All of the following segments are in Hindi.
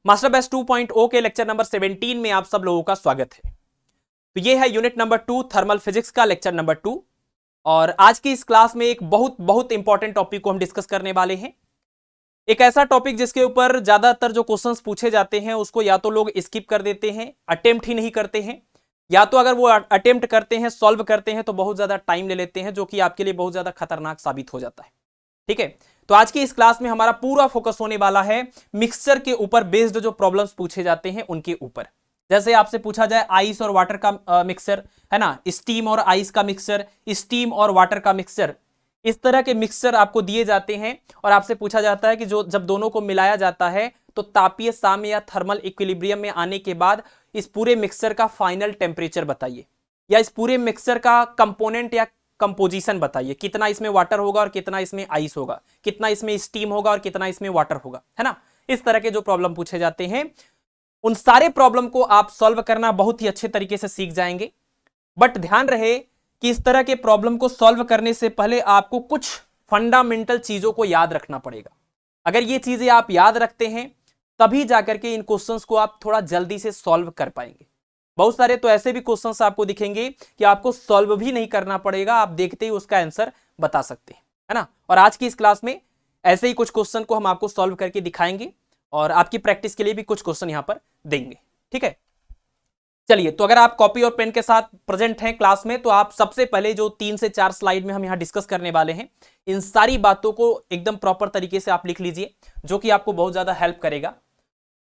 मास्टर बेस्ट 2.0 के लेक्चर नंबर 17 में आप सब लोगों का स्वागत है। तो ये है यूनिट नंबर 2 थर्मल फिजिक्स का लेक्चर नंबर 2। और आज की इस क्लास में एक बहुत बहुत इंपॉर्टेंट टॉपिक को हम डिस्कस करने वाले हैं। एक ऐसा टॉपिक जिसके ऊपर ज्यादातर जो क्वेश्चंस पूछे जाते हैं उसको या तो लोग स्किप कर देते हैं, अटेम्प्ट ही नहीं करते हैं, या तो अगर वो अटेम्प्ट करते हैं, सॉल्व करते हैं तो बहुत ज्यादा टाइम ले लेते हैं, जो कि आपके लिए बहुत ज्यादा खतरनाक साबित हो जाता है। ठीक है, तो आज की इस क्लास में हमारा पूरा फोकस होने वाला है मिक्सचर के ऊपर बेस्ड जो प्रॉब्लम्स पूछे जाते हैं उनके ऊपर। जैसे आपसे पूछा जाए आइस और वाटर का मिक्सचर, है ना, स्टीम और आइस का मिक्सचर, स्टीम और वाटर का मिक्सचर, इस तरह के मिक्सचर आपको दिए जाते हैं और आपसे पूछा जाता है कि जो जब दोनों को मिलाया जाता है तो तापीय साम्य या थर्मल इक्विलिब्रियम में आने के बाद इस पूरे मिक्सचर का फाइनल टेम्परेचर बताइए, या इस पूरे मिक्सचर का कंपोनेंट या कंपोजिशन बताइए, कितना इसमें वाटर होगा और कितना इसमें आइस होगा, कितना इसमें स्टीम होगा और कितना इसमें वाटर होगा, है ना। इस तरह के जो प्रॉब्लम पूछे जाते हैं उन सारे प्रॉब्लम को आप सॉल्व करना बहुत ही अच्छे तरीके से सीख जाएंगे। बट ध्यान रहे कि इस तरह के प्रॉब्लम को सॉल्व करने से पहले आपको कुछ फंडामेंटल चीजों को याद रखना पड़ेगा। अगर ये चीजें आप याद रखते हैं तभी जाकर के इन क्वेश्चंस को आप थोड़ा जल्दी से सॉल्व कर पाएंगे। बहुत सारे तो ऐसे भी क्वेश्चंस आपको दिखेंगे कि आपको सॉल्व भी नहीं करना पड़ेगा, आप देखते ही उसका आंसर बता सकते हैं, है ना। और आज की इस क्लास में ऐसे ही कुछ क्वेश्चन को हम आपको सॉल्व करके दिखाएंगे और आपकी प्रैक्टिस के लिए भी कुछ क्वेश्चन यहां पर देंगे। ठीक है, चलिए, तो अगर आप कॉपी और पेन के साथ प्रेजेंट हैं क्लास में तो आप सबसे पहले जो 3 से 4 स्लाइड में हम यहां डिस्कस करने वाले हैं इन सारी बातों को एकदम प्रॉपर तरीके से आप लिख लीजिए, जो कि आपको बहुत ज्यादा हेल्प करेगा।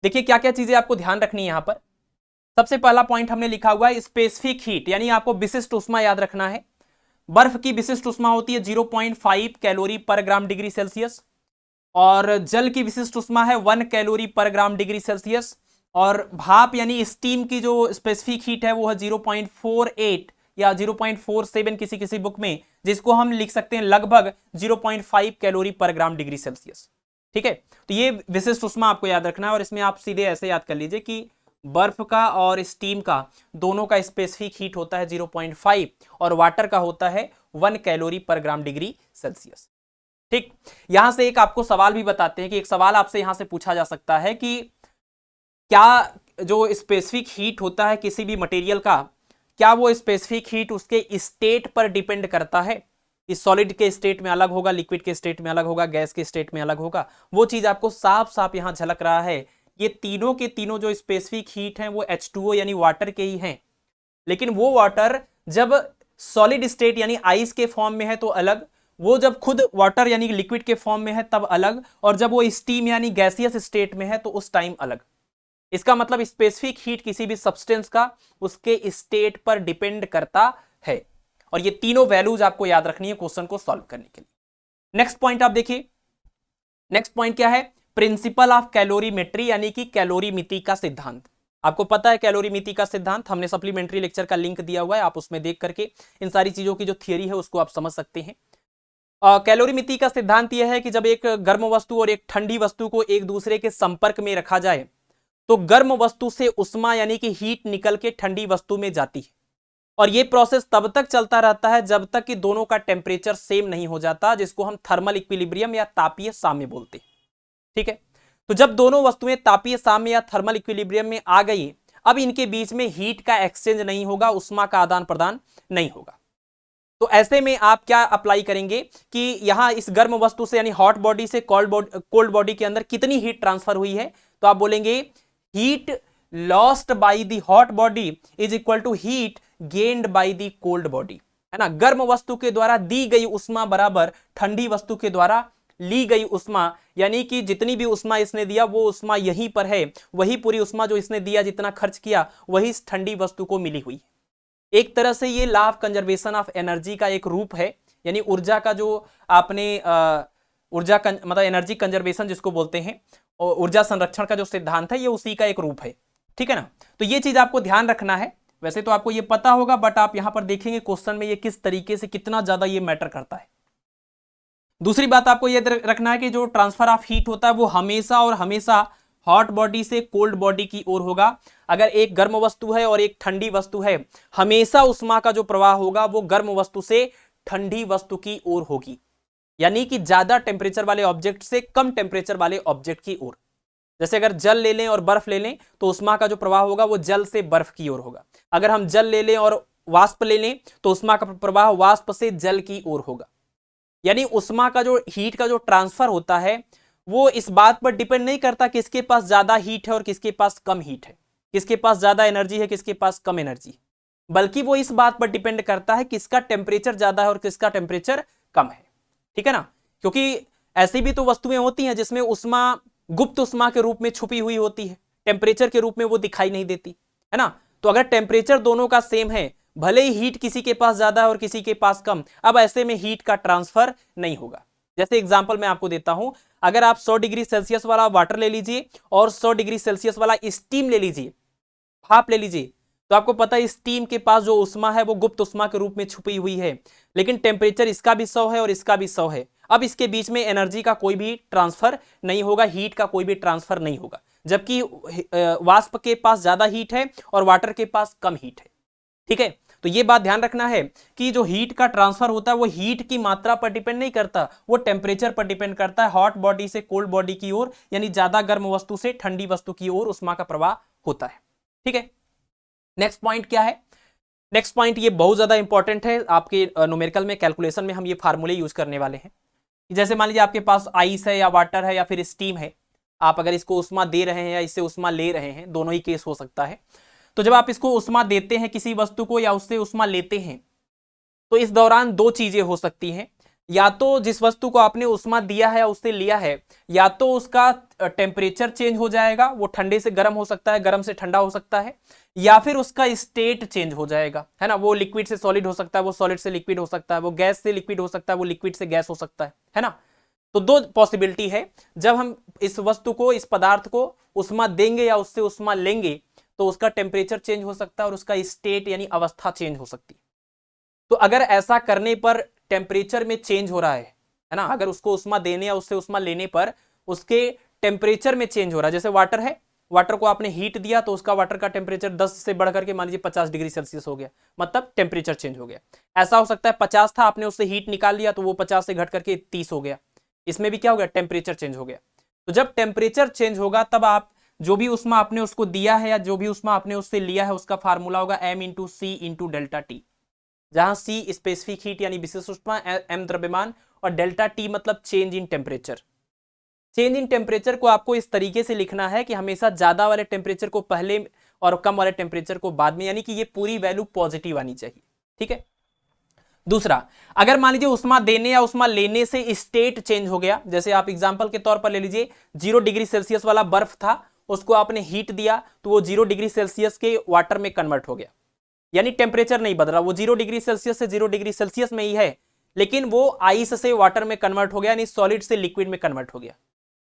देखिए क्या क्या चीजें आपको ध्यान रखनी है यहां पर। सबसे पहला पॉइंट हमने लिखा हुआ है स्पेसिफिक हीट, यानी आपको विशिष्ट उष्मा याद रखना है। बर्फ की विशिष्ट उष्मा होती है 0.5 कैलोरी पर ग्राम डिग्री सेल्सियस, और जल की विशिष्ट उष्मा है 1 कैलोरी पर ग्राम डिग्री सेल्सियस, और भाप यानी स्टीम की जो स्पेसिफिक हीट है वो है 0.48 या 0.47 किसी किसी बुक में, जिसको हम लिख सकते हैं लगभग 0.5 कैलोरी पर ग्राम डिग्री सेल्सियस। ठीक है, तो ये विशिष्ट उष्मा आपको याद रखना है और इसमें आप सीधे ऐसे याद कर लीजिए कि बर्फ का और स्टीम का दोनों का स्पेसिफिक हीट होता है 0.5 और वाटर का होता है 1 कैलोरी पर ग्राम डिग्री सेल्सियस। ठीक, यहां से एक आपको सवाल भी बताते हैं कि एक सवाल आपसे यहां से पूछा जा सकता है कि क्या जो स्पेसिफिक हीट होता है किसी भी मटेरियल का, क्या वो स्पेसिफिक हीट उसके स्टेट पर डिपेंड करता है? इस सॉलिड के स्टेट में अलग होगा, लिक्विड के स्टेट में अलग होगा, गैस के स्टेट में अलग होगा। वो चीज आपको साफ साफ यहां झलक रहा है। ये तीनों के तीनों जो स्पेसिफिक हीट हैं वो H2O यानी वाटर के ही हैं, लेकिन वो वाटर जब सॉलिड स्टेट यानी आइस के फॉर्म में है तो अलग, वो जब खुद वाटर यानी लिक्विड के फॉर्म में है तब अलग, और जब वो स्टीम यानी गैसियस स्टेट में है तो उस टाइम अलग। इसका मतलब स्पेसिफिक हीट किसी भी सब्सटेंस का उसके स्टेट पर डिपेंड करता है, और ये तीनों वैल्यूज आपको याद रखनी है क्वेश्चन को सॉल्व करने के लिए। नेक्स्ट पॉइंट आप देखिए, नेक्स्ट पॉइंट क्या है? प्रिंसिपल ऑफ कैलोरीमेट्री यानी कि कैलोरीमिति का सिद्धांत। आपको पता है कैलोरीमिति का सिद्धांत, हमने सप्लीमेंट्री लेक्चर का लिंक दिया हुआ है, आप उसमें देख करके इन सारी चीजों की जो थियरी है उसको आप समझ सकते हैं। कैलोरीमिति का सिद्धांत यह है कि जब एक गर्म वस्तु और एक ठंडी वस्तु को एक दूसरे के संपर्क में रखा जाए तो गर्म वस्तु से उष्मा यानी कि हीट निकल के ठंडी वस्तु में जाती है, और यह प्रोसेस तब तक चलता रहता है जब तक कि दोनों का टेम्परेचर सेम नहीं हो जाता, जिसको हम थर्मल इक्विलिब्रियम या तापीय साम्य बोलते हैं। ठीक है, तो जब दोनों वस्तुएं तापीय साम्य या थर्मल इक्विलिब्रियम में आ गई, अब इनके बीच में हीट का एक्सचेंज नहीं होगा, उष्मा का आदान प्रदान नहीं होगा। तो ऐसे में आप क्या अप्लाई करेंगे कि यहां इस गर्म वस्तु से यानी हॉट बॉडी से कोल्ड बॉडी के अंदर कितनी हीट ट्रांसफर हुई है, तो आप बोलेंगे heat lost by the hot body is equal to heat gained by the cold body, है ना। गर्म वस्तु के द्वारा दी गई उष्मा बराबर ठंडी वस्तु के द्वारा ली गई उष्मा, यानी कि जितनी भी उष्मा इसने दिया वो उष्मा यहीं पर है, वही पूरी उष्मा जो इसने दिया, जितना खर्च किया वही इस ठंडी वस्तु को मिली हुई। एक तरह से ये law of conservation of energy का एक रूप है, यानी ऊर्जा का जो आपने मतलब एनर्जी कंजर्वेशन जिसको बोलते हैं, और ऊर्जा संरक्षण का जो सिद्धांत है ये उसी का एक रूप है। ठीक है ना, तो ये चीज आपको ध्यान रखना है। वैसे तो आपको ये पता होगा, बट आप यहां पर देखेंगे क्वेश्चन में ये किस तरीके से कितना ज्यादा ये मैटर करता है। दूसरी बात आपको ये रखना है कि जो ट्रांसफर ऑफ हीट होता है वो हमेशा और हमेशा हॉट बॉडी से कोल्ड बॉडी की ओर होगा। अगर एक गर्म वस्तु है और एक ठंडी वस्तु है, हमेशा उष्मा का जो प्रवाह होगा वो गर्म वस्तु से ठंडी वस्तु की ओर होगी, यानी कि ज्यादा टेम्परेचर वाले ऑब्जेक्ट से कम टेम्परेचर वाले ऑब्जेक्ट की ओर। जैसे अगर जल ले लें और बर्फ ले लें तो उष्मा का जो प्रवाह होगा वो जल से बर्फ की ओर होगा। अगर हम जल ले लें और वाष्प ले लें तो उष्मा का प्रवाह वाष्प से जल की ओर होगा। यानी उष्मा का जो हीट का जो ट्रांसफर होता है वो इस बात पर डिपेंड नहीं करता किसके पास ज्यादा हीट है और किसके पास कम हीट है, किसके पास ज्यादा एनर्जी है किसके पास कम एनर्जी है, बल्कि वो इस बात पर डिपेंड करता है किसका टेम्परेचर ज्यादा है और किसका टेम्परेचर कम है। ठीक है ना, क्योंकि ऐसी भी तो वस्तुएं होती हैं जिसमें उष्मा गुप्त उष्मा के रूप में छुपी हुई होती है, टेम्परेचर के रूप में वो दिखाई नहीं देती है ना। तो अगर टेम्परेचर दोनों का सेम है, भले ही हीट किसी के पास ज्यादा है और किसी के पास कम, अब ऐसे में हीट का ट्रांसफर नहीं होगा। जैसे एग्जांपल मैं आपको देता हूं, अगर आप 100 डिग्री सेल्सियस वाला वाटर ले लीजिए और 100 डिग्री सेल्सियस वाला स्टीम ले लीजिए, भाप ले लीजिए, तो आपको पता है स्टीम के पास जो उष्मा है वो गुप्त उष्मा के रूप में छुपी हुई है, लेकिन टेम्परेचर इसका भी 100 है और इसका भी 100 है। अब इसके बीच में एनर्जी का कोई भी ट्रांसफर नहीं होगा, हीट का कोई भी ट्रांसफर नहीं होगा, जबकि वाष्प के पास ज्यादा हीट है और वाटर के पास कम हीट है। ठीक है, तो ये बात ध्यान रखना है कि जो हीट का ट्रांसफर होता है वो हीट की मात्रा पर डिपेंड नहीं करता, वो टेम्परेचर पर डिपेंड करता है। हॉट बॉडी से कोल्ड बॉडी की ओर, यानी ज्यादा गर्म वस्तु से ठंडी वस्तु की ओर उष्मा का प्रवाह होता है। ठीक है, नेक्स्ट पॉइंट क्या है? नेक्स्ट पॉइंट ये बहुत ज्यादा इंपॉर्टेंट है, आपके न्यूमेरिकल में कैलकुलेशन में हम ये फार्मूले यूज करने वाले हैं। जैसे मान लीजिए आपके पास आइस है या वाटर है या फिर स्टीम है, आप अगर इसको उष्मा दे रहे हैं या इससे उष्मा ले रहे हैं, दोनों ही केस हो सकता है। तो जब आप इसको उष्मा देते हैं किसी वस्तु को या उससे उष्मा लेते हैं, तो इस दौरान दो चीजें हो सकती हैं, या तो जिस वस्तु को आपने उष्मा दिया है या उससे लिया है, या तो उसका टेम्परेचर चेंज हो जाएगा, वो ठंडे से गर्म हो सकता है, गर्म से ठंडा हो सकता है, या फिर उसका स्टेट चेंज हो जाएगा, है ना। वो लिक्विड से सॉलिड हो सकता है, वो सॉलिड से लिक्विड हो सकता है, वो गैस से लिक्विड हो सकता है, वो लिक्विड से गैस हो सकता है ना। तो दो पॉसिबिलिटी है, जब हम इस वस्तु को, इस पदार्थ को उष्मा देंगे या उससे उष्मा लेंगे तो उसका टेम्परेचर चेंज हो सकता है और उसका स्टेट यानी अवस्था चेंज हो सकती है। तो अगर ऐसा करने पर टेम्परेचर में चेंज हो रहा है ना, अगर उसको उष्मा देने या उससे उष्मा लेने पर उसके टेम्परेचर में चेंज हो रहा है, जैसे वाटर है, वाटर को आपने हीट दिया तो उसका वाटर का टेम्परेचर 10 से बढ़कर के मान लीजिए 50 डिग्री सेल्सियस हो गया, मतलब टेम्परेचर चेंज हो गया। ऐसा हो सकता है 50 था, आपने उससे हीट निकाल लिया तो वो 50 से घट करके 30 हो गया, इसमें भी क्या हो गया, टेम्परेचर चेंज हो गया। तो जब टेम्परेचर चेंज होगा तब आप जो भी उष्मा आपने उसको दिया है या जो भी उष्मा आपने उससे लिया है उसका फार्मूला होगा m into C into delta T, जहां सी स्पेसिफिक हीट यानी विशिष्ट उष्मा, m द्रव्यमान और डेल्टा टी मतलब change in temperature. Change in temperature को आपको इस तरीके से लिखना है कि हमेशा ज्यादा वाले टेम्परेचर को पहले और कम वाले टेम्परेचर को बाद में, यानी कि ये पूरी वैल्यू पॉजिटिव आनी चाहिए। ठीक है, दूसरा, अगर मान लीजिए उष्मा देने या उष्मा लेने से स्टेट चेंज हो गया, जैसे आप एग्जांपल के तौर पर ले लीजिए 0 डिग्री सेल्सियस वाला बर्फ था, उसको आपने हीट दिया तो वो 0 डिग्री सेल्सियस के वाटर में कन्वर्ट हो गया, यानी टेम्परेचर नहीं बदला, वो 0 डिग्री सेल्सियस से 0 डिग्री सेल्सियस में ही है, लेकिन वो आइस से वाटर में कन्वर्ट हो गया, यानी सॉलिड से लिक्विड में कन्वर्ट हो गया।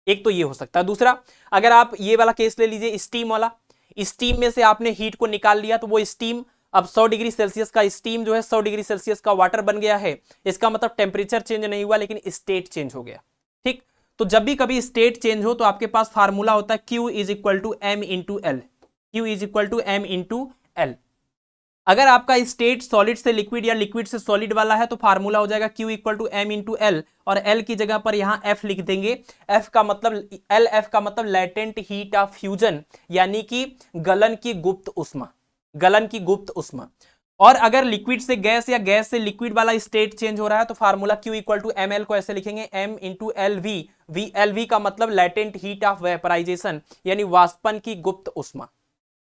एक तो ये हो सकता है। दूसरा, अगर आप ये वाला केस ले लीजिए स्टीम वाला, स्टीम में से आपने हीट को निकाल लिया तो वो स्टीम अब 100 डिग्री सेल्सियस का स्टीम जो है 100 डिग्री सेल्सियस का वाटर बन गया है, इसका मतलब टेम्परेचर चेंज नहीं हुआ लेकिन स्टेट चेंज हो गया। ठीक, तो जब भी कभी स्टेट चेंज हो तो आपके पास फार्मूला होता है Q is equal to M into L, Q is equal to M into L. अगर आपका स्टेट सॉलिड से लिक्विड या लिक्विड से सॉलिड वाला है तो फार्मूला हो जाएगा Q equal to M into L, और L की जगह पर यहां F लिख देंगे। F का मतलब LF का मतलब लेटेंट हीट ऑफ फ्यूजन, यानी कि गलन की गुप्त उष्मा, गलन की गुप्त उष्मा। और अगर लिक्विड से गैस या गैस से लिक्विड वाला स्टेट चेंज हो रहा है तो formula Q equal to M L को ऐसे लिखेंगे M into L V, LV का मतलब लेटेंट हीट ऑफ वेपराइजेशन, यानी वाष्पन की गुप्त उष्मा।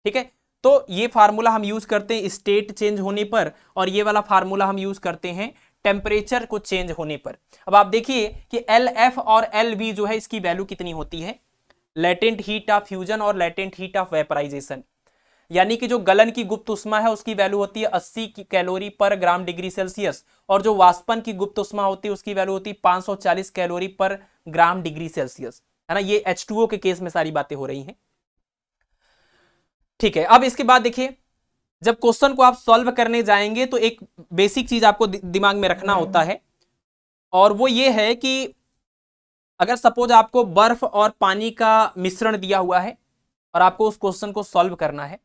ठीक है, तो ये फार्मूला हम यूज करते हैं स्टेट चेंज होने पर, और ये वाला फार्मूला हम यूज करते हैं टेम्परेचर को चेंज होने पर। अब आप देखिए कि LF और LV जो है इसकी वैल्यू कितनी होती है, लेटेंट हीट ऑफ फ्यूजन और लेटेंट हीट ऑफ वेपराइजेशन, यानी कि जो गलन की गुप्त उष्मा है उसकी वैल्यू होती है 80 कैलोरी पर ग्राम डिग्री सेल्सियस, और जो वाष्पन की गुप्त उष्मा होती है उसकी वैल्यू होती है 540 कैलोरी पर ग्राम डिग्री सेल्सियस, है ना। ये H2O के केस में सारी बातें हो रही हैं। ठीक है, अब इसके बाद देखिए, जब क्वेश्चन को आप सॉल्व करने जाएंगे तो एक बेसिक चीज आपको दिमाग में रखना होता है, और वो ये है कि अगर सपोज आपको बर्फ और पानी का मिश्रण दिया हुआ है और आपको उस क्वेश्चन को सॉल्व करना है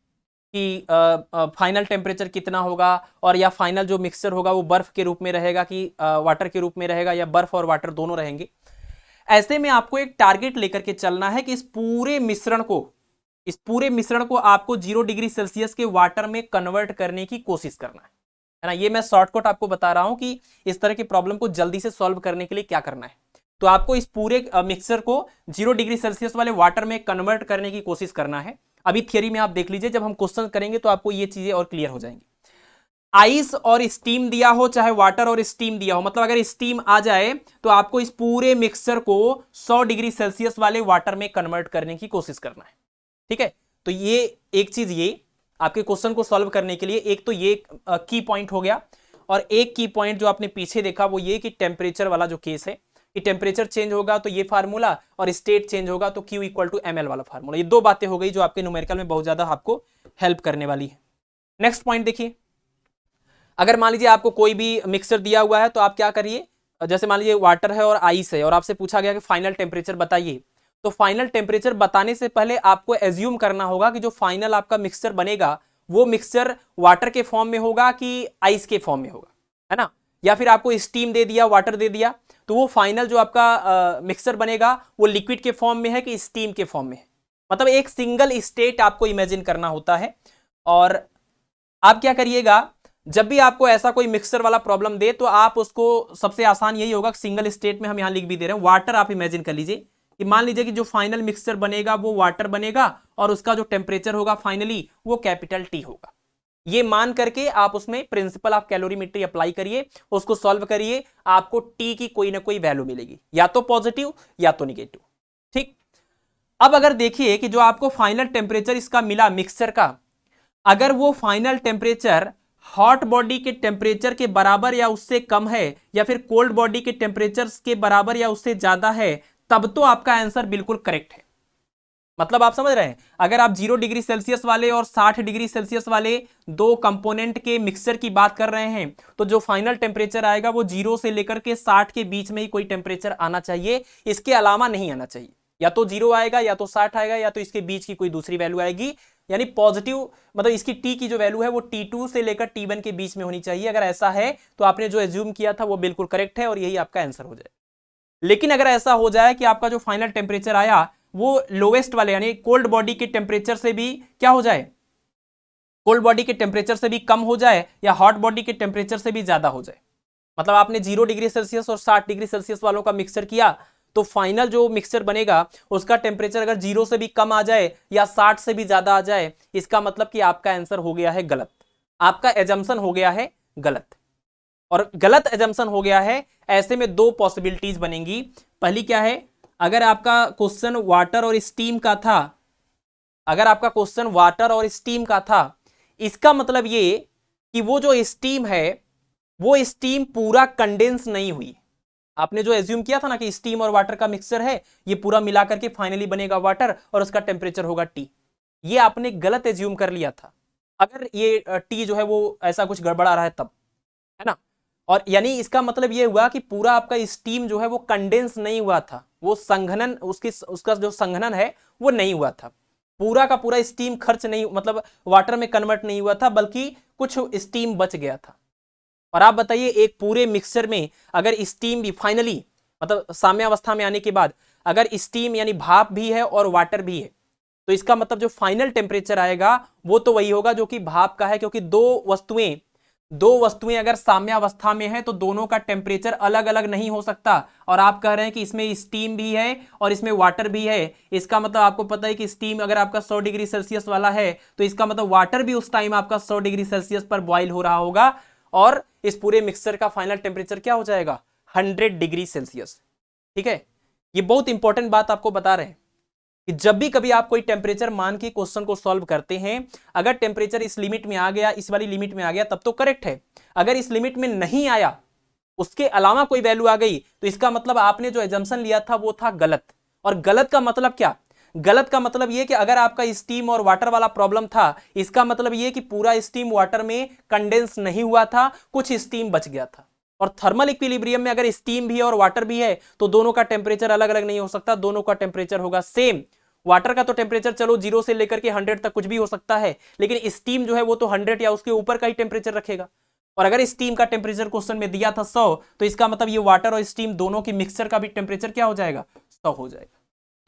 कि फाइनल टेम्परेचर कितना होगा, और या फाइनल जो मिक्सचर होगा वो बर्फ के रूप में रहेगा कि वाटर के रूप में रहेगा, या बर्फ और वाटर दोनों रहेंगे। ऐसे में आपको एक टारगेट लेकर के चलना है कि इस पूरे मिश्रण को आपको 0 डिग्री सेल्सियस के वाटर में कन्वर्ट करने की कोशिश करना है ना। ये मैं शॉर्टकट आपको बता रहा हूं कि इस तरह की प्रॉब्लम को जल्दी से सॉल्व करने के लिए क्या करना है। तो आपको इस पूरे मिक्सचर को 0 डिग्री सेल्सियस वाले वाटर में कन्वर्ट करने की कोशिश करना है। अभी थियरी में आप देख लीजिए, जब हम क्वेश्चन करेंगे तो आपको ये चीजें और क्लियर हो जाएंगी। आइस और स्टीम दिया हो, चाहे वाटर और स्टीम दिया हो, मतलब अगर स्टीम आ जाए तो आपको इस पूरे मिक्सचर को 100 डिग्री सेल्सियस वाले वाटर में कन्वर्ट करने की कोशिश करना है। ठीक है, तो ये एक चीज, ये आपके क्वेश्चन को सॉल्व करने के लिए एक तो ये की पॉइंट हो गया, और एक की पॉइंट जो आपने पीछे देखा वो ये कि टेम्परेचर वाला जो केस है कि टेम्परेचर चेंज होगा तो ये फार्मूला, और स्टेट चेंज होगा तो Q = ml वाला फार्मूला। ये दो बातें हो गई जो आपके न्यूमेरिकल में बहुत ज्यादा आपको हेल्प करने वाली है। नेक्स्ट पॉइंट देखिए, अगर मान लीजिए आपको कोई भी मिक्सचर दिया हुआ है तो आप क्या करिए, जैसे मान लीजिए वाटर है और आइस है और आपसे पूछा गया कि फाइनल टेम्परेचर बताइए, तो फाइनल टेम्परेचर बताने से पहले आपको एज्यूम करना होगा कि जो फाइनल आपका मिक्सचर बनेगा वो मिक्सचर वाटर के फॉर्म में होगा कि आइस के फॉर्म में होगा, है ना। या फिर आपको स्टीम दे दिया, वाटर दे दिया, तो वो फाइनल जो आपका मिक्सचर बनेगा वो लिक्विड के फॉर्म में है कि स्टीम के फॉर्म में है। मतलब एक सिंगल स्टेट आपको इमेजिन करना होता है। और आप क्या करिएगा, जब भी आपको ऐसा कोई मिक्सचर वाला प्रॉब्लम दे तो आप उसको, सबसे आसान यही होगा सिंगल स्टेट में हम यहां लिख भी दे रहे हैं, वाटर आप इमेजिन कर लीजिए कि मान लीजिए कि जो फाइनल मिक्सचर बनेगा वो वाटर बनेगा और उसका जो टेम्परेचर होगा फाइनली वो कैपिटल T होगा। ये मान करके आप उसमें प्रिंसिपल ऑफ कैलोरीमेट्री अप्लाई करिए, उसको सॉल्व करिए, आपको T की कोई ना कोई वैल्यू मिलेगी, या तो पॉजिटिव या तो निगेटिव। ठीक, अब अगर देखिए कि जो आपको फाइनल टेम्परेचर इसका मिला मिक्सचर का, अगर वो फाइनल टेम्परेचर हॉट बॉडी के टेम्परेचर के बराबर या उससे कम है, या फिर कोल्ड बॉडी के टेम्परेचर के बराबर या उससे ज्यादा है, तब तो आपका आंसर बिल्कुल करेक्ट है। मतलब आप समझ रहे हैं, अगर आप 0 डिग्री सेल्सियस वाले और 60 डिग्री सेल्सियस वाले दो कंपोनेंट के मिक्सचर की बात कर रहे हैं, तो जो फाइनल टेम्परेचर आएगा वो 0 से लेकर के 60 के बीच में ही कोई टेम्परेचर आना चाहिए, इसके अलावा नहीं आना चाहिए। या तो 0 आएगा, या तो 60 आएगा, या तो इसके बीच की कोई दूसरी वैल्यू आएगी, यानी पॉजिटिव, मतलब इसकी T की जो वैल्यू है वो T2 से लेकर T1 के बीच में होनी चाहिए। अगर ऐसा है तो आपने जो एज्यूम किया था वो बिल्कुल करेक्ट है और यही आपका आंसर हो जाए। लेकिन अगर ऐसा हो जाए कि आपका जो फाइनल टेम्परेचर आया वो लोवेस्ट वाले यानी कोल्ड बॉडी के टेम्परेचर से भी क्या हो जाए, कोल्ड बॉडी के टेम्परेचर से भी कम हो जाए, या हॉट बॉडी के टेम्परेचर से भी ज्यादा हो जाए, मतलब आपने 0 डिग्री सेल्सियस और 60 डिग्री सेल्सियस वालों का मिक्सचर किया, तो फाइनल जो मिक्सचर बनेगा उसका टेम्परेचर अगर 0 से भी कम आ जाए या 60 से भी ज्यादा आ जाए, इसका मतलब कि आपका आंसर हो गया है गलत, आपका एजम्पशन हो गया है गलत। और गलत एजम्पशन हो गया है, ऐसे में दो पॉसिबिलिटीज बनेंगी। पहली क्या है, अगर आपका क्वेश्चन वाटर और स्टीम का था, अगर आपका क्वेश्चन वाटर और स्टीम का था, इसका मतलब ये कि वो जो स्टीम है वो स्टीम पूरा कंडेंस नहीं हुई। आपने जो एज्यूम किया था ना कि स्टीम और वाटर का मिक्सचर है, ये पूरा मिलाकर के फाइनली बनेगा वाटर और उसका टेम्परेचर होगा T, ये आपने गलत एज्यूम कर लिया था। अगर ये T जो है वो ऐसा कुछ गड़बड़ा रहा है तब, है ना। और यानी इसका मतलब ये हुआ कि पूरा आपका स्टीम जो है वो कंडेंस नहीं हुआ था, वो संघनन, उसका जो संघनन है वो नहीं हुआ था, पूरा का पूरा स्टीम खर्च नहीं, मतलब वाटर में कन्वर्ट नहीं हुआ था, बल्कि कुछ स्टीम बच गया था। और आप बताइए एक पूरे मिक्सचर में अगर स्टीम भी फाइनली, मतलब साम्यावस्था में आने के बाद अगर स्टीम यानी भाप भी है और वाटर भी है, तो इसका मतलब जो फाइनल टेम्परेचर आएगा वो तो वही होगा जो कि भाप का है, क्योंकि दो वस्तुएं अगर साम्यावस्था में है तो दोनों का टेम्परेचर अलग अलग नहीं हो सकता। और आप कह रहे हैं कि इसमें स्टीम भी है और इसमें वाटर भी है, इसका मतलब आपको पता है कि स्टीम अगर आपका 100 डिग्री सेल्सियस वाला है तो इसका मतलब वाटर भी उस टाइम आपका 100 डिग्री सेल्सियस पर बॉइल हो रहा होगा, और इस पूरे मिक्सचर का फाइनल टेम्परेचर क्या हो जाएगा, 100 डिग्री सेल्सियस। ठीक है, ये बहुत इंपॉर्टेंट बात आपको बता रहे हैं कि जब भी कभी आप कोई टेम्परेचर मान के क्वेश्चन को सॉल्व करते हैं, अगर टेम्परेचर इस लिमिट में आ गया, इस वाली लिमिट में आ गया, तब तो करेक्ट है। अगर इस लिमिट में नहीं आया, उसके अलावा कोई वैल्यू आ गई, तो इसका मतलब आपने जो एजम्पशन लिया था वो था गलत। और गलत का मतलब क्या, गलत का मतलब यह कि अगर आपका स्टीम और वाटर वाला प्रॉब्लम था, इसका मतलब यह कि पूरा स्टीम वाटर में कंडेंस नहीं हुआ था, कुछ स्टीम बच गया था। और थर्मल इक्विलिब्रियम में अगर स्टीम भी है और वाटर भी है तो दोनों का टेम्परेचर अलग अलग नहीं हो सकता, दोनों का टेम्परेचर होगा सेम। वाटर का तो टेम्परेचर चलो 0 से लेकर के 100 तक कुछ भी हो सकता है, लेकिन स्टीम जो है वो तो 100 या उसके ऊपर का ही टेम्परेचर रखेगा। और अगर स्टीम का टेम्परेचर क्वेश्चन में दिया था 100, तो इसका मतलब ये वाटर और स्टीम दोनों की मिक्सचर का भी टेम्परेचर क्या हो जाएगा, 100 हो जाएगा।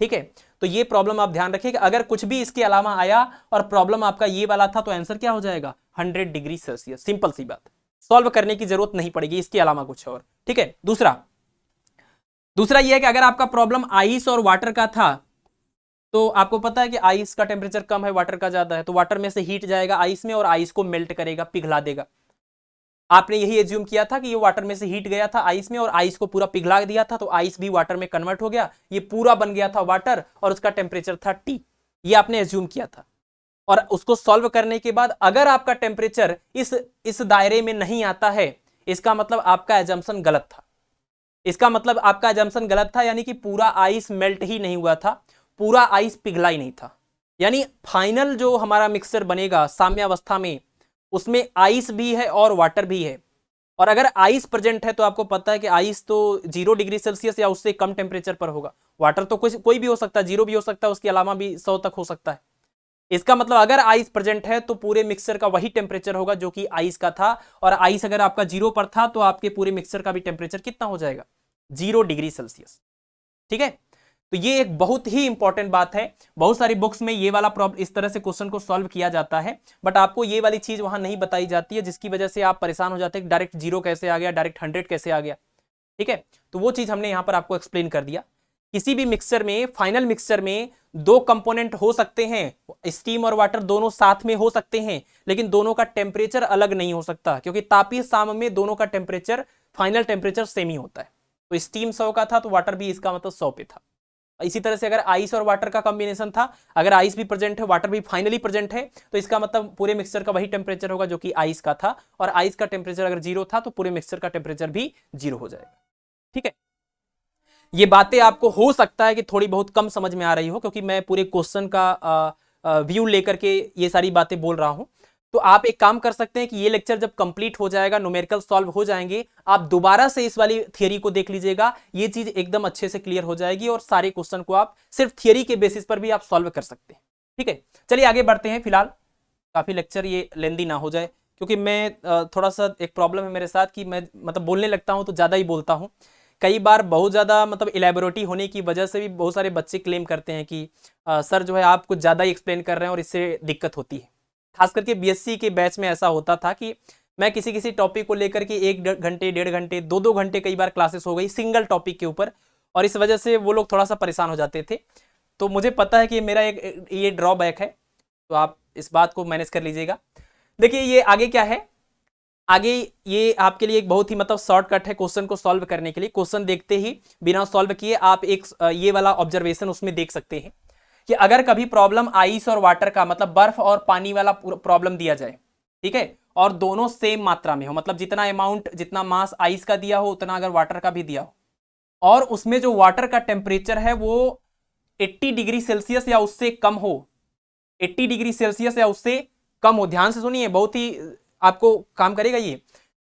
ठीक है, तो ये प्रॉब्लम आप ध्यान रखिएगा, अगर कुछ भी इसके अलावा आया और प्रॉब्लम आपका ये वाला था तो आंसर क्या हो जाएगा, 100 डिग्री सेल्सियस। सिंपल सी बात, सॉल्व करने की जरूरत नहीं पड़ेगी इसके अलावा कुछ और। ठीक है, दूसरा ये है कि अगर आपका प्रॉब्लम आइस और वाटर का था, तो आपको पता है कि आइस का टेम्परेचर कम है, वाटर का ज्यादा है, तो वाटर में से हीट जाएगा आइस में और आइस को मेल्ट करेगा, पिघला देगा। आपने यही एज्यूम किया था कि ये वाटर में से हीट गया था आइस में और आइस को पूरा पिघला दिया था, तो आइस भी वाटर में कन्वर्ट हो गया, ये पूरा बन गया था वाटर और उसका टेम्परेचर था टी। ये आपने एज्यूम किया था। और उसको सॉल्व करने के बाद अगर आपका टेम्परेचर इस दायरे में नहीं आता है, इसका मतलब आपका एजम्पशन गलत था। इसका मतलब आपका एजम्पशन गलत था, यानी कि पूरा आइस मेल्ट ही नहीं हुआ था, पूरा आइस पिघला ही नहीं था। यानी फाइनल जो हमारा मिक्सचर बनेगा साम्यावस्था में, उसमें आइस भी है और वाटर भी है। और अगर आइस प्रेजेंट है तो आपको पता है कि आइस तो 0 डिग्री सेल्सियस या उससे कम टेम्परेचर पर होगा, वाटर तो कोई भी हो सकता है, 0 भी हो सकता है, उसके अलावा भी 100 तक हो सकता है। इसका मतलब अगर आइस प्रेजेंट है तो पूरे मिक्सचर का वही टेम्परेचर होगा जो कि आइस का था, और आइस अगर आपका 0 पर था तो आपके पूरे मिक्सचर का भी टेम्परेचर कितना हो जाएगा, 0 डिग्री सेल्सियस। ठीक है, तो ये एक बहुत ही इंपॉर्टेंट बात है। बहुत सारी बुक्स में ये वाला प्रॉब्लम, इस तरह से क्वेश्चन को सॉल्व किया जाता है, बट आपको ये वाली चीज वहां नहीं बताई जाती है, जिसकी वजह से आप परेशान हो जाते हैं, डायरेक्ट 0 कैसे आ गया, डायरेक्ट 100 कैसे आ गया। ठीक है, तो वो चीज हमने यहां पर आपको एक्सप्लेन कर दिया। किसी भी मिक्सचर में, फाइनल मिक्सचर में 2 कंपोनेंट हो सकते हैं, स्टीम और वाटर दोनों साथ में हो सकते हैं, लेकिन दोनों का टेम्परेचर अलग नहीं हो सकता, क्योंकि तापीय साम में दोनों का टेम्परेचर, फाइनल टेम्परेचर सेम ही होता है। तो स्टीम 100 का था तो वाटर भी इसका मतलब 100 पे था। इसी तरह से अगर आइस और वाटर का कॉम्बिनेशन था, अगर आइस भी प्रेजेंट है, वाटर भी फाइनली प्रेजेंट है, तो इसका मतलब पूरे मिक्सचर का वही टेम्परेचर होगा जो कि आइस का था, और आइस का टेम्परेचर अगर 0 था तो पूरे मिक्सचर का टेम्परेचर भी 0 हो जाएगा। ठीक है, ये बातें आपको हो सकता है कि थोड़ी बहुत कम समझ में आ रही हो, क्योंकि मैं पूरे क्वेश्चन का व्यू लेकर के ये सारी बातें बोल रहा हूं। तो आप एक काम कर सकते हैं कि ये लेक्चर जब कंप्लीट हो जाएगा, न्यूमेरिकल सॉल्व हो जाएंगे, आप दोबारा से इस वाली थियरी को देख लीजिएगा, ये चीज एकदम अच्छे से क्लियर हो जाएगी और सारे क्वेश्चन को आप सिर्फ थियरी के बेसिस पर भी आप सॉल्व कर सकते हैं। ठीक है, चलिए आगे बढ़ते हैं। फिलहाल काफी लेक्चर ये लेंदी ना हो जाए, क्योंकि मैं थोड़ा सा एक प्रॉब्लम है मेरे साथ कि मैं मतलब बोलने लगता हूं तो ज्यादा ही बोलता हूं। कई बार बहुत ज़्यादा मतलब इलेबोरेटी होने की वजह से भी बहुत सारे बच्चे क्लेम करते हैं कि सर जो है आप कुछ ज़्यादा ही एक्सप्लेन कर रहे हैं और इससे दिक्कत होती है। खास करके बीएससी के बैच में ऐसा होता था कि मैं किसी टॉपिक को लेकर के 1 घंटे 1.5 घंटे 2 घंटे कई बार क्लासेस हो गई सिंगल टॉपिक के ऊपर, और इस वजह से वो लोग थोड़ा सा परेशान हो जाते थे। तो मुझे पता है कि मेरा ये ड्रॉबैक है, तो आप इस बात को मैनेज कर लीजिएगा। देखिए ये आगे क्या है, आगे ये आपके लिए एक बहुत ही मतलब शॉर्टकट है क्वेश्चन को सॉल्व करने के लिए। क्वेश्चन देखते ही बिना सॉल्व किए आप एक ये वाला ऑब्जर्वेशन उसमें देख सकते हैं कि अगर कभी प्रॉब्लम आइस और वाटर का मतलब बर्फ और पानी वाला प्रॉब्लम दिया जाए, ठीक है, और दोनों सेम मात्रा में हो, मतलब जितना अमाउंट, जितना मास आइस का दिया हो उतना अगर वाटर का भी दिया हो, और उसमें जो वाटर का टेम्परेचर है वो 80 डिग्री सेल्सियस या उससे कम हो, 80 डिग्री सेल्सियस या उससे कम हो। ध्यान से सुनिए, बहुत ही आपको काम करेगा ये,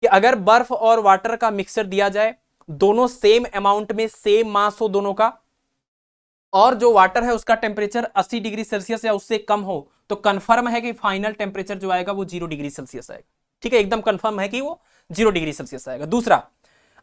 कि अगर बर्फ और वाटर का मिक्सचर दिया जाए, दोनों सेम अमाउंट में सेम मास हो दोनों का, और जो वाटर है उसका टेम्परेचर 80 डिग्री सेल्सियस या उससे कम हो, तो कंफर्म है कि फाइनल टेम्परेचर जो आएगा वो 0 डिग्री सेल्सियस आएगा। ठीक है, एकदम कंफर्म है कि वो 0 डिग्री सेल्सियस आएगा। दूसरा,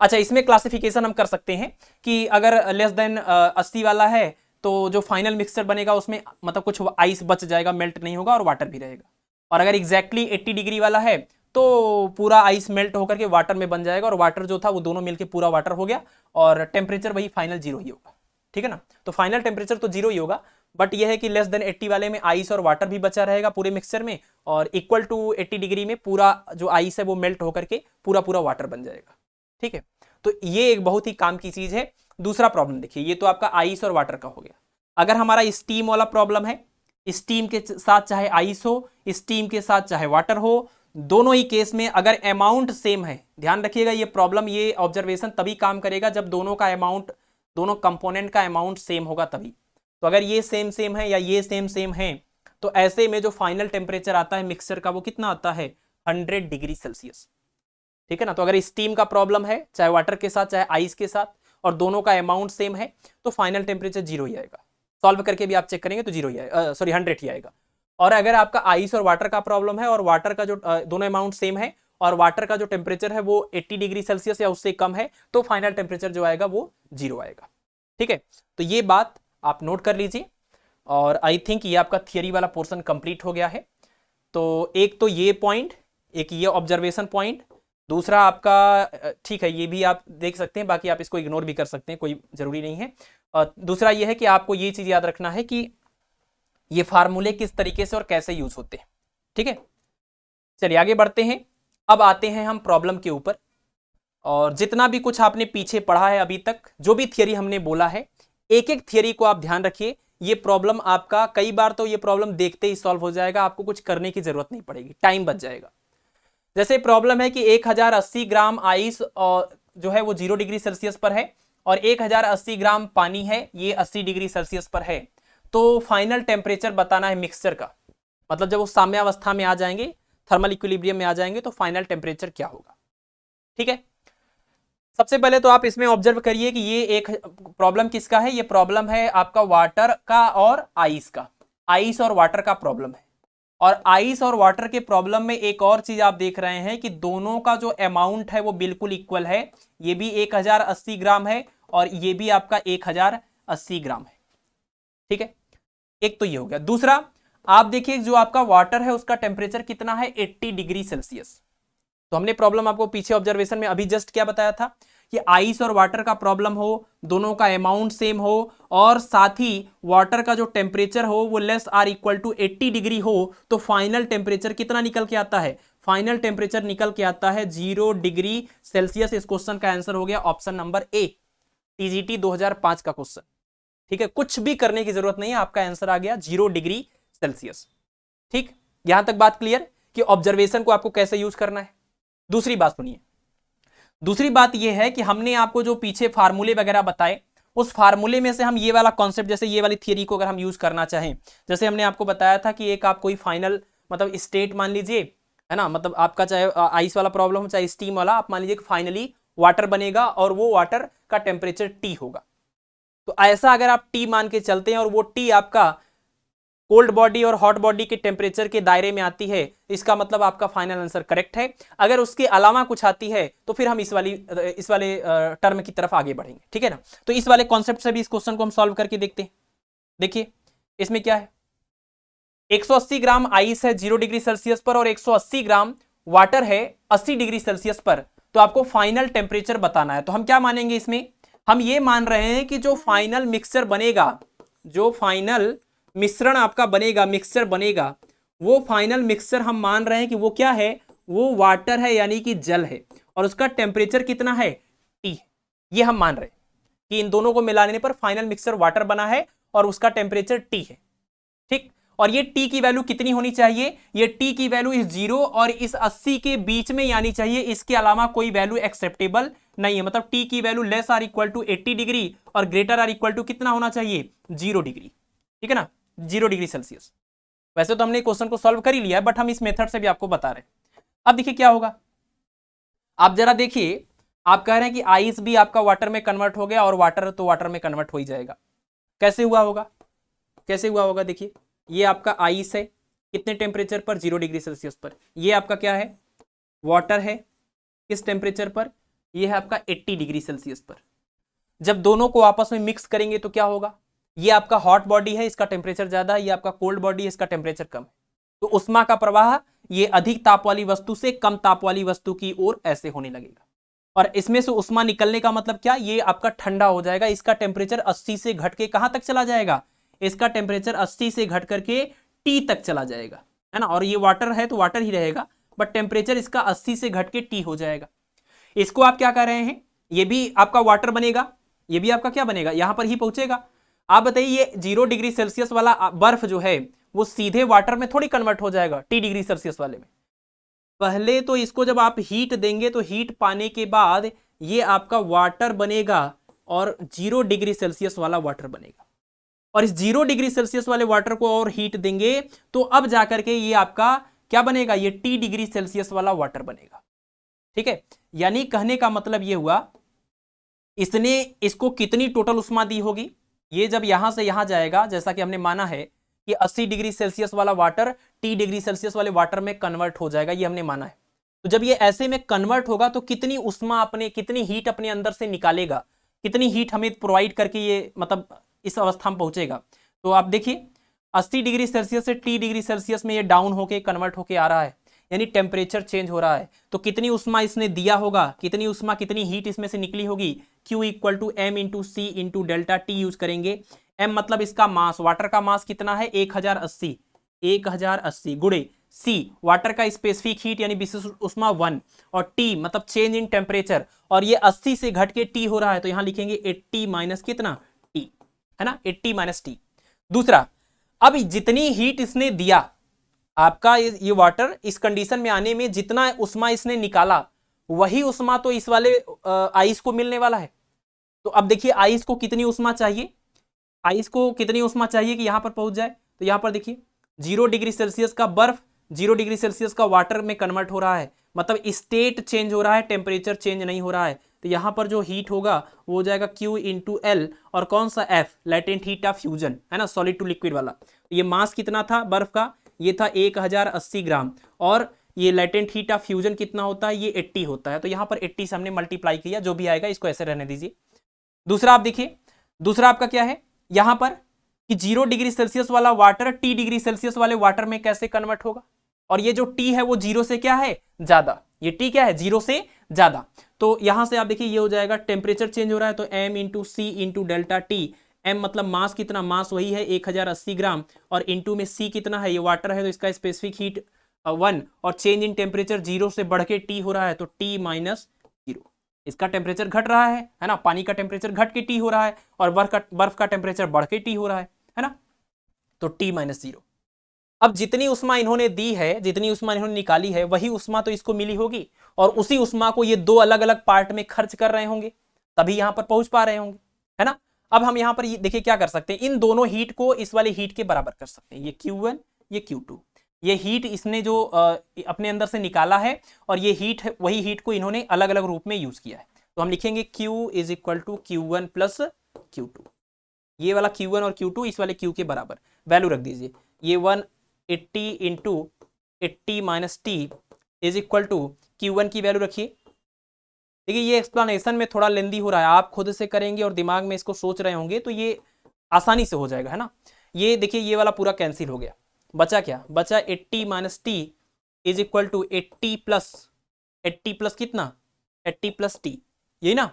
अच्छा इसमें क्लासिफिकेशन हम कर सकते हैं कि अगर लेस देन 80 वाला है तो जो फाइनल मिक्सचर बनेगा उसमें मतलब कुछ आइस बच जाएगा, मेल्ट नहीं होगा और वाटर भी रहेगा। और अगर एग्जैक्टली 80 डिग्री वाला है तो पूरा आइस मेल्ट होकर के वाटर में बन जाएगा, और वाटर जो था वो दोनों मिलकर पूरा वाटर हो गया, और टेम्परेचर वही फाइनल 0 ही होगा। ठीक है ना, तो फाइनल टेम्परेचर तो 0 ही होगा, बट यह है कि लेस देन 80 वाले में आइस और वाटर भी बचा रहेगा पूरे मिक्सचर में, और इक्वल टू 80 डिग्री में पूरा जो आइस है वो मेल्ट होकर के पूरा पूरा वाटर बन जाएगा। ठीक है, तो ये एक बहुत ही काम की चीज है। दूसरा प्रॉब्लम देखिए, ये तो आपका आइस और वाटर का हो गया। अगर हमारा स्टीम वाला प्रॉब्लम है, स्टीम के साथ चाहे आइस हो, स्टीम के साथ चाहे वाटर हो, दोनों ही केस में अगर अमाउंट सेम है, ध्यान रखिएगा ये प्रॉब्लम, ये ऑब्जर्वेशन तभी काम करेगा जब दोनों का अमाउंट, दोनों कंपोनेंट का अमाउंट सेम होगा तभी। तो अगर ये सेम सेम है या ये सेम सेम है, तो ऐसे में जो फाइनल टेम्परेचर आता है मिक्सचर का वो कितना आता है, 100 डिग्री सेल्सियस। ठीक है ना, तो अगर स्टीम का प्रॉब्लम है चाहे वाटर के साथ चाहे आइस के साथ, और दोनों का अमाउंट सेम है, तो फाइनल टेम्परेचर 0 ही आएगा। सॉल्व करके भी आप चेक करेंगे तो 0 ही आएगा, सॉरी 100 ही आएगा। और अगर आपका आइस और वाटर का प्रॉब्लम है और वाटर का जो दोनों अमाउंट सेम है और वाटर का जो टेम्परेचर है वो 80 डिग्री सेल्सियस या उससे कम है तो फाइनल टेम्परेचर जो आएगा वो 0 आएगा। ठीक है, तो ये बात आप नोट कर लीजिए। और आई थिंक ये आपका थियरी वाला पोर्शन कंप्लीट हो गया है। तो एक तो ये पॉइंट, एक ये ऑब्जर्वेशन पॉइंट, दूसरा आपका ठीक है ये भी आप देख सकते हैं, बाकी आप इसको इग्नोर भी कर सकते हैं, कोई जरूरी नहीं है। और दूसरा ये है कि आपको ये चीज याद रखना है कि ये फार्मूले किस तरीके से और कैसे यूज होते हैं। ठीक है, चलिए आगे बढ़ते हैं। अब आते हैं हम प्रॉब्लम के ऊपर। और जितना भी कुछ आपने पीछे पढ़ा है अभी तक, जो भी थियरी हमने बोला है, एक एक थियरी को आप ध्यान रखिए। ये प्रॉब्लम आपका कई बार तो ये प्रॉब्लम देखते ही सॉल्व हो जाएगा, आपको कुछ करने की जरूरत नहीं पड़ेगी, टाइम बच जाएगा। जैसे प्रॉब्लम है कि 1080 ग्राम आइस जो है वो 0 डिग्री सेल्सियस पर है और 1080 ग्राम पानी है, ये 80 डिग्री सेल्सियस पर है। तो फाइनल टेम्परेचर बताना है मिक्सचर का, मतलब जब वो साम्यावस्था में आ जाएंगे, थर्मल इक्विलिब्रियम में आ जाएंगे तो फाइनल टेम्परेचर क्या होगा। ठीक है, सबसे पहले तो आप इसमें ऑब्जर्व करिए कि ये एक प्रॉब्लम किसका है, ये प्रॉब्लम है आपका वाटर का और आइस का, आइस और वाटर का प्रॉब्लम है। और आइस और वाटर के प्रॉब्लम में एक और चीज आप देख रहे हैं कि दोनों का जो अमाउंट है वो बिल्कुल इक्वल है, ये भी 1080 ग्राम है और ये भी आपका 1080 ग्राम है। ठीक है, एक तो ये हो गया। दूसरा आप देखिए जो आपका वाटर है उसका टेम्परेचर कितना है, 80 डिग्री सेल्सियस। तो हमने प्रॉब्लम आपको पीछे ऑब्जर्वेशन में अभी जस्ट क्या बताया था कि आइस और वाटर का प्रॉब्लम हो, दोनों का अमाउंट सेम हो और साथ ही वाटर का जो टेम्परेचर हो वो less or equal to 80 degree हो, तो फाइनल टेम्परेचर कितना निकल के आता है, फाइनल टेम्परेचर निकल के आता है 0 डिग्री सेल्सियस। इस क्वेश्चन का आंसर हो गया ऑप्शन नंबर ए, टीजीटी 2005 का क्वेश्चन। ठीक है, कुछ भी करने की जरूरत नहीं है, आपका आंसर आ गया 0 डिग्री सेल्सियस। ठीक, यहां तक बात क्लियर कि ऑब्जर्वेशन को आपको कैसे यूज करना है। दूसरी बात सुनिए, दूसरी बात यह है कि हमने आपको जो पीछे फार्मूले वगैरह बताए, उस फार्मूले में से हम ये वाला कॉन्सेप्ट, जैसे ये वाली थियरी को अगर हम यूज करना चाहें, जैसे हमने आपको बताया था कि एक आप कोई फाइनल मतलब स्टेट मान लीजिए, है ना, मतलब आपका चाहे आइस वाला प्रॉब्लम हो चाहे स्टीम वाला, आप मान लीजिए फाइनली वाटर बनेगा और वो वाटर का टेम्परेचर टी होगा। तो ऐसा अगर आप टी मान के चलते हैं और वो टी आपका कोल्ड बॉडी और हॉट बॉडी के टेम्परेचर के दायरे में आती है, इसका मतलब आपका फाइनल आंसर करेक्ट है। अगर उसके अलावा कुछ आती है तो फिर हम इस वाले टर्म की तरफ आगे बढ़ेंगे। ठीक है ना, तो इस वाले कॉन्सेप्ट से भी इस क्वेश्चन को हम सॉल्व करके देखते हैं। देखिए इसमें क्या है, 180 ग्राम आइस है 0 डिग्री सेल्सियस पर और 180 ग्राम वाटर है 80 डिग्री सेल्सियस पर। तो आपको फाइनल टेम्परेचर बताना है। तो हम क्या मानेंगे इसमें, हम ये मान रहे हैं कि जो फाइनल मिक्सचर बनेगा, जो फाइनल मिश्रण आपका बनेगा, मिक्सचर बनेगा, वो फाइनल मिक्सचर हम मान रहे हैं कि वो क्या है, वो वाटर है यानी कि जल है और उसका टेम्परेचर कितना है, टी है। ये हम मान रहे हैं कि इन दोनों को मिलाने पर फाइनल मिक्सचर वाटर बना है और उसका टेम्परेचर टी है। ठीक, और ये टी की वैल्यू कितनी होनी चाहिए, ये टी की वैल्यू इस 0 और इस 80 के बीच में आनी चाहिए, इसके अलावा कोई वैल्यू एक्सेप्टेबल नहीं है। मतलब टी की value less or equal to 80 degree और ग्रेटर आर इक्वल टू कितना होना चाहिए, 0 डिग्री। ठीक है ना, 0 डिग्री सेल्सियस। वैसे तो हमने क्वेश्चन को सॉल्व कर ही लिया है, बट हम इस मेथड से भी आपको बता रहे हैं। अब देखिए क्या होगा, आप जरा देखिए, आप कह रहे हैं कि आइस भी आपका वाटर में कन्वर्ट हो गया और वाटर तो वाटर में कन्वर्ट हो ही जाएगा। कैसे हुआ होगा, कैसे हुआ होगा, देखिए ये आपका आइस है कितने टेम्परेचर पर, 0 डिग्री सेल्सियस पर। ये आपका क्या है, वाटर है, किस टेम्परेचर पर, ये है आपका 80 डिग्री सेल्सियस पर। जब दोनों को आपस में मिक्स करेंगे तो क्या होगा, ये आपका हॉट बॉडी है, इसका टेम्परेचर ज्यादा है, ये आपका कोल्ड बॉडी है, इसका टेम्परेचर कम है। तो उष्मा का प्रवाह ये अधिक ताप वाली वस्तु से कम ताप वाली वस्तु की ओर ऐसे होने लगेगा और इसमें से उष्मा निकलने का मतलब क्या, ये आपका ठंडा हो जाएगा। इसका टेम्परेचर 80 से घट के कहां तक चला जाएगा, इसका टेम्परेचर 80 से घट करके टी तक चला जाएगा, है ना। और ये वाटर है तो वाटर ही रहेगा, बट टेम्परेचर इसका 80 से घट के टी हो जाएगा। इसको आप क्या कर रहे हैं, ये भी आपका वाटर बनेगा, ये भी आपका क्या बनेगा, यहां पर ही पहुंचेगा। आप बताइए ये 0 डिग्री सेल्सियस वाला बर्फ जो है वो सीधे वाटर में थोड़ी कन्वर्ट हो जाएगा, टी डिग्री सेल्सियस वाले में। पहले तो इसको जब आप हीट देंगे तो हीट पाने के बाद ये आपका वाटर बनेगा और 0 डिग्री सेल्सियस वाला वाटर बनेगा। और इस 0 डिग्री सेल्सियस वाले वाटर को और हीट देंगे तो अब जाकर के ये आपका क्या बनेगा, ये टी डिग्री सेल्सियस वाला वाटर बनेगा। ठीक है, यानी कहने का मतलब ये हुआ, इसने इसको कितनी टोटल उष्मा दी होगी, ये जब यहां से यहां जाएगा, जैसा कि हमने माना है कि 80 डिग्री सेल्सियस वाला वाटर टी डिग्री सेल्सियस वाले वाटर में कन्वर्ट हो जाएगा, ये हमने माना है। तो जब ये ऐसे में कन्वर्ट होगा तो कितनी उष्मा अपने, कितनी हीट अपने अंदर से निकालेगा, कितनी हीट हमें प्रोवाइड करके ये मतलब इस अवस्था में पहुंचेगा। तो आप देखिए 80 डिग्री सेल्सियस से 30 डिग्री सेल्सियस में ये डाउन होके कन्वर्ट होके आ रहा है, यानी टेम्परेचर चेंज हो रहा है। तो कितनी उष्मा इसने दिया होगा, कितनी उष्मा, कितनी हीट इसमें से निकली होगी, Q equal to M into C into delta T use करेंगे। m मतलब इसका मास, वाटर का मास कितना है 1080 गुणे C वाटर का स्पेसिफिक हीट यानी विशिष्ट उष्मा 1, और T मतलब चेंज इन टेम्परेचर, और ये 80 से घट के T हो रहा है तो यहां लिखेंगे 80 माइनस कितना T, है ना, 80 माइनस T। दूसरा, अब जितनी हीट इसने दिया आपका ये वाटर इस कंडीशन में आने में जितना उष्मा इसने निकाला वही उष्मा तो इस वाले आइस को मिलने वाला है। तो अब देखिए आइस को कितनी उष्मा चाहिए, आइस को कितनी उष्मा चाहिए कि यहां पर पहुंच जाए। तो यहां पर देखिए 0 डिग्री सेल्सियस का बर्फ 0 डिग्री सेल्सियस का वाटर में कन्वर्ट हो रहा है, मतलब स्टेट चेंज हो रहा है, टेम्परेचर चेंज नहीं हो रहा है। तो यहां पर जो हीट होगा वो हो जाएगा Q इंटू एल, और कौन सा F, latent heat of fusion, है ना, सॉलिड टू लिक्विड वाला। ये मास कितना था बर्फ का, ये था 1080 ग्राम, और ये लेटेंट हीट ऑफ फ्यूजन कितना होता है, ये 80 होता है। तो यहां पर 80 से हमने मल्टीप्लाई किया, जो भी आएगा इसको ऐसे रहने दीजिए। दूसरा आप देखिए, दूसरा आपका क्या है यहां पर कि 0 डिग्री सेल्सियस वाला वाटर T डिग्री सेल्सियस वाले वाटर में कैसे कन्वर्ट होगा, और ये जो T है वो 0 से क्या है ज्यादा, ये T क्या है 0 से ज्यादा। तो यहां से आप देखिए ये हो जाएगा, टेम्परेचर चेंज हो रहा है तो m into C into delta T. m मतलब मास कितना, मास वही है 1080 ग्राम, और इंटू में C कितना है, ये वाटर है तो इसका स्पेसिफिक हीट 1, और चेंज इन टेम्परेचर 0 से बढ़ के T हो रहा है तो T माइनस 0। इसका टेम्परेचर घट रहा है ना, पानी का टेम्परेचर घट के T हो रहा है, और बर्फ का टेम्परेचर बढ़ के T हो रहा है ना, तो T माइनस 0। अब जितनी उष्मा इन्होंने दी है, जितनी उष्मा इन्होंने निकाली है वही उष्मा तो इसको मिली होगी, और उसी उष्मा को ये दो अलग अलग पार्ट में खर्च कर रहे होंगे, तभी यहां पर पहुंच पा रहे होंगे, है ना। अब हम यहां पर देखिए क्या कर सकते हैं, इन दोनों हीट को इस वाले हीट के बराबर कर सकते हैं, ये Q1 ये Q2, ये हीट इसने जो अपने अंदर से निकाला है, और ये हीट वही हीट को इन्होंने अलग अलग रूप में यूज किया है। तो हम लिखेंगे Q is equal to Q1 plus Q2, ये वाला Q1 और Q2 इस वाले Q के बराबर वैल्यू रख दीजिए। ये 180 into 80 minus T is equal to Q1 की वैल्यू रखिए। देखिए ये एक्सप्लेनेशन में थोड़ा लेंदी हो रहा है, आप खुद से करेंगे और दिमाग में इसको सोच रहे होंगे तो ये आसानी से हो जाएगा, है ना। ये देखिए ये वाला पूरा कैंसिल हो गया, बचा क्या, बचा 80 minus T is equal to 80 plus कितना 80 प्लस T, यही ना।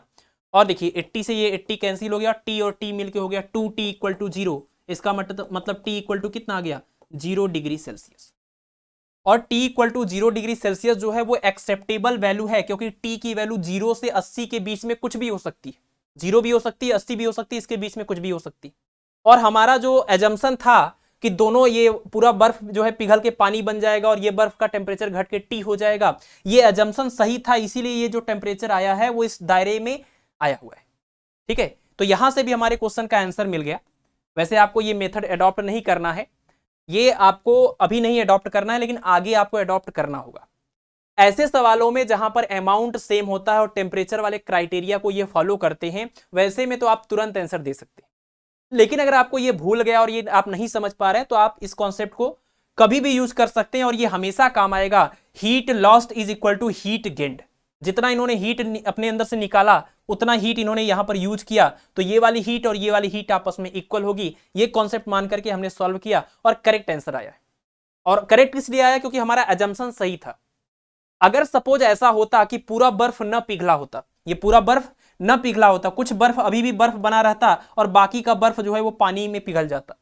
और देखिए 80 से ये 80 कैंसिल हो गया, T और T मिलके हो गया 2T इक्वल टू 0। इसका मतलब T इक्वल टू कितना आ गया 0 डिग्री सेल्सियस। और T equal to 0 degree Celsius जो है वो एक्सेप्टेबल वैल्यू है, क्योंकि T की वैल्यू 0 से 80 के बीच में कुछ भी हो सकती है, 0 भी हो सकती है 80 भी हो सकती है, इसके बीच में कुछ भी हो सकती है। और हमारा जो एजम्पशन था कि दोनों ये पूरा बर्फ जो है पिघल के पानी बन जाएगा और ये बर्फ का टेम्परेचर घट के T हो जाएगा, ये एजम्पशन सही था, इसीलिए ये जो टेम्परेचर आया है वो इस दायरे में आया हुआ है, ठीक है। तो यहां से भी हमारे क्वेश्चन का आंसर मिल गया। वैसे आपको ये मेथड अडॉप्ट नहीं करना है, ये आपको अभी नहीं अडॉप्ट करना है, लेकिन आगे आपको अडॉप्ट करना होगा। ऐसे सवालों में जहां पर अमाउंट सेम होता है और टेम्परेचर वाले क्राइटेरिया को ये फॉलो करते हैं, वैसे में तो आप तुरंत आंसर दे सकते हैं। लेकिन अगर आपको ये भूल गया और ये आप नहीं समझ पा रहे हैं तो आप इस कॉन्सेप्ट को कभी भी यूज कर सकते हैं और ये हमेशा काम आएगा। Heat lost is equal to heat gained, जितना इन्होंने हीट अपने अंदर से निकाला उतना हीट इन्होंने यहां पर यूज किया, तो ये वाली हीट और ये वाली हीट आपस में इक्वल होगी। ये कॉन्सेप्ट मान करके हमने सॉल्व किया और करेक्ट आंसर आया। और करेक्ट इसलिए आया क्योंकि हमारा एजम्पशन सही था। अगर सपोज ऐसा होता कि पूरा बर्फ न पिघला होता, ये पूरा बर्फ न पिघला होता, कुछ बर्फ अभी भी बर्फ बना रहता और बाकी का बर्फ जो है वो पानी में पिघल जाता,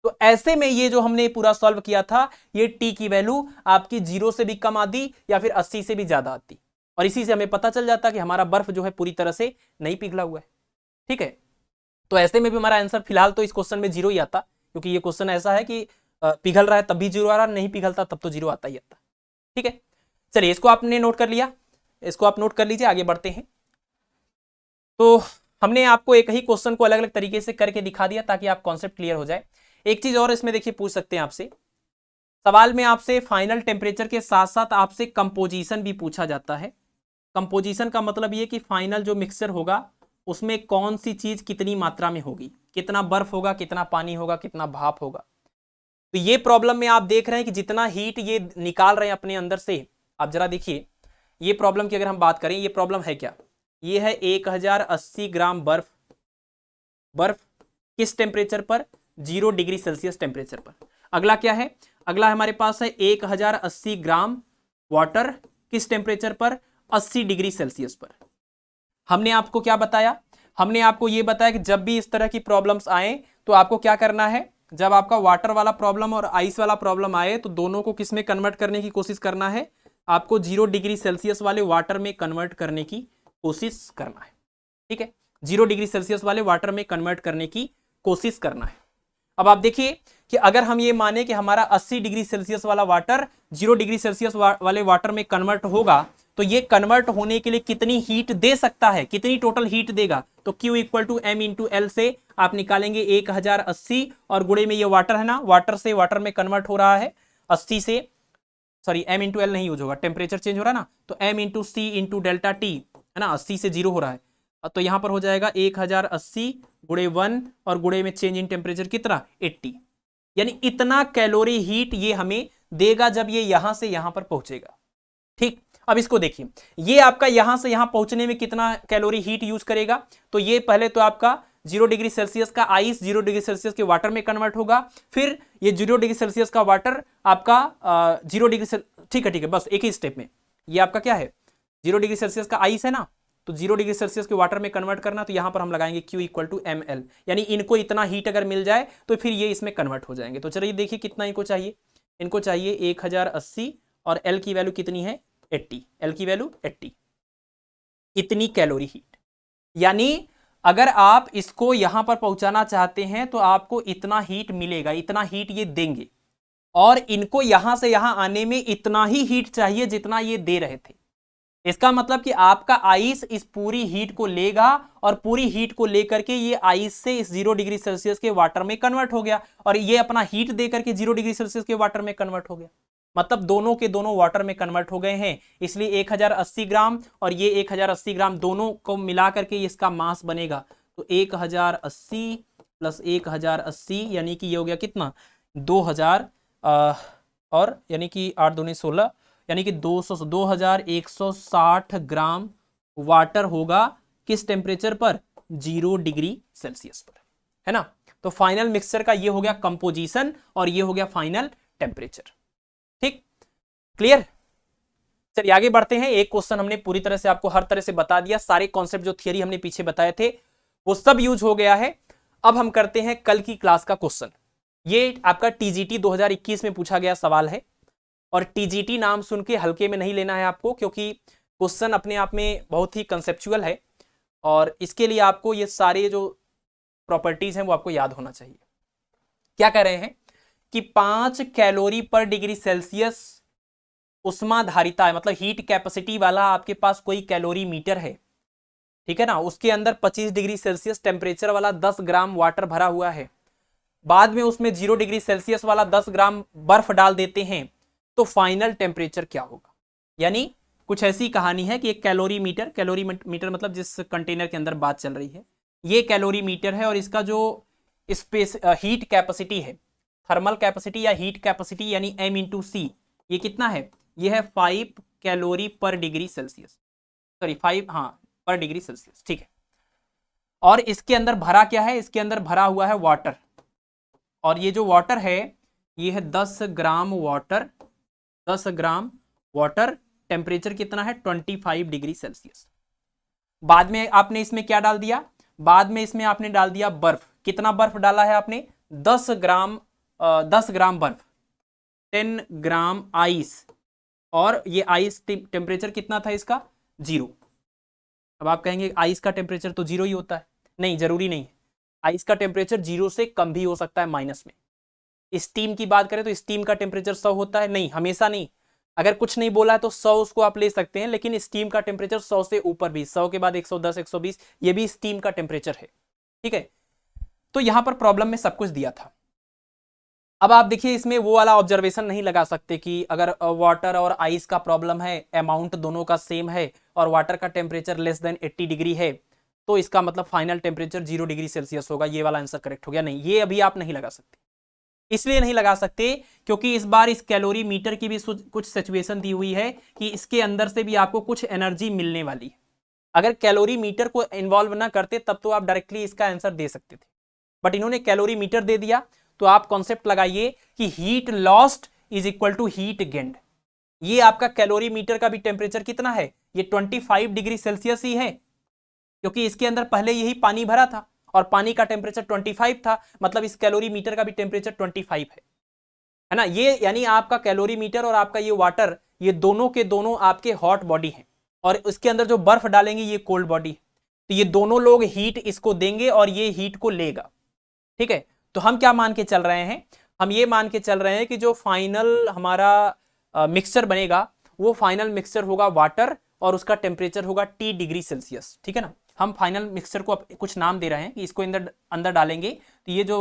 तो ऐसे में ये जो हमने पूरा सॉल्व किया था, ये T की वैल्यू आपकी 0 से भी कम आती या फिर 80 से भी ज्यादा आती, और इसी से हमें पता चल जाता कि हमारा बर्फ जो है पूरी तरह से नहीं पिघला हुआ है, ठीक है। तो ऐसे में भी हमारा आंसर फिलहाल तो इस क्वेश्चन में 0 ही आता, क्योंकि ये क्वेश्चन ऐसा है कि पिघल रहा है तब भी 0 आ रहा, नहीं पिघलता तब तो 0 आता ही आता, ठीक है। चलिए इसको आपने नोट कर लिया, इसको आप नोट कर लीजिए, आगे बढ़ते हैं। तो हमने आपको एक ही क्वेश्चन को अलग अलग तरीके से करके दिखा दिया ताकि आप कॉन्सेप्ट क्लियर हो जाए। एक चीज और इसमें देखिए पूछ सकते हैं आपसे, सवाल में आपसे फाइनल टेम्परेचर के साथ साथ आपसे कंपोजिशन भी पूछा जाता है। कंपोजिशन का मतलब ये कि फाइनल जो मिक्सचर होगा उसमें कौन सी चीज कितनी मात्रा में होगी, कितना बर्फ होगा, कितना पानी होगा, कितना भाप होगा। तो ये प्रॉब्लम में आप देख रहे हैं कि जितना हीट ये निकाल रहे हैं अपने अंदर से, आप जरा देखिए ये प्रॉब्लम की अगर हम बात करें, ये प्रॉब्लम है क्या, ये है 1080 ग्राम बर्फ, बर्फ किस टेम्परेचर पर, 0 डिग्री सेल्सियस टेम्परेचर पर। अगला क्या है, अगला हमारे पास है 1080 ग्राम वाटर किस टेम्परेचर पर, 80 डिग्री सेल्सियस पर। हमने आपको क्या बताया, हमने आपको यह बताया कि जब भी इस तरह की प्रॉब्लम्स आए तो आपको क्या करना है, जब आपका वाटर वाला प्रॉब्लम और आइस वाला प्रॉब्लम आए तो दोनों को किस में कन्वर्ट करने की कोशिश करना है, आपको 0 डिग्री सेल्सियस वाले वाटर में कन्वर्ट करने की कोशिश करना है। ठीक है, 0 डिग्री सेल्सियस वाले वाटर में कन्वर्ट करने की कोशिश करना है। अब आप देखिए कि अगर हम ये माने कि हमारा 80 डिग्री सेल्सियस वाला वाटर 0 डिग्री सेल्सियस वाले वाटर में कन्वर्ट होगा, तो ये कन्वर्ट होने के लिए कितनी हीट दे सकता है, कितनी टोटल हीट देगा, तो Q equal to M into L से आप निकालेंगे 1080 और गुणे में ये वाटर है ना, वाटर से वाटर में कन्वर्ट हो रहा है 80 से, सॉरी एम इंटू एल नहीं यूज होगा, टेम्परेचर चेंज हो रहा है ना, तो M into C into delta T है ना, 80 से 0 हो रहा है, तो यहां पर हो जाएगा 1080 गुणे 1 और गुणे में चेंज इन टेम्परेचर कितना 80, यानी इतना कैलोरी हीट ये हमें देगा जब ये यहां से यहां पर पहुंचेगा। ठीक, अब इसको देखिए, ये आपका यहां से यहां पहुंचने में कितना कैलोरी हीट यूज करेगा, तो ये पहले तो आपका 0 डिग्री सेल्सियस का आइस 0 डिग्री सेल्सियस के वाटर में कन्वर्ट होगा, फिर ये 0 डिग्री सेल्सियस का वाटर आपका 0 डिग्री, ठीक है बस एक ही स्टेप में, ये आपका क्या है 0 डिग्री सेल्सियस का आइस है ना, तो 0 डिग्री सेल्सियस के वाटर में कन्वर्ट करना, तो यहां पर हम लगाएंगे Q equal to M L, यानी इनको इतना हीट अगर मिल जाए तो फिर ये इसमें कन्वर्ट हो जाएंगे। तो चलिए देखिए कितना इनको चाहिए, इनको चाहिए 1080 और L की वैल्यू कितनी है 80, L की वैल्यू 80, इतनी कैलोरी हीट, यानी अगर आप इसको यहां पर पहुंचाना चाहते हैं तो आपको इतना हीट मिलेगा, इतना हीट ये देंगे, और इनको यहां से यहां आने में इतना ही हीट चाहिए जितना ये दे रहे थे। इसका मतलब कि आपका आइस इस पूरी हीट को लेगा और पूरी हीट को लेकर के ये आइस से इस 0 डिग्री सेल्सियस के वाटर में कन्वर्ट हो गया, और ये अपना हीट देकर के 0 डिग्री सेल्सियस के वाटर में कन्वर्ट हो गया, मतलब दोनों के दोनों वाटर में कन्वर्ट हो गए हैं। इसलिए 1080 ग्राम और ये 1080 ग्राम दोनों को मिला करके इसका मास बनेगा, तो 1080 प्लस 1080 यानी कि ये हो गया कितना 2000 और यानी कि 8 दूनी 16, यानी कि 2160 ग्राम वाटर होगा किस टेम्परेचर पर 0 डिग्री सेल्सियस पर, है ना। तो फाइनल मिक्सचर का ये हो गया कंपोजिशन और ये हो गया फाइनल टेम्परेचर। ठीक, क्लियर। चलिए आगे बढ़ते हैं। एक क्वेश्चन हमने पूरी तरह से आपको हर तरह से बता दिया, सारे कॉन्सेप्ट जो थियरी हमने पीछे बताए थे वो सब यूज हो गया है। अब हम करते हैं कल की क्लास का क्वेश्चन। ये आपका टीजीटी 2021 में पूछा गया सवाल है, और टीजीटी नाम सुन के हल्के में नहीं लेना है आपको, क्योंकि क्वेश्चन अपने आप में बहुत ही कंसेप्चुअल है, और इसके लिए आपको ये सारे जो प्रॉपर्टीज हैं वो आपको याद होना चाहिए। क्या कह रहे हैं कि 5 कैलोरी पर डिग्री सेल्सियस उष्माधारिता है, मतलब हीट कैपेसिटी वाला आपके पास कोई कैलोरी मीटर है, ठीक है ना, उसके अंदर 25 डिग्री सेल्सियस टेम्परेचर वाला 10 ग्राम वाटर भरा हुआ है, बाद में उसमें 0 डिग्री सेल्सियस वाला 10 ग्राम बर्फ डाल देते हैं, तो फाइनल टेम्परेचर क्या होगा। यानी कुछ ऐसी कहानी है कि एक कैलोरी मीटर मतलब जिस कंटेनर के अंदर बात चल रही है ये कैलोरी मीटर है, और इसका जो स्पेस हीट कैपेसिटी है, थर्मल कैपेसिटी या हीट कैपेसिटी यानी m इंटू सी, ये कितना है, ये है 5 कैलोरी पर डिग्री सेल्सियस, सॉरी 5 पर डिग्री सेल्सियस, ठीक है। और इसके अंदर भरा क्या है, इसके अंदर भरा हुआ है वाटर, और ये जो वाटर है ये है 10 gram water, 10 gram water, temperature कितना है 25 डिग्री सेल्सियस। बाद में आपने इसमें क्या डाल दिया, बाद में इसमें आपने डाल दिया बर्फ। कितना बर्फ डाला है आपने 10 ग्राम बर्फ, 10 ग्राम आइस, और ये आइस टेम्परेचर कितना था इसका 0। अब आप कहेंगे आइस का टेम्परेचर तो 0 ही होता है, नहीं जरूरी नहीं है, आइस का टेम्परेचर 0 से कम भी हो सकता है, माइनस में। स्टीम की बात करें तो स्टीम का टेम्परेचर 100 होता है, नहीं हमेशा नहीं, अगर कुछ नहीं बोला है तो 100 उसको आप ले सकते हैं, लेकिन स्टीम का टेम्परेचर 100 से ऊपर भी, 100 के बाद 110 120 ये भी स्टीम का टेम्परेचर है, ठीक है। तो यहां पर प्रॉब्लम में सब कुछ दिया था। अब आप देखिए इसमें वो वाला ऑब्जर्वेशन नहीं लगा सकते कि अगर वाटर और आइस का प्रॉब्लम है, अमाउंट दोनों का सेम है और वाटर का टेम्परेचर लेस देन 80 डिग्री है, तो इसका मतलब फाइनल टेम्परेचर 0 डिग्री सेल्सियस होगा, ये वाला आंसर करेक्ट हो गया, नहीं, ये अभी आप नहीं लगा सकते। इसलिए नहीं लगा सकते क्योंकि इस बार इस कैलोरी मीटर की भी कुछ सिचुएशन दी हुई है कि इसके अंदर से भी आपको कुछ एनर्जी मिलने वाली है। अगर कैलोरी मीटर को इन्वॉल्व ना करते तब तो आप डायरेक्टली इसका आंसर दे सकते थे, बट इन्होंने कैलोरी मीटर दे दिया। तो आप कॉन्सेप्ट लगाइए कि heat lost is equal to heat gained. ये आपका कैलोरी मीटर का भी टेम्परेचर कितना है, ये 25 डिग्री सेल्सियस ही है, क्योंकि इसके अंदर पहले यही पानी भरा था और पानी का टेम्परेचर 25 था, मतलब इस कैलोरी मीटर का भी टेम्परेचर 25 है ना। ये यानी आपका कैलोरी मीटर और आपका ये वाटर, ये दोनों के दोनों आपके हॉट बॉडी हैं, और इसके अंदर जो बर्फ डालेंगे ये कोल्ड बॉडी है। तो ये दोनों लोग हीट इसको देंगे और ये हीट को लेगा, ठीक है। तो हम क्या मान के चल रहे हैं, हम ये मान के चल रहे हैं कि जो फाइनल हमारा मिक्सचर बनेगा वो फाइनल मिक्सचर होगा वाटर और उसका टेम्परेचर होगा T डिग्री सेल्सियस, ठीक है ना। हम फाइनल मिक्सचर को कुछ नाम दे रहे हैं कि इसको अंदर अंदर डालेंगे तो ये जो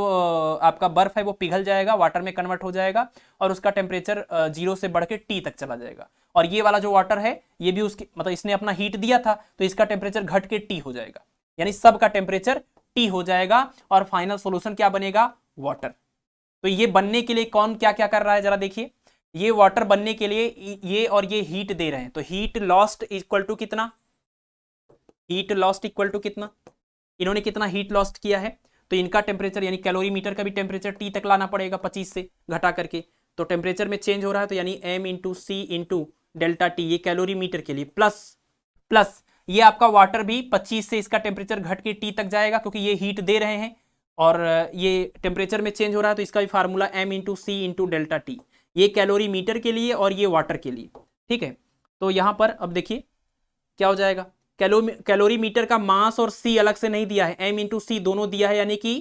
आपका बर्फ है वो पिघल जाएगा, वाटर में कन्वर्ट हो जाएगा और उसका टेम्परेचर 0 से बढ़ के T तक चला जाएगा। और ये वाला जो वाटर है ये भी उसकी मतलब इसने अपना हीट दिया था तो इसका टेम्परेचर घट के T हो जाएगा, यानी सबका टेम्परेचर T हो जाएगा और फाइनल सोल्यूशन क्या बनेगा, वाटर। तो ये बनने के लिए कौन क्या क्या कर रहा है जरा देखिए। ये वाटर बनने के लिए ये और ये हीट दे रहे हैं, तो हीट लॉस्ट इक्वल टू कितना, हीट लॉस्ट इक्वल टू कितना, इन्होंने कितना हीट लॉस्ट किया है, तो इनका टेम्परेचर यानी कैलोरी मीटर का भी टेम्परेचर T तक लाना पड़ेगा 25 से घटा करके। तो टेम्परेचर में चेंज हो रहा है तो यानी m into C into delta T, ये कैलोरी मीटर के लिए, प्लस ये आपका वाटर भी 25 से इसका टेम्परेचर घट के T तक जाएगा क्योंकि ये हीट दे रहे हैं और ये टेम्परेचर में चेंज हो रहा है तो इसका भी formula m into C into delta T, ये कैलोरी मीटर के लिए और ये वाटर के लिए, ठीक है। तो यहाँ पर अब देखिए क्या हो जाएगा, कैलोरी मीटर का मास और C अलग से नहीं दिया है, m इंटू सी दोनों दिया है, यानी कि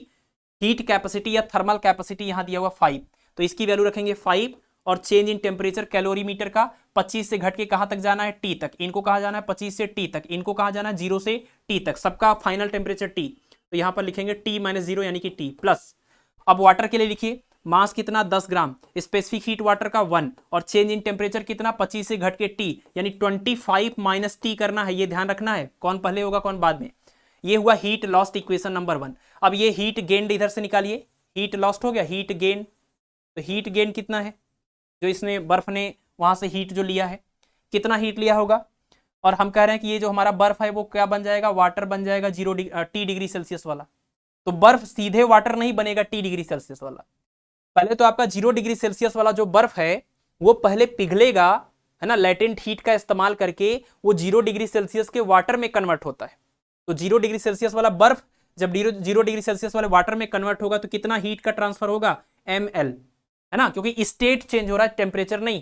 हीट कैपेसिटी या थर्मल कैपेसिटी यहाँ दिया हुआ 5, तो इसकी वैल्यू रखेंगे 5 और change in temperature calorimeter का 25 से घट के कहां तक जाना है, T तक। इनको कहा जाना है 25 से T तक, इनको कहा जाना है 0 से T तक, सबका फाइनल टेम्परेचर T। तो यहां पर लिखेंगे T माइनस 0 यानी कि T प्लस। अब वाटर के लिए लिखिए, मास कितना 10 ग्राम, स्पेसिफिक हीट वाटर का 1 और चेंज इन टेम्परेचर कितना 25 से घट के T यानी 25 माइनस T करना है, ये ध्यान रखना है कौन पहले होगा कौन बाद में। ये हुआ हीट लॉस्ट इक्वेशन नंबर 1। अब ये हीट गेन्ड इधर से निकालिए, हीट लॉस्ट हो गया, हीट गेन, तो हीट गेन कितना है, जो इसने बर्फ ने वहां से हीट जो लिया है कितना हीट लिया होगा, और हम कह रहे हैं कि ये जो हमारा बर्फ है वो क्या बन जाएगा, वाटर बन जाएगा T डिग्री सेल्सियस वाला। तो बर्फ सीधे वाटर नहीं बनेगा T डिग्री सेल्सियस वाला, पहले तो आपका 0 डिग्री सेल्सियस वाला जो बर्फ है वो पहले पिघलेगा, है ना, लेटेंट हीट का इस्तेमाल करके वो 0 डिग्री सेल्सियस के वाटर में कन्वर्ट होता है। तो 0 डिग्री सेल्सियस वाला बर्फ जब 0 डिग्री सेल्सियस वाले वाटर में कन्वर्ट होगा तो कितना हीट का ट्रांसफर होगा, ml, है ना, क्योंकि स्टेट चेंज हो रहा है टेम्परेचर नहीं,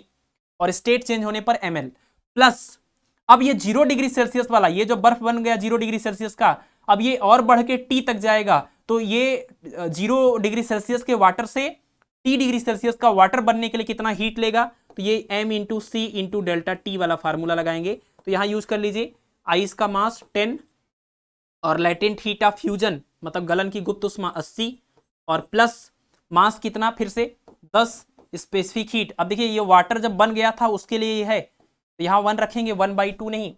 और स्टेट चेंज होने पर ml प्लस। अब ये 0 डिग्री सेल्सियस वाला ये जो बर्फ बन गया 0 डिग्री सेल्सियस का, अब ये और बढ़ के T तक जाएगा, तो ये 0 डिग्री सेल्सियस के वाटर से T डिग्री सेल्सियस का वाटर बनने के लिए कितना हीट लेगा, तो ये m into C into delta T वाला फार्मूला लगाएंगे। तो यहां यूज कर लीजिए, आइस का मास 10 और लेटेंट हीट ऑफ फ्यूजन मतलब गलन की गुप्त उष्मा 80 और प्लस मास कितना फिर से 10, स्पेसिफिक हीट। अब देखिए ये वाटर जब बन गया था उसके लिए ये है, तो यहाँ 1 रखेंगे, 1/2 नहीं,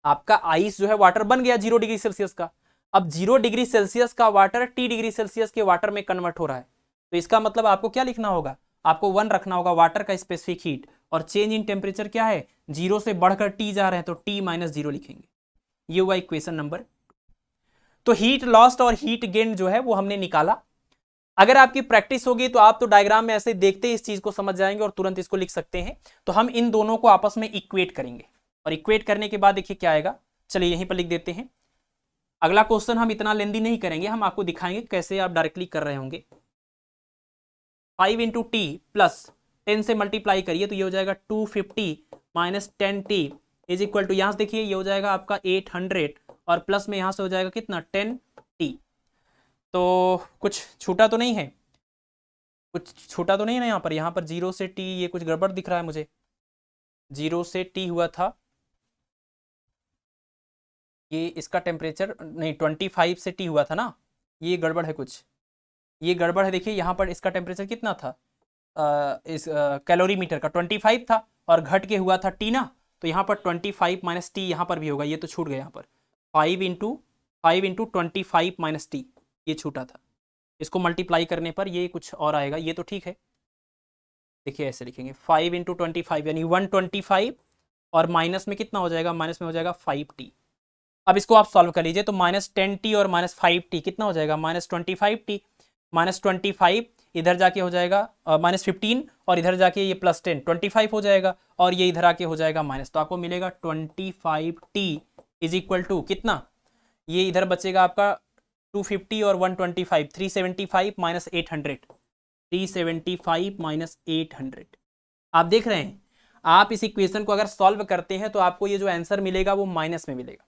आपका आइस जो है वाटर बन गया 0 डिग्री सेल्सियस का, अब 0 डिग्री सेल्सियस का वाटर T डिग्री सेल्सियस के वाटर में कन्वर्ट हो रहा है, तो इसका मतलब आपको क्या लिखना होगा, आपको 1 रखना होगा वाटर का स्पेसिफिक हीट, और चेंज इन टेम्परेचर क्या है 0 से बढ़कर T जा रहे हैं तो T माइनस 0 लिखेंगे। ये हुआ इक्वेशन नंबर। तो हीट लॉस्ट और हीट गेन जो है वो हमने निकाला। अगर आपकी प्रैक्टिस होगी तो आप तो डायग्राम में ऐसे देखते ही इस चीज को समझ जाएंगे और तुरंत इसको लिख सकते हैं। तो हम इन दोनों को आपस में इक्वेट करेंगे और इक्वेट करने के बाद देखिए क्या आएगा, चलिए यहीं पर लिख देते हैं। अगला क्वेश्चन हम इतना लेंदी नहीं करेंगे, हम आपको दिखाएंगे कैसे आप डायरेक्टली कर रहे होंगे। 5 इंटू टी प्लस 10 से मल्टीप्लाई करिए तो ये हो जाएगा 250 minus 10t is equal to, यहां से देखिए ये हो जाएगा आपका 800 और प्लस में यहां से हो जाएगा कितना 10t। तो कुछ छूटा तो नहीं है, कुछ छूटा तो नहीं ना, यहाँ पर 0 से t, ये कुछ गड़बड़ दिख रहा है मुझे, 0 से t हुआ था, ये इसका टेम्परेचर नहीं 25 से t हुआ था ना, ये गड़बड़ है कुछ, ये गड़बड़ है। देखिए यहाँ पर इसका टेम्परेचर कितना था, इस कैलोरी मीटर का 25 था और घट के हुआ था T ना, तो यहाँ पर 25 माइनस टी यहाँ पर भी होगा, ये तो छूट गया, यहाँ पर 5 इंटू 25 माइनस टी ये छूटा था। इसको मल्टीप्लाई करने पर ये कुछ और आएगा, ये तो ठीक है। देखिए ऐसे लिखेंगे 5 इंटू 25 यानी 125 और माइनस में कितना हो जाएगा, माइनस में हो जाएगा 5t। अब इसको आप सॉल्व कर लीजिए तो -10t और -5t कितना हो जाएगा, -25t। -25 इधर जाके हो जाएगा -15 और इधर जाके ये +10 25 हो जाएगा और ये इधर आके हो जाएगा माइनस, तो आपको मिलेगा 25t इज इक्वल टू कितना, ये इधर बचेगा आपका 250 और 125 375 माइनस 800 375 माइनस 800। आप देख रहे हैं, आप इस इक्वेशन को अगर सॉल्व करते हैं तो आपको ये जो आंसर मिलेगा वो माइनस में मिलेगा।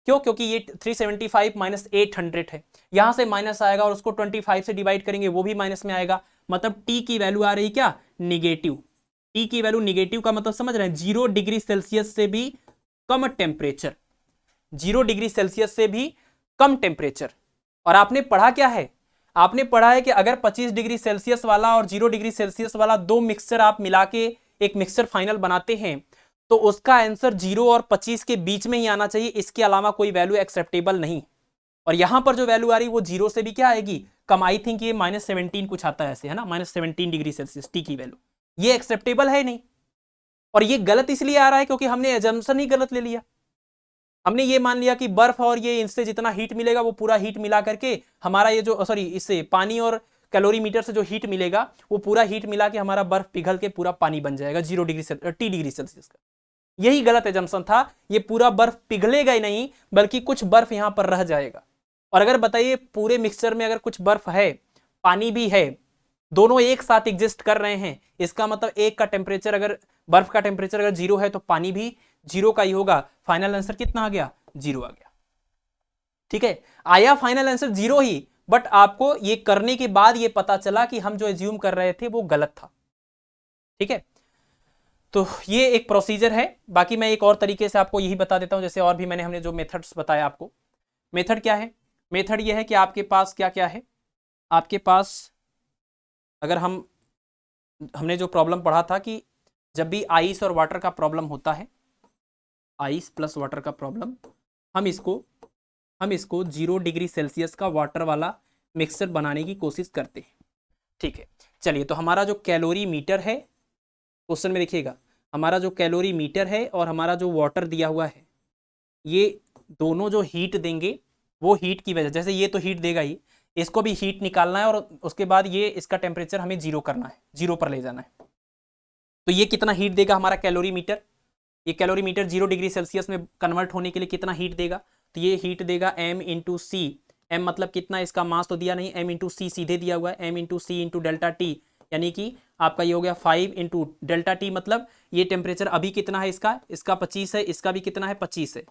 क्यों, क्योंकि ये 375 माइनस 800 है, यहां से माइनस आएगा और उसको 25 से डिवाइड करेंगे वो भी माइनस में आएगा, मतलब टी की वैल्यू आ रही क्या, निगेटिव। टी की वैल्यू निगेटिव का मतलब समझ रहे हैं, 0 डिग्री सेल्सियस से भी कम टेम्परेचर, 0 डिग्री सेल्सियस से भी कम टेम्परेचर। और आपने पढ़ा क्या है, आपने पढ़ा है कि अगर 25 डिग्री सेल्सियस वाला और 0 डिग्री सेल्सियस वाला दो मिक्सचर आप मिला के एक मिक्सचर फाइनल बनाते हैं तो उसका आंसर 0 और 25 के बीच में ही आना चाहिए, इसके अलावा कोई वैल्यू एक्सेप्टेबल नहीं। और यहां पर जो वैल्यू आ रही है वो 0 से भी क्या आएगी कम, आई थिंक ये -17 कुछ आता है ऐसे, है ना, -17 डिग्री सेल्सियस टी की वैल्यू, ये एक्सेप्टेबल है नहीं। और ये गलत इसलिए आ रहा है क्योंकि हमने एजम्पशन ही गलत ले लिया, हमने ये मान लिया कि बर्फ और ये इनसे जितना हीट मिलेगा वो पूरा हीट मिला करके हमारा ये जो सॉरी इससे पानी और कैलोरीमीटर से जो हीट मिलेगा वो पूरा हीट मिला के हमारा बर्फ पिघल के पूरा पानी बन जाएगा 0 डिग्री टी डिग्री सेल्सियस का। यही गलत एजम्पशन था, ये पूरा बर्फ पिघलेगा ही नहीं बल्कि कुछ बर्फ यहां पर रह जाएगा। और अगर बताइए पूरे मिक्सचर में अगर कुछ बर्फ है पानी भी है, दोनों एक साथ एग्जिस्ट कर रहे हैं, इसका मतलब एक का टेम्परेचर अगर बर्फ का टेम्परेचर अगर 0 है तो पानी भी 0 का ही होगा। फाइनल आंसर कितना आ गया, 0 आ गया। ठीक है, आया फाइनल आंसर 0 ही, बट आपको ये करने के बाद ये पता चला कि हम जो एज्यूम कर रहे थे वो गलत था। ठीक है, तो ये एक प्रोसीजर है। बाकी मैं एक और तरीके से आपको यही बता देता हूं, जैसे और भी हमने जो मेथड्स बताया आपको। मेथड क्या है, मेथड ये है कि आपके पास क्या क्या है, आपके पास अगर हमने जो प्रॉब्लम पढ़ा था कि जब भी आइस और वाटर का प्रॉब्लम होता है, आइस प्लस वाटर का प्रॉब्लम, हम इसको 0 डिग्री सेल्सियस का वाटर वाला मिक्सचर बनाने की कोशिश करते हैं। ठीक है, चलिए, तो हमारा जो कैलोरी मीटर है, क्वेश्चन में देखिएगा, हमारा जो कैलोरी मीटर है और हमारा जो वाटर दिया हुआ है, ये दोनों जो हीट देंगे वो हीट की वजह, जैसे ये तो हीट देगा ही, इसको भी हीट निकालना है और उसके बाद ये इसका टेम्परेचर हमें 0 करना है, 0 पर ले जाना है। तो ये कितना हीट देगा हमारा कैलोरी मीटर, ये कैलोरी मीटर 0 डिग्री सेल्सियस में कन्वर्ट होने के लिए कितना हीट देगा, तो ये हीट देगा m इंटू सी। एम मतलब कितना, इसका मास तो दिया नहीं, m इंटू सी सीधे दिया हुआ है, m into C into delta T, यानी कि आपका ये हो गया 5 इंटू डेल्टा टी, मतलब ये टेम्परेचर अभी कितना है इसका 25 है, इसका भी कितना है 25 है,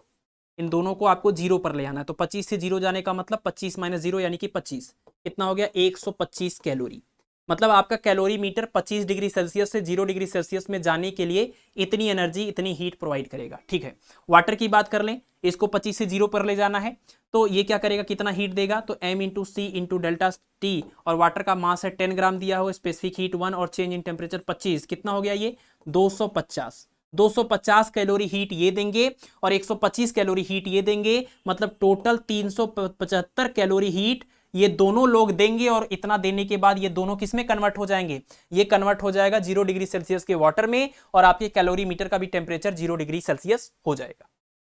इन दोनों को आपको 0 पर ले आना है। तो 25 से 0 जाने का मतलब 25 माइनस 0 यानी कि 25, कितना हो गया 125 कैलोरी। मतलब आपका कैलोरी मीटर 25 डिग्री सेल्सियस से 0 डिग्री सेल्सियस में जाने के लिए इतनी एनर्जी, इतनी हीट प्रोवाइड करेगा। ठीक है, वाटर की बात कर लें, इसको 25 से 0 पर ले जाना है तो ये क्या करेगा, कितना हीट देगा, तो m into C into delta T, और वाटर का मास है 10 ग्राम दिया हो, स्पेसिफिक हीट 1 और चेंज इन टेम्परेचर 25, कितना हो गया ये 250 कैलोरी हीट ये देंगे और 125 कैलोरी हीट ये देंगे, मतलब टोटल 375 कैलोरी हीट ये दोनों लोग देंगे। और इतना देने के बाद ये दोनों किस में कन्वर्ट हो जाएंगे, ये कन्वर्ट हो जाएगा 0 डिग्री सेल्सियस के वाटर में, और आपके कैलोरी मीटर का भी टेम्परेचर 0 डिग्री सेल्सियस हो जाएगा।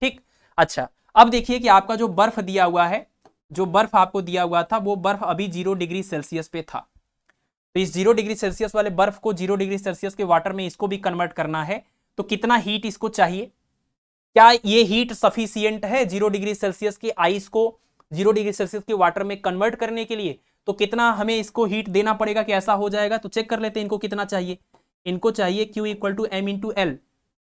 ठीक, अच्छा, अब देखिए कि आपका जो बर्फ दिया हुआ है, जो बर्फ आपको दिया हुआ था वो बर्फ अभी 0 डिग्री सेल्सियस पे था, तो इस 0 डिग्री सेल्सियस वाले बर्फ को 0 डिग्री सेल्सियस के वाटर में इसको भी कन्वर्ट करना है, तो कितना हीट इसको चाहिए, क्या ये हीट सफिशियंट है 0 डिग्री सेल्सियस की आइस को 0 डिग्री सेल्सियस के वाटर में कन्वर्ट करने के लिए, तो कितना हमें इसको हीट देना पड़ेगा कि ऐसा हो जाएगा। तो चेक कर लेते हैं इनको कितना चाहिए, इनको चाहिए Q equal to M into L,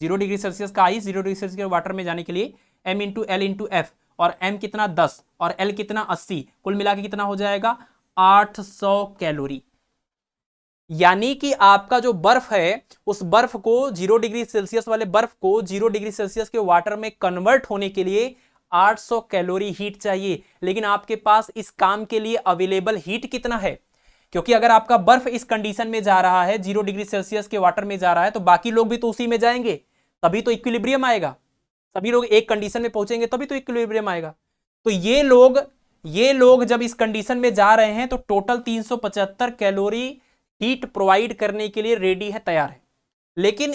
0 degree Celsius का आइस 0 डिग्री सेल्सियस के वाटर में जाने के लिए m into L into F, और m कितना 10 और l कितना 80, कुल मिला के कितना हो जाएगा 800 कैलोरी। यानी कि आपका जो बर्फ है उस बर्फ को 0 डिग्री सेल्सियस वाले बर्फ को 0 डिग्री सेल्सियस के वाटर में कन्वर्ट होने के लिए 800 कैलोरी हीट चाहिए। लेकिन आपके पास इस काम के लिए अवेलेबल हीट कितना है, क्योंकि अगर आपका बर्फ इस कंडीशन में जा रहा है 0 डिग्री सेल्सियस के वाटर में जा रहा है तो बाकी लोग भी तो उसी में जाएंगे, तभी तो इक्विलिब्रियम आएगा, सभी लोग एक कंडीशन में पहुंचेंगे तभी तो इक्विलिब्रियम आएगा। तो ये लोग ये लोग जब इस कंडीशन में जा रहे हैं तो टोटल 375 कैलोरी हीट प्रोवाइड करने के लिए रेडी है, तैयार है। लेकिन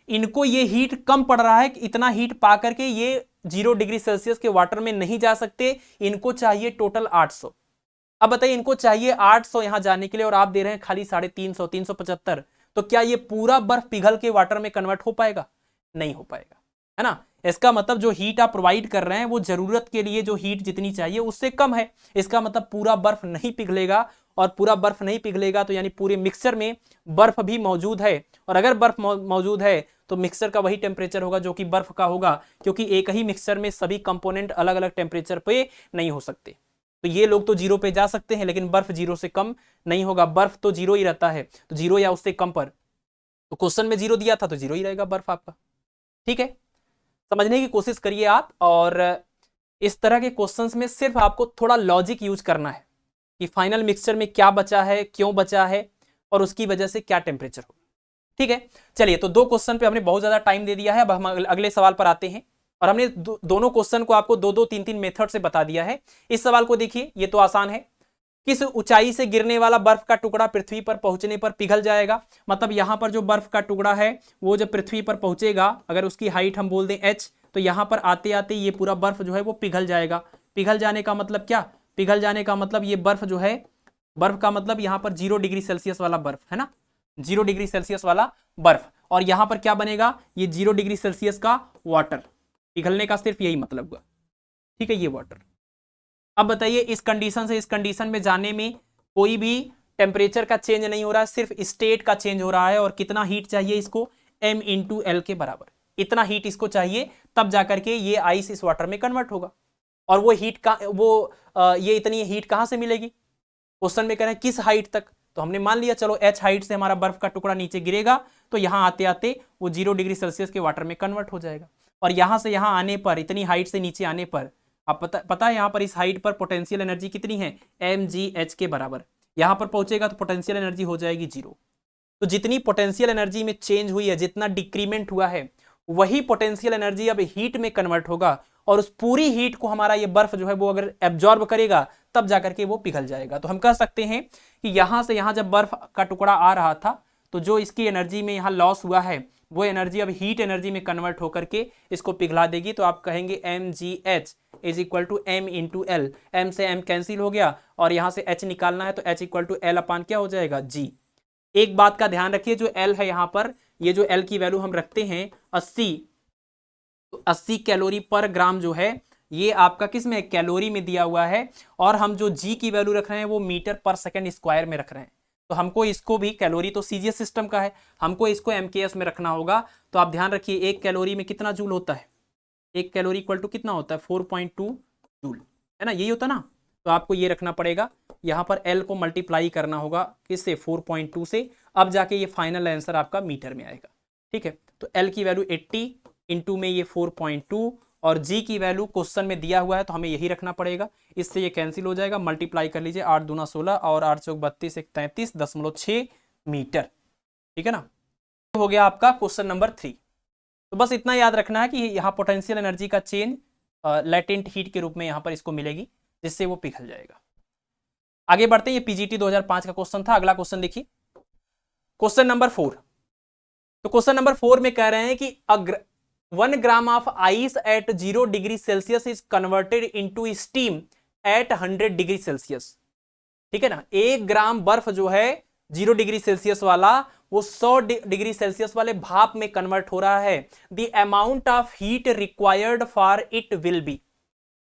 इनको ये हीट कम पड़ रहा है कि इतना हीट पा करके ये 0 डिग्री सेल्सियस के वाटर में नहीं जा सकते, इनको चाहिए टोटल 800। अब बताइए, इनको चाहिए 800 यहां जाने के लिए और आप दे रहे हैं खाली 350, 375, तो क्या ये पूरा बर्फ पिघल के वाटर में कन्वर्ट हो पाएगा? नहीं हो पाएगा, है ना। इसका मतलब जो हीट आप प्रोवाइड कर रहे हैं वो जरूरत के लिए जो हीट जितनी चाहिए उससे कम है। इसका मतलब पूरा बर्फ नहीं पिघलेगा, और पूरा बर्फ नहीं पिघलेगा तो यानी पूरे मिक्सचर में बर्फ भी मौजूद है, और अगर बर्फ मौजूद है तो मिक्सचर का वही टेम्परेचर होगा जो कि बर्फ का होगा, क्योंकि एक ही मिक्सचर में सभी कंपोनेंट अलग अलग टेम्परेचर पे नहीं हो सकते। तो ये लोग तो 0 पे जा सकते हैं, लेकिन बर्फ 0 से कम नहीं होगा, बर्फ तो 0 ही रहता है, तो 0 या उससे कम पर, तो क्वेश्चन में 0 दिया था तो 0 ही रहेगा बर्फ आपका। ठीक है, समझने की कोशिश करिए आप। और इस तरह के क्वेश्चंस में सिर्फ आपको थोड़ा लॉजिक यूज करना है कि फाइनल मिक्सचर में क्या बचा है, क्यों बचा है, और उसकी वजह से क्या टेम्परेचर होगा। ठीक है, चलिए, तो 2 क्वेश्चन पे हमने बहुत ज्यादा टाइम दे दिया है, अब हम अगले सवाल पर आते हैं। और हमने दोनों क्वेश्चन को आपको 2-2, 3-3 मेथड से बता दिया है। इस सवाल को देखिए, ये तो आसान है। किस ऊंचाई से गिरने वाला बर्फ का टुकड़ा पृथ्वी पर पहुंचने पर पिघल जाएगा? मतलब यहां पर जो बर्फ का टुकड़ा है वो जब पृथ्वी पर पहुंचेगा, अगर उसकी हाइट हम बोल दें h, तो यहां पर आते आते ये पूरा बर्फ जो है वो पिघल जाएगा। पिघल जाने का मतलब क्या? पिघल जाने का मतलब ये बर्फ जो है, बर्फ का मतलब यहां पर 0 डिग्री सेल्सियस वाला बर्फ है ना, 0 डिग्री सेल्सियस वाला बर्फ, और यहां पर क्या बनेगा? ये 0 डिग्री सेल्सियस का वाटर। पिघलने का सिर्फ यही मतलब हुआ। ठीक है, ये वाटर। अब बताइए, इस कंडीशन से इस कंडीशन में जाने में कोई भी टेम्परेचर का चेंज नहीं हो रहा है, सिर्फ स्टेट का चेंज हो रहा है। और कितना हीट चाहिए इसको? m × l के बराबर इतना हीट इसको चाहिए, तब जाकर के ये आइस इस वाटर में कन्वर्ट होगा। और वो हीट का ये इतनी हीट कहां से मिलेगी? क्वेश्चन में कह रहे हैं किस हाइट तक, तो हमने मान लिया चलो h हाइट से हमारा बर्फ का टुकड़ा नीचे गिरेगा, तो यहां आते आते वो 0 डिग्री सेल्सियस के वाटर में कन्वर्ट हो जाएगा। और यहां से यहां आने पर, इतनी हाइट से नीचे आने पर, आप पता है यहां पर इस हाइट पर पोटेंशियल एनर्जी कितनी है? mgh के बराबर। यहां पर पहुंचेगा तो पोटेंशियल एनर्जी हो जाएगी 0। तो जितनी पोटेंशियल एनर्जी में चेंज हुई है, जितना डिक्रीमेंट हुआ है, वही पोटेंशियल एनर्जी अब हीट में कन्वर्ट होगा, और उस पूरी हीट को हमारा ये बर्फ जो है वो अगर एब्जॉर्ब करेगा तब जाकर के वो पिघल जाएगा। तो हम कह सकते हैं कि यहां से यहां जब बर्फ का टुकड़ा आ रहा था, तो जो इसकी एनर्जी में यहां लॉस हुआ है वो एनर्जी अब हीट एनर्जी में कन्वर्ट होकर के इसको पिघला देगी। तो आप कहेंगे mgh = m × l। m से m कैंसिल हो गया, और यहां से h निकालना है तो h = l/ क्या हो जाएगा? g। एक बात का ध्यान रखिए, जो l है यहां पर, ये जो l की वैल्यू हम रखते हैं 80, तो 80 कैलोरी पर ग्राम जो है ये आपका किस में? कैलोरी में दिया हुआ है। और हम जो g की वैल्यू रख रहे हैं वो मीटर पर सेकेंड स्क्वायर में रख रहे हैं। तो हमको इसको भी, कैलोरी तो सीजीएस सिस्टम का है, हमको इसको एमकेएस में रखना होगा। तो आप ध्यान रखिए, 1 कैलोरी में कितना जूल होता है? 1 कैलोरी इक्वल टू कितना होता है? 4.2 जूल, है ना, यही होता ना। तो आपको ये रखना पड़ेगा, यहाँ पर L को मल्टीप्लाई करना होगा किससे? 4.2 से। अब जाके ये फाइनल आंसर आपका मीटर में आएगा। ठीक है, तो L की वैल्यू 80 इंटू में ये 4.2, और G की वैल्यू क्वेश्चन में दिया हुआ है तो हमें यही रखना पड़ेगा। इससे ये कैंसिल हो जाएगा, मल्टीप्लाई कर लीजिए, 8 दूना 16 और 8 चौक 32, 33.6 मीटर। ठीक है ना, हो गया आपका क्वेश्चन नंबर 3। तो बस इतना याद रखना है कि यहाँ पोटेंशियल एनर्जी का चेंज लेटेंट हीट के रूप में यहाँ पर इसको मिलेगी, जिससे वो पिघल जाएगा। आगे बढ़ते हैं, ये पीजीटी 2005 का क्वेश्चन था। अगला क्वेश्चन देखिए, क्वेश्चन नंबर 4। तो क्वेश्चन नंबर 4 में कह रहे हैं कि 1 ग्राम of ice eight 0 degree Celsius is converted into steam eight 100 degree Celsius. ठीक है ना, 1 ग्राम बर्फ जो है 0 डिग्री सेल्सियस वाला, वो 100 डिग्री सेल्सियस वाले भाप में कन्वर्ट हो रहा है। The amount of heat required for it will be.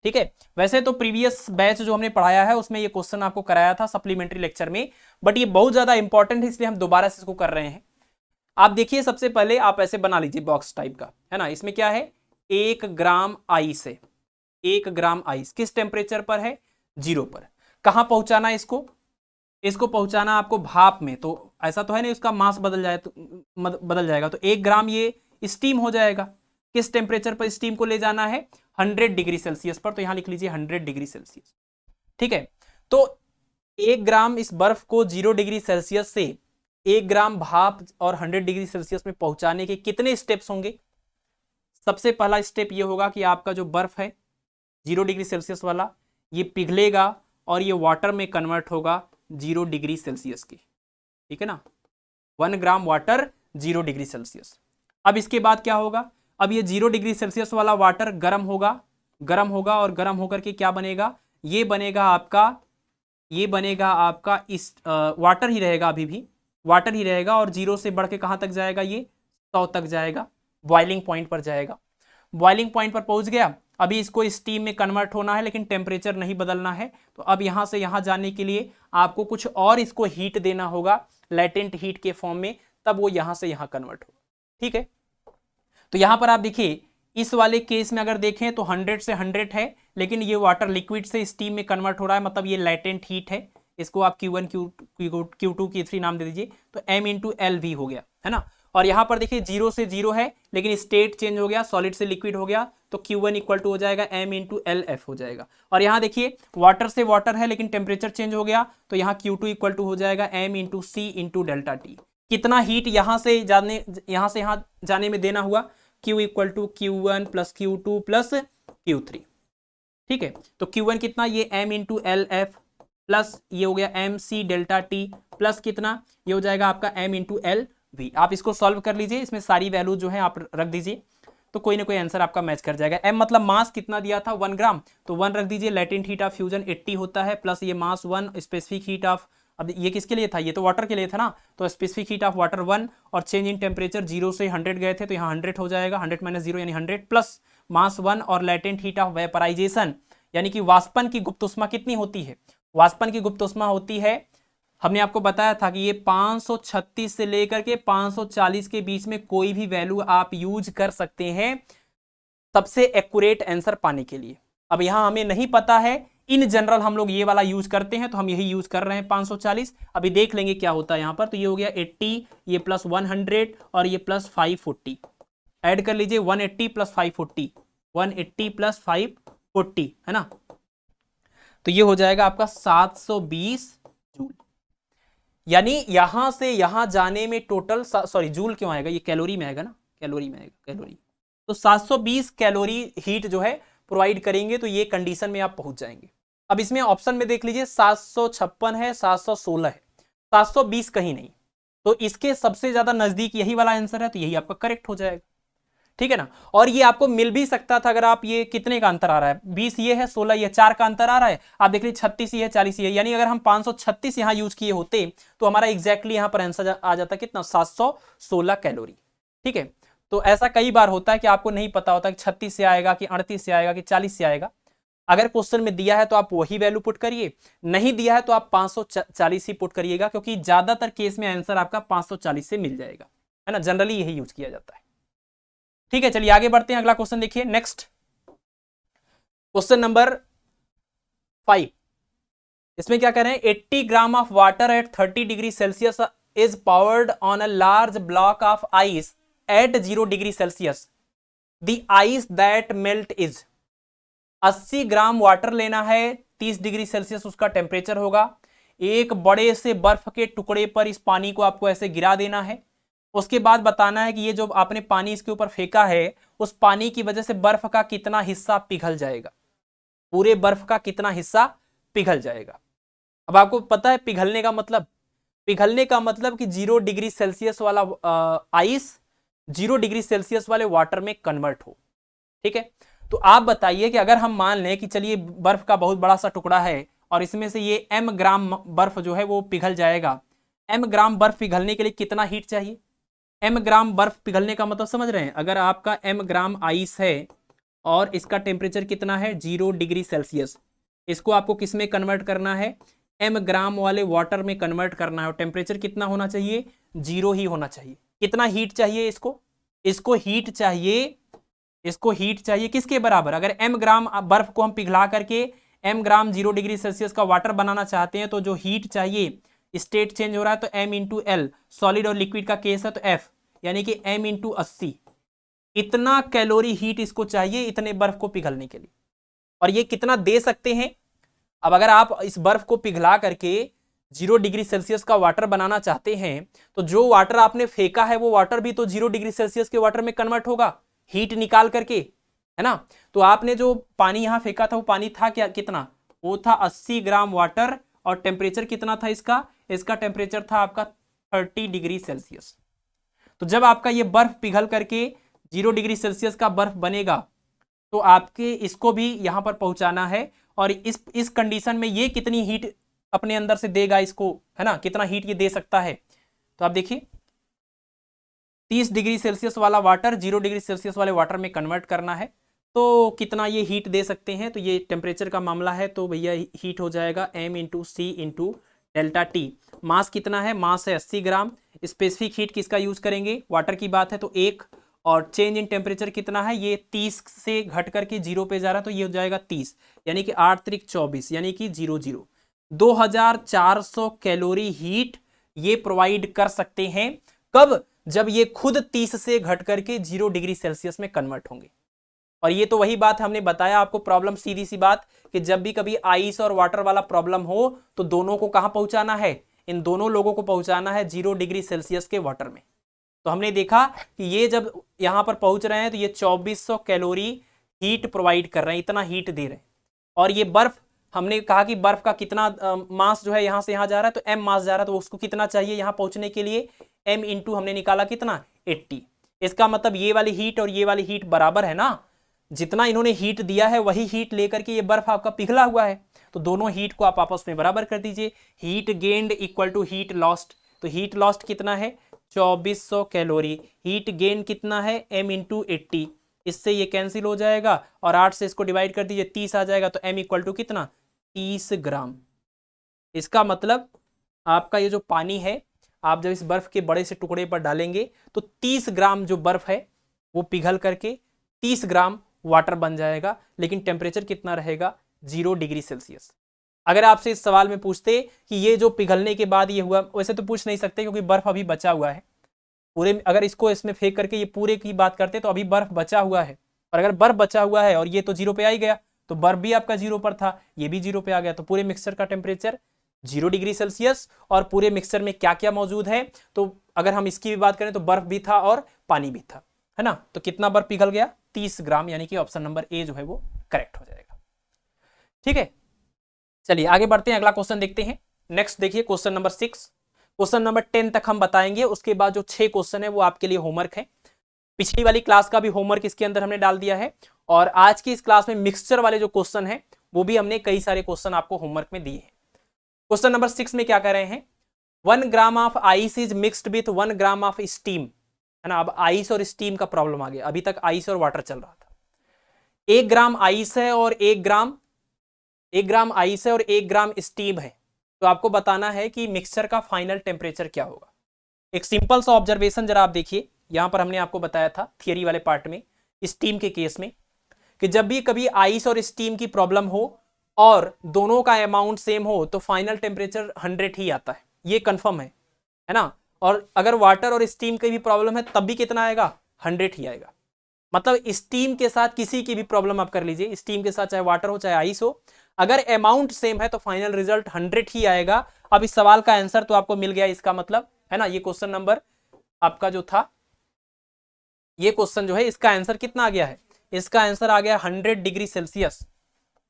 ठीक है, वैसे तो प्रीवियस बैच जो हमने पढ़ाया है उसमें ये क्वेश्चन आपको कराया था सप्लीमेंट्री लेक्चर में, बट ये बहुत ज्यादा इंपॉर्टेंट है इसलिए हम दोबारा से इसको कर रहे हैं। आप देखिए, सबसे पहले आप ऐसे बना लीजिए बॉक्स टाइप का, है ना। इसमें क्या है? 1 ग्राम आइस है। 1 ग्राम आइस किस टेम्परेचर पर है? 0 पर। कहां पहुंचाना है इसको? इसको पहुंचाना आपको भाप में। तो ऐसा तो है नहीं उसका मास बदल जाएगा, तो 1 ग्राम ये स्टीम हो जाएगा। किस टेम्परेचर पर स्टीम को ले जाना है? 100 डिग्री सेल्सियस पर। तो यहां लिख लीजिए 100 डिग्री सेल्सियस। ठीक है, तो 1 ग्राम इस बर्फ को 0 डिग्री सेल्सियस से 1 ग्राम भाप और 100 डिग्री सेल्सियस में पहुंचाने के कितने स्टेप्स होंगे? सबसे पहला स्टेप ये होगा कि आपका जो बर्फ है 0 डिग्री सेल्सियस वाला, ये पिघलेगा और ये वाटर में कन्वर्ट होगा 0 डिग्री सेल्सियस की, ठीक है ना। 1 ग्राम वाटर 0 डिग्री सेल्सियस। अब इसके बाद क्या होगा, अब ये 0 डिग्री सेल्सियस वाला वाटर गर्म होगा, गर्म होगा और गर्म होकर के क्या बनेगा, ये बनेगा आपका इस वाटर ही रहेगा, अभी भी वाटर ही रहेगा और 0 से बढ़ के कहाँ तक जाएगा, ये 100 तक जाएगा, बॉइलिंग पॉइंट पर जाएगा। बॉइलिंग पॉइंट पर पहुंच गया, अभी इसको स्टीम में कन्वर्ट होना है लेकिन टेम्परेचर नहीं बदलना है। तो अब यहां से यहां जाने के लिए आपको कुछ और इसको हीट देना होगा लैटेंट हीट के फॉर्म में, तब वो यहां से यहां कन्वर्ट होगा, ठीक है। तो यहां पर आप देखिए इस वाले केस में अगर देखें तो 100 से 100 है, लेकिन ये वाटर लिक्विड से स्टीम में कन्वर्ट हो रहा है, मतलब ये लैटेंट हीट है। इसको आप Q1 Q2 Q3 नाम दे दीजिए, तो M इंटू एल वी हो गया, है ना। और यहां पर देखिए 0 से 0 है लेकिन स्टेट चेंज हो गया, सॉलिड से लिक्विड हो गया, तो Q1 इक्वल टू हो जाएगा M इंटू एल एफ हो जाएगा। और यहाँ देखिए वाटर से वाटर है लेकिन टेम्परेचर चेंज हो गया, तो यहाँ Q2 इक्वल टू हो जाएगा M into C into delta T. कितना हीट यहां से यहां जाने में देना हुआ, Q equal to Q1 plus Q2 plus Q3, ठीक है। तो Q1 कितना, ये M into L F plus ये हो गया M C delta T plus कितना, ये हो जाएगा आपका M इंटू एल वी। आप इसको सॉल्व कर लीजिए, इसमें सारी वैल्यू जो है आप रख दीजिए, तो कोई ना कोई आंसर आपका मैच कर जाएगा। M मतलब मास कितना दिया था 1 ग्राम, तो 1 रख दीजिए। लेटेंट हीट ऑफ फ्यूजन 80 होता है, प्लस ये मास 1, स्पेसिफिक हीट ऑफ, अब ये किसके लिए था, ये तो वाटर के लिए था ना, तो स्पेसिफिक हीट ऑफ वाटर 1 और चेंज इन टेम्परेचर 0 से 100 गए थे, तो यहाँ 100 हो जाएगा, 100 माइनस 0 यानी 100 प्लस मास 1 और लेटेंट हीट ऑफ वेपराइजेशन यानी कि वाष्पन की गुप्त ऊष्मा कितनी होती है, वाष्पन की गुप्त ऊष्मा होती है, हमने आपको बताया था कि ये 536 से लेकर के 540 के बीच में कोई भी वैल्यू आप यूज कर सकते हैं सबसे एक्यूरेट आंसर पाने के लिए। अब यहां हमें नहीं पता है, इन जनरल हम लोग ये वाला यूज करते हैं, तो हम यही यूज कर रहे हैं 540। अभी देख लेंगे क्या होता है यहां पर, तो ये हो गया 80, ये प्लस 100 और ये प्लस 540, ऐड कर लीजिए 180 प्लस 540, 180 प्लस 540, है ना। तो ये हो जाएगा आपका 720 जूल, यानी यहां से यहां जाने में टोटल, सॉरी जूल क्यों आएगा, ये कैलोरी में आएगा ना, कैलोरी में आएगा, कैलोरी। तो 720 कैलोरी हीट जो है प्रोवाइड करेंगे, तो ये कंडीशन में आप पहुंच जाएंगे। अब इसमें ऑप्शन में देख लीजिए 756 है, 716 है, 720 कहीं नहीं, तो इसके सबसे ज्यादा नजदीक यही वाला आंसर है, तो यही आपका करेक्ट हो जाएगा, ठीक है ना। और ये आपको मिल भी सकता था अगर आप, ये कितने का अंतर आ रहा है, 20 ये है, 16 ये, 4 का अंतर आ रहा है, आप देख लीजिए 36 ये है, 40 ये, यानी अगर हम 536 यहां यूज किए होते तो हमारा एग्जैक्टली यहां पर आंसर आ जाता कितना, 716 कैलोरी, ठीक है। तो ऐसा कई बार होता है कि आपको नहीं पता होता कि 36 से आएगा कि 38 से आएगा कि 40 से आएगा। अगर क्वेश्चन में दिया है तो आप वही वैल्यू पुट करिए, नहीं दिया है तो आप 540 ही पुट करिएगा, क्योंकि ज्यादातर केस में आंसर आपका 540 से मिल जाएगा, है ना, जनरली यही यूज किया जाता है, ठीक है। चलिए आगे बढ़ते हैं, अगला क्वेश्चन देखिए, नेक्स्ट क्वेश्चन नंबर 5। इसमें क्या कह रहे हैं, 80 ग्राम of water at 30 degree Celsius is powered on a large block of ice eight 0 degree Celsius, the ice that melt is. 80 gram water लेना है, 30 डिग्री सेल्सियस उसका टेम्परेचर होगा, एक बड़े से बर्फ के टुकड़े पर इस पानी को आपको ऐसे गिरा देना है, उसके बाद बताना है कि ये जो आपने पानी इसके ऊपर फेंका है, उस पानी की वजह से बर्फ का कितना हिस्सा पिघल जाएगा, पूरे बर्फ का कितना हिस्सा पिघल जाएगा। अब आपको पता है पिघलने का मतलब, पिघलने का मतलब कि 0 डिग्री सेल्सियस वाला आइस 0 डिग्री सेल्सियस वाले वाटर में कन्वर्ट हो, ठीक है। तो आप बताइए कि अगर हम मान लें कि चलिए बर्फ का बहुत बड़ा सा टुकड़ा है और इसमें से ये m ग्राम बर्फ जो है वो पिघल जाएगा, m ग्राम बर्फ पिघलने के लिए कितना हीट चाहिए, m ग्राम बर्फ पिघलने का मतलब समझ रहे हैं, अगर आपका m ग्राम आइस है और इसका टेम्परेचर कितना है 0 डिग्री सेल्सियस, इसको आपको किस में कन्वर्ट करना है, m ग्राम वाले वाटर में कन्वर्ट करना है, और टेम्परेचर कितना होना चाहिए, 0 ही होना चाहिए। कितना हीट चाहिए इसको, इसको हीट चाहिए, इसको हीट चाहिए किसके बराबर, अगर m ग्राम बर्फ को हम पिघला करके m ग्राम 0 डिग्री सेल्सियस का वाटर बनाना चाहते हैं, तो जो हीट चाहिए, स्टेट चेंज हो रहा है तो m इंटू एल, सॉलिड और लिक्विड का केस है तो f, यानी कि m इंटू 80, इतना कैलोरी हीट इसको चाहिए इतने बर्फ को पिघलने के लिए। और ये कितना दे सकते हैं, अब अगर आप इस बर्फ को पिघला करके 0 डिग्री सेल्सियस का वाटर बनाना चाहते हैं, तो जो वाटर आपने फेंका है वो वाटर भी तो 0 डिग्री सेल्सियस के वाटर में कन्वर्ट होगा हीट निकाल करके, है ना। तो आपने जो पानी यहां फेंका था वो पानी था क्या, कितना वो था 80 ग्राम वाटर, और टेम्परेचर कितना था इसका, इसका टेम्परेचर था आपका 30 डिग्री सेल्सियस। तो जब आपका ये बर्फ पिघल करके 0 डिग्री सेल्सियस का बर्फ बनेगा, तो आपके इसको भी यहां पर पहुंचाना है, और इस कंडीशन में ये कितनी हीट अपने अंदर से देगा इसको, है ना, कितना हीट ये दे सकता है। तो आप देखिए 30 डिग्री सेल्सियस वाला वाटर 0 डिग्री सेल्सियस वाले वाटर में कन्वर्ट करना है, तो कितना ये हीट दे सकते हैं। तो ये टेम्परेचर का मामला है, तो भैया हीट हो जाएगा m/c/ΔT। मास कितना है, मास है 80 ग्राम। स्पेसिफिक हीट किसका यूज करेंगे, वाटर की बात है तो 1, और चेंज इन टेम्परेचर कितना है, ये 30 से घट करके 0 पे जा रहा है, तो ये हो जाएगा 30, यानी कि 8 त्रिक 24, यानी कि 00 2400 कैलोरी हीट ये प्रोवाइड कर सकते हैं। कब, जब ये खुद 30 से घट करके 0 डिग्री सेल्सियस में कन्वर्ट होंगे। और ये तो वही बात हमने बताया आपको, प्रॉब्लम सीधी सी बात कि जब भी कभी आइस और वाटर वाला प्रॉब्लम हो तो दोनों को कहां पहुंचाना है, इन दोनों लोगों को पहुंचाना है 0 डिग्री सेल्सियस के वाटर में। तो हमने देखा कि ये जब यहां पर पहुंच रहे हैं तो ये 2400 कैलोरी हीट प्रोवाइड कर रहे हैं, इतना हीट दे रहे हैं। और ये बर्फ, हमने कहा कि बर्फ का कितना मास जो है यहां से यहां जा रहा है, तो m मास जा रहा है, तो उसको कितना चाहिए यहां पहुंचने के लिए, m इंटू हमने निकाला कितना 80। इसका मतलब ये वाली हीट और ये वाली हीट बराबर है ना, जितना इन्होंने हीट दिया है वही हीट लेकर के ये बर्फ आपका पिघला हुआ है, तो दोनों हीट को आप आपस में बराबर कर दीजिए। Heat gained equal to heat lost, तो हीट लॉस्ट कितना है 2400 कैलोरी, हीट गेन कितना है m इंटू 80, इससे ये कैंसिल हो जाएगा, और 8 से इसको डिवाइड कर दीजिए 30 आ जाएगा, तो m इक्वल टू कितना 30 ग्राम। इसका मतलब आपका ये जो पानी है, आप जब इस बर्फ के बड़े से टुकड़े पर डालेंगे तो 30 ग्राम जो बर्फ है वो पिघल करके 30 ग्राम वाटर बन जाएगा, लेकिन टेम्परेचर कितना रहेगा 0 डिग्री सेल्सियस। अगर आपसे इस सवाल में पूछते कि ये जो पिघलने के बाद ये हुआ, वैसे तो पूछ नहीं सकते क्योंकि बर्फ अभी बचा हुआ है पूरे, अगर इसको इसमें फेंक करके ये पूरे की बात करते तो अभी बर्फ बचा हुआ है, और अगर बर्फ बचा हुआ है और ये तो 0 पे आ ही गया, तो बर्फ भी आपका 0 पर था, ये भी 0 पे आ गया, तो पूरे मिक्सचर का टेम्परेचर 0 डिग्री सेल्सियस। और पूरे मिक्सचर में क्या क्या मौजूद है, तो अगर हम इसकी भी बात करें तो बर्फ भी था और पानी भी था, है ना। तो कितना बर्फ पिघल गया 30 ग्राम, यानी कि ऑप्शन नंबर ए जो है वो करेक्ट हो जाएगा। ठीक है, चलिए आगे बढ़ते हैं, अगला क्वेश्चन देखते हैं। नेक्स्ट देखिए क्वेश्चन नंबर 6, क्वेश्चन नंबर 10 तक हम बताएंगे, उसके बाद जो 6 क्वेश्चन है वो आपके लिए होमवर्क है। पिछली वाली क्लास का भी होमवर्क इसके अंदर हमने डाल दिया है, और आज की इस क्लास में मिक्सचर वाले जो क्वेश्चन है वो भी हमने कई सारे क्वेश्चन आपको होमवर्क में दिए हैं। क्वेश्चन नंबर 6 में क्या कह रहे हैं, 1 ग्राम of ice is mixed with 1 gram of steam, है ना। अब आइस और स्टीम का प्रॉब्लम आ गया, अभी तक आइस और वाटर चल रहा था। 1 ग्राम आइस है और 1 ग्राम आइस है और 1 ग्राम स्टीम है, तो आपको बताना है कि मिक्सचर का फाइनल टेम्परेचर क्या होगा। एक सिंपल सा ऑब्जर्वेशन जरा आप देखिए, यहां पर हमने आपको बताया था थियरी वाले पार्ट में स्टीम के केस में, कि जब भी कभी आइस और स्टीम की प्रॉब्लम हो और दोनों का अमाउंट सेम हो तो फाइनल टेम्परेचर 100 ही आता है, ये कंफर्म है ना। और अगर वाटर और स्टीम की भी प्रॉब्लम है तब भी कितना आएगा 100 ही आएगा। मतलब स्टीम के साथ किसी की भी प्रॉब्लम आप कर लीजिए, स्टीम के साथ चाहे वाटर हो चाहे आइस हो, अगर अमाउंट सेम है तो फाइनल रिजल्ट 100 ही आएगा। अब इस सवाल का आंसर तो आपको मिल गया, इसका मतलब है ना, ये क्वेश्चन नंबर आपका जो था, ये क्वेश्चन जो है इसका आंसर कितना आ गया है, इसका आंसर आ गया 100 डिग्री सेल्सियस।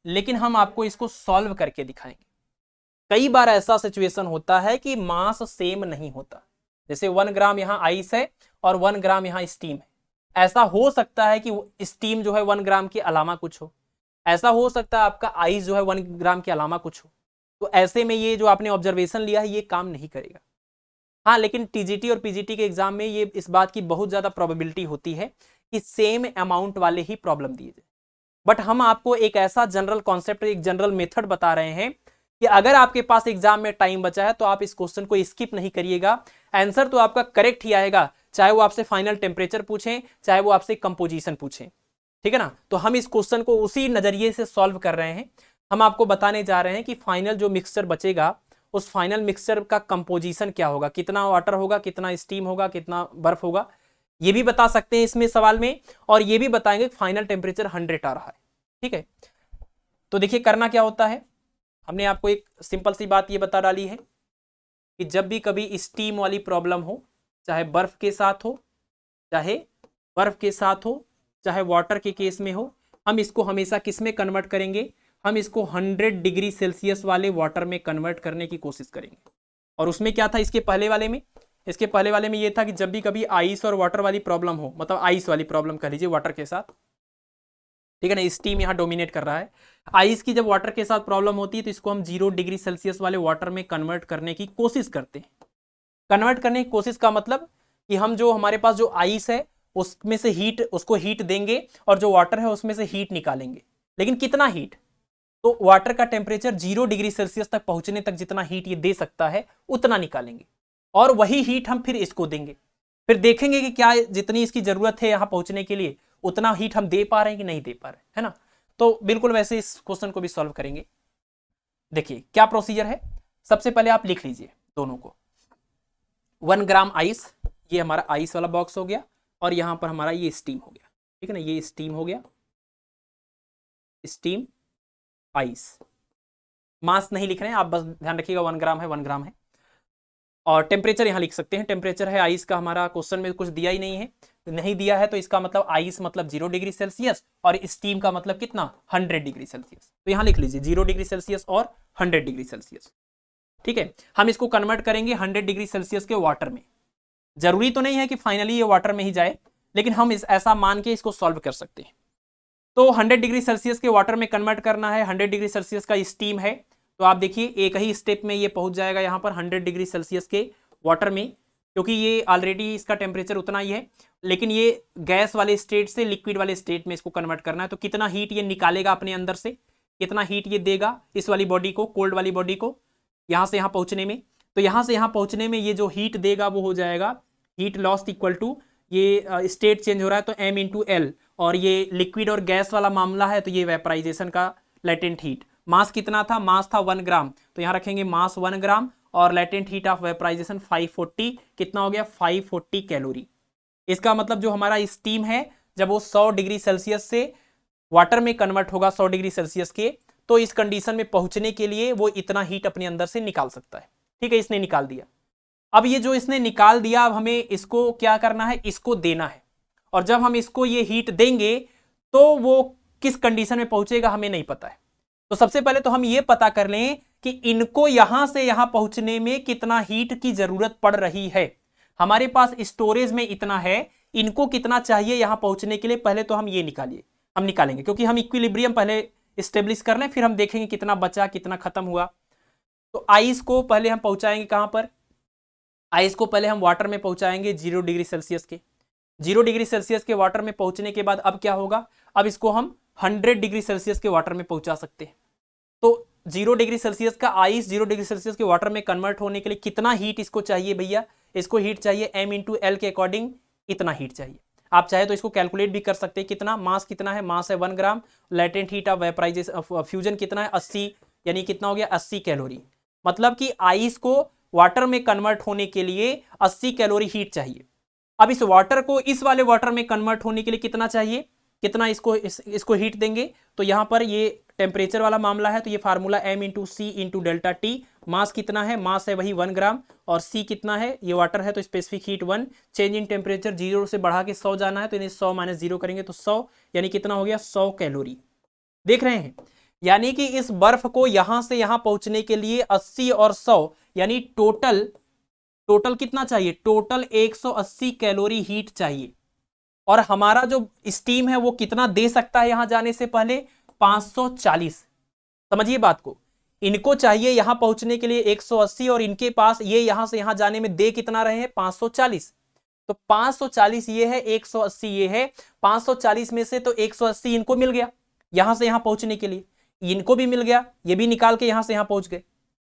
लेकिन हम आपको इसको सॉल्व करके दिखाएंगे। कई बार ऐसा सिचुएशन होता है कि मास सेम नहीं होता, जैसे 1 ग्राम यहां आइस है और 1 ग्राम यहां स्टीम है, ऐसा हो सकता है कि स्टीम जो है 1 ग्राम के अलावा कुछ हो, ऐसा हो सकता है आपका आइस जो है 1 ग्राम के अलावा कुछ हो, तो ऐसे में ये जो आपने ऑब्जर्वेशन लिया है ये काम नहीं करेगा। हाँ, लेकिन टीजीटी और पीजीटी के एग्जाम में ये इस बात की बहुत ज्यादा प्रोबेबिलिटी होती है कि सेम अमाउंट वाले ही प्रॉब्लम दिए जाए। बट हम आपको एक ऐसा जनरल कॉन्सेप्ट, एक जनरल मेथड बता रहे हैं कि अगर आपके पास एग्जाम में टाइम बचा है तो आप इस क्वेश्चन को स्किप नहीं करिएगा, आंसर तो आपका करेक्ट ही आएगा, चाहे वो आपसे फाइनल टेम्परेचर पूछें चाहे वो आपसे कंपोजिशन पूछें, ठीक है ना। तो हम इस क्वेश्चन को उसी नजरिए से सॉल्व कर रहे हैं। हम आपको बताने जा रहे हैं कि फाइनल जो मिक्सचर बचेगा उस फाइनल मिक्सचर का कंपोजिशन क्या होगा, कितना वाटर होगा, कितना स्टीम होगा, कितना बर्फ होगा, ये भी बता सकते हैं इसमें सवाल में, और ये भी बताएंगे फाइनल टेम्परेचर 100 आ रहा है। ठीक है, तो देखिए करना क्या होता है, हमने आपको एक सिंपल सी बात ये बता डाली है कि जब भी कभी स्टीम वाली प्रॉब्लम हो, चाहे बर्फ के साथ हो चाहे वाटर के केस में हो, हम इसको हमेशा किस में कन्वर्ट करेंगे, हम इसको 100 डिग्री सेल्सियस वाले वाटर में कन्वर्ट करने की कोशिश करेंगे। और उसमें क्या था इसके पहले वाले में, इसके पहले वाले में ये था कि जब भी कभी आइस और वाटर वाली प्रॉब्लम हो, मतलब आइस वाली प्रॉब्लम कह लीजिए वाटर के साथ, ठीक है ना, स्टीम यहाँ डोमिनेट कर रहा है, आइस की जब वाटर के साथ प्रॉब्लम होती है तो इसको हम 0 डिग्री सेल्सियस वाले वाटर में कन्वर्ट करने की कोशिश करते हैं। कन्वर्ट करने की कोशिश का मतलब कि हम जो हमारे पास जो आइस है उसमें से हीट, उसको हीट देंगे और जो वाटर है उसमें से हीट निकालेंगे। लेकिन कितना हीट? तो वाटर का टेम्परेचर 0 डिग्री सेल्सियस तक पहुंचने तक जितना हीट ये दे सकता है उतना निकालेंगे, और वही हीट हम फिर इसको देंगे। फिर देखेंगे कि क्या जितनी इसकी जरूरत है यहां पहुंचने के लिए उतना हीट हम दे पा रहे हैं कि नहीं दे पा रहे हैं, है ना। तो बिल्कुल वैसे इस क्वेश्चन को भी सॉल्व करेंगे। देखिए क्या प्रोसीजर है। सबसे पहले आप लिख लीजिए दोनों को। 1 ग्राम आइस, ये हमारा आइस वाला बॉक्स हो गया, और यहां पर हमारा ये स्टीम हो गया, ठीक है ना, ये स्टीम हो गया, स्टीम आइस। मास नहीं लिख रहे हैं आप, बस ध्यान रखिएगा 1 ग्राम है, 1 ग्राम है। और टेम्परेचर यहां लिख सकते हैं, टेम्परेचर है आइस का, हमारा क्वेश्चन में कुछ दिया ही नहीं है, नहीं दिया है तो इसका मतलब आइस मतलब 0 डिग्री सेल्सियस और स्टीम का मतलब कितना 100 डिग्री सेल्सियस। तो यहां लिख लीजिए 0 डिग्री सेल्सियस और 100 डिग्री सेल्सियस, ठीक है। हम इसको कन्वर्ट करेंगे 100 डिग्री सेल्सियस के वाटर में। जरूरी तो नहीं है कि फाइनली ये वाटर में ही जाए, लेकिन हम ऐसा मान के इसको सॉल्व कर सकते हैं। तो 100 डिग्री सेल्सियस के वाटर में कन्वर्ट करना है, 100 डिग्री सेल्सियस का स्टीम है, तो आप देखिए एक ही स्टेप में ये पहुंच जाएगा यहाँ पर 100 डिग्री सेल्सियस के वाटर में, क्योंकि ये ऑलरेडी इसका टेम्परेचर उतना ही है। लेकिन ये गैस वाले स्टेट से लिक्विड वाले स्टेट में इसको कन्वर्ट करना है, तो कितना हीट ये निकालेगा अपने अंदर से, कितना हीट ये देगा इस वाली बॉडी को, कोल्ड वाली बॉडी को, यहाँ से यहाँ पहुंचने में। तो यहाँ से यहाँ पहुंचने में ये जो हीट देगा वो हो जाएगा हीट लॉस्ट इक्वल टू, ये स्टेट चेंज हो रहा है तो m इंटू एल, और ये लिक्विड और गैस वाला मामला है तो ये वेपराइजेशन का लेटेंट हीट। मास कितना था? मास था 1 ग्राम, तो यहाँ रखेंगे मास 1 ग्राम, और लेटेंट हीट ऑफ वेपराइजेशन 540, कितना हो गया 540 कैलोरी। इसका मतलब जो हमारा स्टीम है जब वो 100 डिग्री सेल्सियस से वाटर में कन्वर्ट होगा 100 डिग्री सेल्सियस के, तो इस कंडीशन में पहुंचने के लिए वो इतना हीट अपने अंदर से निकाल सकता है, ठीक है। इसने निकाल दिया। अब ये जो इसने निकाल दिया, अब हमें इसको क्या करना है, इसको देना है। और जब हम इसको ये हीट देंगे तो वो किस कंडीशन में पहुंचेगा हमें नहीं पता है। तो सबसे पहले तो हम ये पता कर लें कि इनको यहां से यहां पहुंचने में कितना हीट की जरूरत पड़ रही है। हमारे पास स्टोरेज में इतना है, इनको कितना चाहिए यहां पहुंचने के लिए, पहले तो हम ये हम निकालेंगे, क्योंकि हम इक्विलिब्रियम पहले स्टेब्लिश कर लें, फिर हम देखेंगे कितना बचा कितना खत्म हुआ। तो आइस को पहले हम पहुंचाएंगे कहां पर, आइस को पहले हम वाटर में पहुंचाएंगे 0 डिग्री सेल्सियस के। 0 डिग्री सेल्सियस के वाटर में पहुंचने के बाद अब क्या होगा, अब इसको हम 100 डिग्री सेल्सियस के वाटर में पहुंचा सकते हैं। तो 0 डिग्री सेल्सियस का आइस 0 डिग्री सेल्सियस के वाटर में कन्वर्ट होने के लिए कितना हीट इसको चाहिए भैया, इसको हीट चाहिए m इंटू एल के अकॉर्डिंग इतना हीट चाहिए। आप चाहे तो इसको कैलकुलेट भी कर सकते हैं, कितना मास कितना है, मास है 1 gram, latent heat of vaporisation fusion कितना है 80, यानी कितना हो गया 80 कैलोरी। मतलब कि आइस को वाटर में कन्वर्ट होने के लिए 80 कैलोरी हीट चाहिए। अब इस वाटर को इस वाले वाटर में कन्वर्ट होने के लिए कितना चाहिए, कितना इसको हीट देंगे, तो यहां पर ये टेम्परेचर वाला मामला है, तो ये formula m into C into delta T. Mass कितना है, मास है वही 1 ग्राम, और c कितना है, ये वाटर है तो specific heat 1, change in temperature 0 से बढ़ा के 100 जाना है, तो इन्हें 100 माइनस 0 करेंगे तो 100, यानी कितना हो गया 100 कैलोरी। देख रहे हैं, यानी कि इस बर्फ को यहां से यहां पहुंचने के लिए 80 और 100 यानी टोटल कितना चाहिए, टोटल 180 कैलोरी हीट चाहिए। और हमारा जो स्टीम है वो कितना दे सकता है यहां जाने से पहले, 540। समझिए बात को, इनको चाहिए यहां पहुंचने के लिए 180, और इनके पास ये यहां से यहां जाने में दे कितना रहे हैं 540। तो 540 ये है, 180 ये है, 540 में से तो 180 इनको मिल गया यहां से यहां पहुंचने के लिए, इनको भी मिल गया, ये भी निकाल के यहां से यहां पहुंच गए।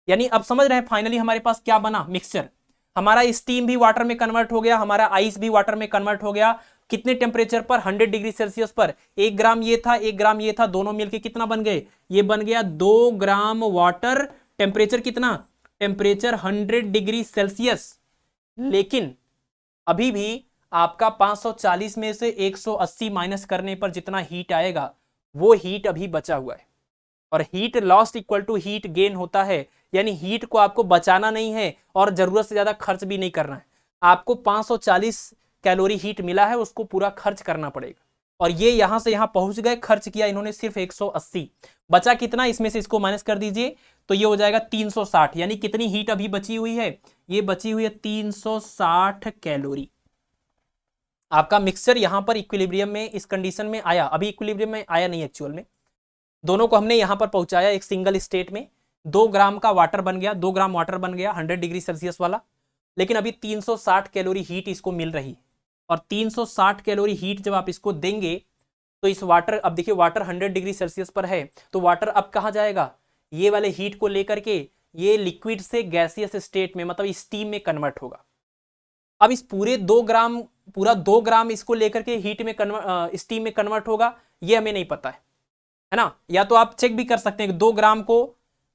यानी अब समझ रहे हैं फाइनली हमारे पास क्या बना, मिक्सचर। हमारा स्टीम भी वाटर में कन्वर्ट हो गया, हमारा आइस भी वाटर में कन्वर्ट हो गया। कितने टेम्परेचर पर, 100 डिग्री सेल्सियस पर। 1 ग्राम ये था, 1 ग्राम ये था, दोनों मिलके कितना बन गए, ये बन गया 2 ग्राम वाटर। टेम्परेचर कितना, टेम्परेचर 100 डिग्री सेल्सियस। लेकिन अभी भी आपका 540 में से 180 माइनस करने पर जितना हीट आएगा वो हीट अभी बचा हुआ है। और heat lost equal to heat gain होता है, यानी हीट को आपको बचाना नहीं है और जरूरत से ज्यादा खर्च भी नहीं करना है। आपको 540 कैलोरी हीट मिला है, उसको पूरा खर्च करना पड़ेगा। और ये यहां से यहां पहुंच गए, खर्च किया इन्होंने सिर्फ 180, बचा कितना, इसमें से इसको माइनस कर दीजिए तो ये हो जाएगा 360। यानी कितनी हीट अभी बची हुई है, ये बची हुई है 360 कैलोरी। आपका मिक्सचर यहां पर इक्विलिब्रियम में इस कंडीशन में आया, अभी इक्विलिब्रियम में आया नहीं एक्चुअल में, दोनों को हमने यहां पर पहुंचाया एक सिंगल स्टेट में, 2 ग्राम का वाटर बन गया, 2 ग्राम वाटर बन गया 100 डिग्री सेल्सियस वाला, लेकिन अभी 360 कैलोरी हीट इसको मिल रही है। और 360 कैलोरी हीट जब आप इसको देंगे तो इस वाटर, अब देखिए वाटर 100 डिग्री सेल्सियस पर है, तो वाटर अब कहां जाएगा, ये वाले हीट को लेकर के ये लिक्विड से गैसियस स्टेट में, मतलब स्टीम में कन्वर्ट होगा। अब इस पूरे 2 ग्राम, पूरा 2 ग्राम इसको लेकर के हीट में कन्वर्ट, स्टीम में कन्वर्ट होगा, ये हमें नहीं पता है ना। या तो आप चेक भी कर सकते हैं कि 2 ग्राम को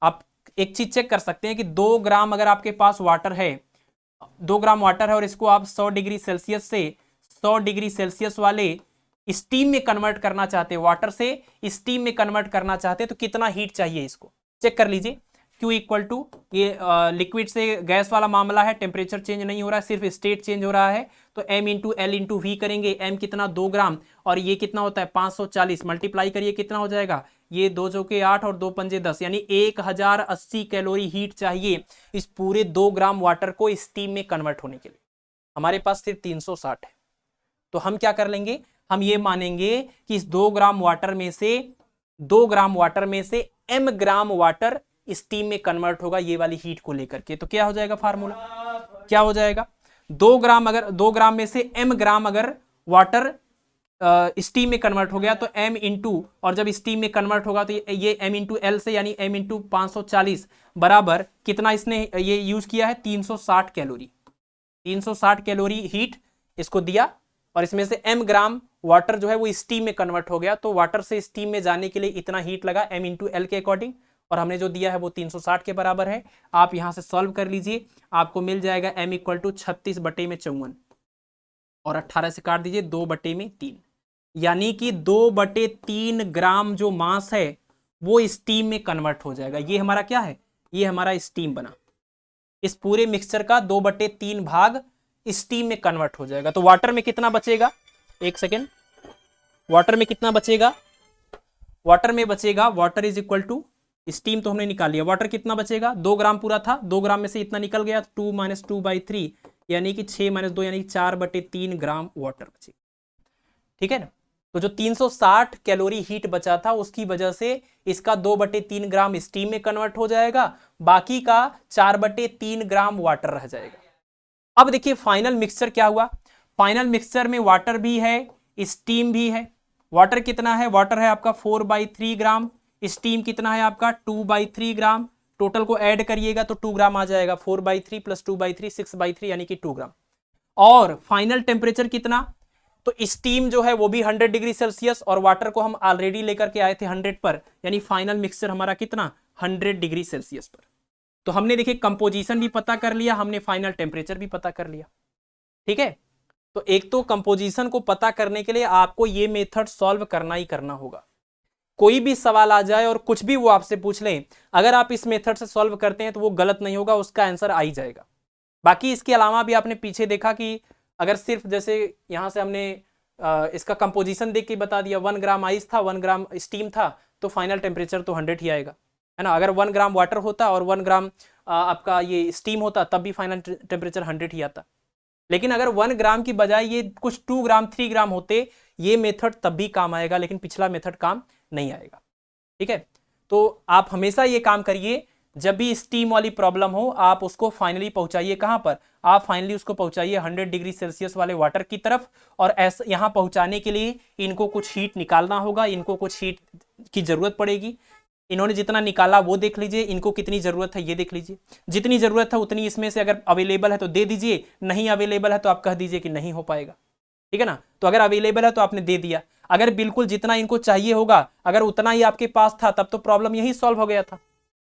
आप एक चीज चेक कर सकते हैं कि 2 ग्राम अगर आपके पास वाटर है, 2 ग्राम वाटर है और इसको आप 100 डिग्री सेल्सियस से 100 डिग्री सेल्सियस वाले स्टीम में कन्वर्ट करना चाहते हैं, वाटर से स्टीम में कन्वर्ट करना चाहते हैं, तो कितना हीट चाहिए इसको चेक कर लीजिए। Q इक्वल टू, ये लिक्विड से गैस वाला मामला है, टेम्परेचर चेंज नहीं हो रहा है, सिर्फ स्टेट चेंज हो रहा है, तो m into L into V करेंगे। m कितना, 2 ग्राम, और ये कितना होता है 540, मल्टीप्लाई करिए कितना हो जाएगा, ये 2 चौके 8 और 2 पंजे 10, यानी 1080 कैलोरी हीट चाहिए इस पूरे 2 ग्राम वाटर को स्टीम में कन्वर्ट होने के लिए। हमारे पास सिर्फ 360 है, तो हम क्या कर लेंगे, हम ये मानेंगे कि इस 2 ग्राम वाटर में से, 2 ग्राम वाटर में से m ग्राम वाटर स्टीम में कन्वर्ट होगा ये वाली हीट को लेकर के। तो क्या हो जाएगा फार्मूला, क्या हो जाएगा, 2 ग्राम, अगर 2 ग्राम में से m ग्राम अगर वाटर स्टीम में कन्वर्ट हो गया तो m इंटू, और जब स्टीम में कन्वर्ट होगा तो ये m इंटू एल से, यानी m इंटू 540 बराबर कितना, इसने ये यूज किया है 360 कैलोरी, 360 कैलोरी हीट इसको दिया, और इसमें से m ग्राम वाटर जो है वो स्टीम में कन्वर्ट हो गया, तो वाटर से स्टीम में जाने के लिए इतना हीट लगा m इंटू एल के अकॉर्डिंग, और हमने जो दिया है वो 360 के बराबर है। आप यहां से सॉल्व कर लीजिए, आपको मिल जाएगा m इक्वल टू 36/54, और 18 से काट दीजिए 2/3, यानी कि 2/3 ग्राम जो मास है वो स्टीम में कन्वर्ट हो जाएगा। ये हमारा क्या है, ये हमारा स्टीम बना, इस पूरे मिक्सचर का 2/3 भाग स्टीम में कन्वर्ट हो जाएगा। तो वाटर में कितना बचेगा, एक सेकेंड, वाटर में कितना बचेगा, वाटर में बचेगा, water is equal to, steam तो हमने निकाल लिया, वाटर कितना बचेगा, 2 ग्राम पूरा था, 2 ग्राम में से इतना निकल गया, 2 - 2/3, यानी कि 6 - 2, यानी कि 4/3 ग्राम वाटर बचेगा। ठीक है ना, तो जो 360 कैलोरी हीट बचा था उसकी वजह से इसका 2/3 ग्राम स्टीम में कन्वर्ट हो जाएगा, बाकी का 4/3 ग्राम वाटर रह जाएगा। अब देखिए फाइनल मिक्सचर क्या हुआ, फाइनल मिक्सचर में वाटर भी है, स्टीम भी है। वाटर कितना है, वाटर है आपका 4/3 ग्राम, स्टीम कितना है आपका 2/3 ग्राम, टोटल को ऐड करिएगा तो 2 ग्राम आ जाएगा, 4/3 प्लस 2/3 6/3, यानी कि 2 ग्राम। और फाइनल टेम्परेचर कितना, तो स्टीम जो है वो भी 100 डिग्री सेल्सियस, और वाटर को हम ऑलरेडी लेकर के आए थे 100 पर, यानी फाइनल मिक्सचर हमारा कितना 100 डिग्री सेल्सियस पर। तो हमने देखिए कंपोजिशन भी पता कर लिया, हमने फाइनल टेम्परेचर भी पता कर लिया। ठीक है, तो एक तो कंपोजिशन को पता करने के लिए आपको ये मेथड सॉल्व करना ही करना होगा। कोई भी सवाल आ जाए और कुछ भी वो आपसे पूछ लें, अगर आप इस मेथड से सॉल्व करते हैं तो वो गलत नहीं होगा, उसका आंसर आ ही जाएगा। बाकी इसके अलावा भी आपने पीछे देखा कि अगर सिर्फ जैसे यहां से हमने इसका कंपोजिशन देख के बता दिया, 1 ग्राम आइस था, 1 ग्राम स्टीम था, तो फाइनल टेम्परेचर तो 100 ही आएगा, है ना। अगर 1 ग्राम वाटर होता और 1 ग्राम आपका ये स्टीम होता तब भी फाइनल टेम्परेचर 100 ही आता। लेकिन अगर 1 ग्राम की बजाय ये कुछ 2 ग्राम 3 ग्राम होते, ये मेथड तब भी काम आएगा, लेकिन पिछला मेथड काम नहीं आएगा। ठीक है, तो आप हमेशा ये काम करिए, जब भी स्टीम वाली प्रॉब्लम हो आप उसको फाइनली पहुंचाइए कहां पर, आप फाइनली उसको पहुंचाइए 100 डिग्री सेल्सियस वाले वाटर की तरफ। और ऐसा यहां पहुंचाने के लिए इनको कुछ हीट निकालना होगा, इनको कुछ हीट की जरूरत पड़ेगी। इन्होंने जितना निकाला वो देख लीजिए, इनको कितनी जरूरत है ये देख लीजिए, जितनी जरूरत है उतनी इसमें से अगर अवेलेबल है तो दे दीजिए, नहीं अवेलेबल है तो आप कह दीजिए कि नहीं हो पाएगा। ठीक है ना, तो अगर अवेलेबल है तो आपने दे दिया, अगर बिल्कुल जितना इनको चाहिए होगा अगर उतना ही आपके पास था तब तो प्रॉब्लम यही सॉल्व हो गया था,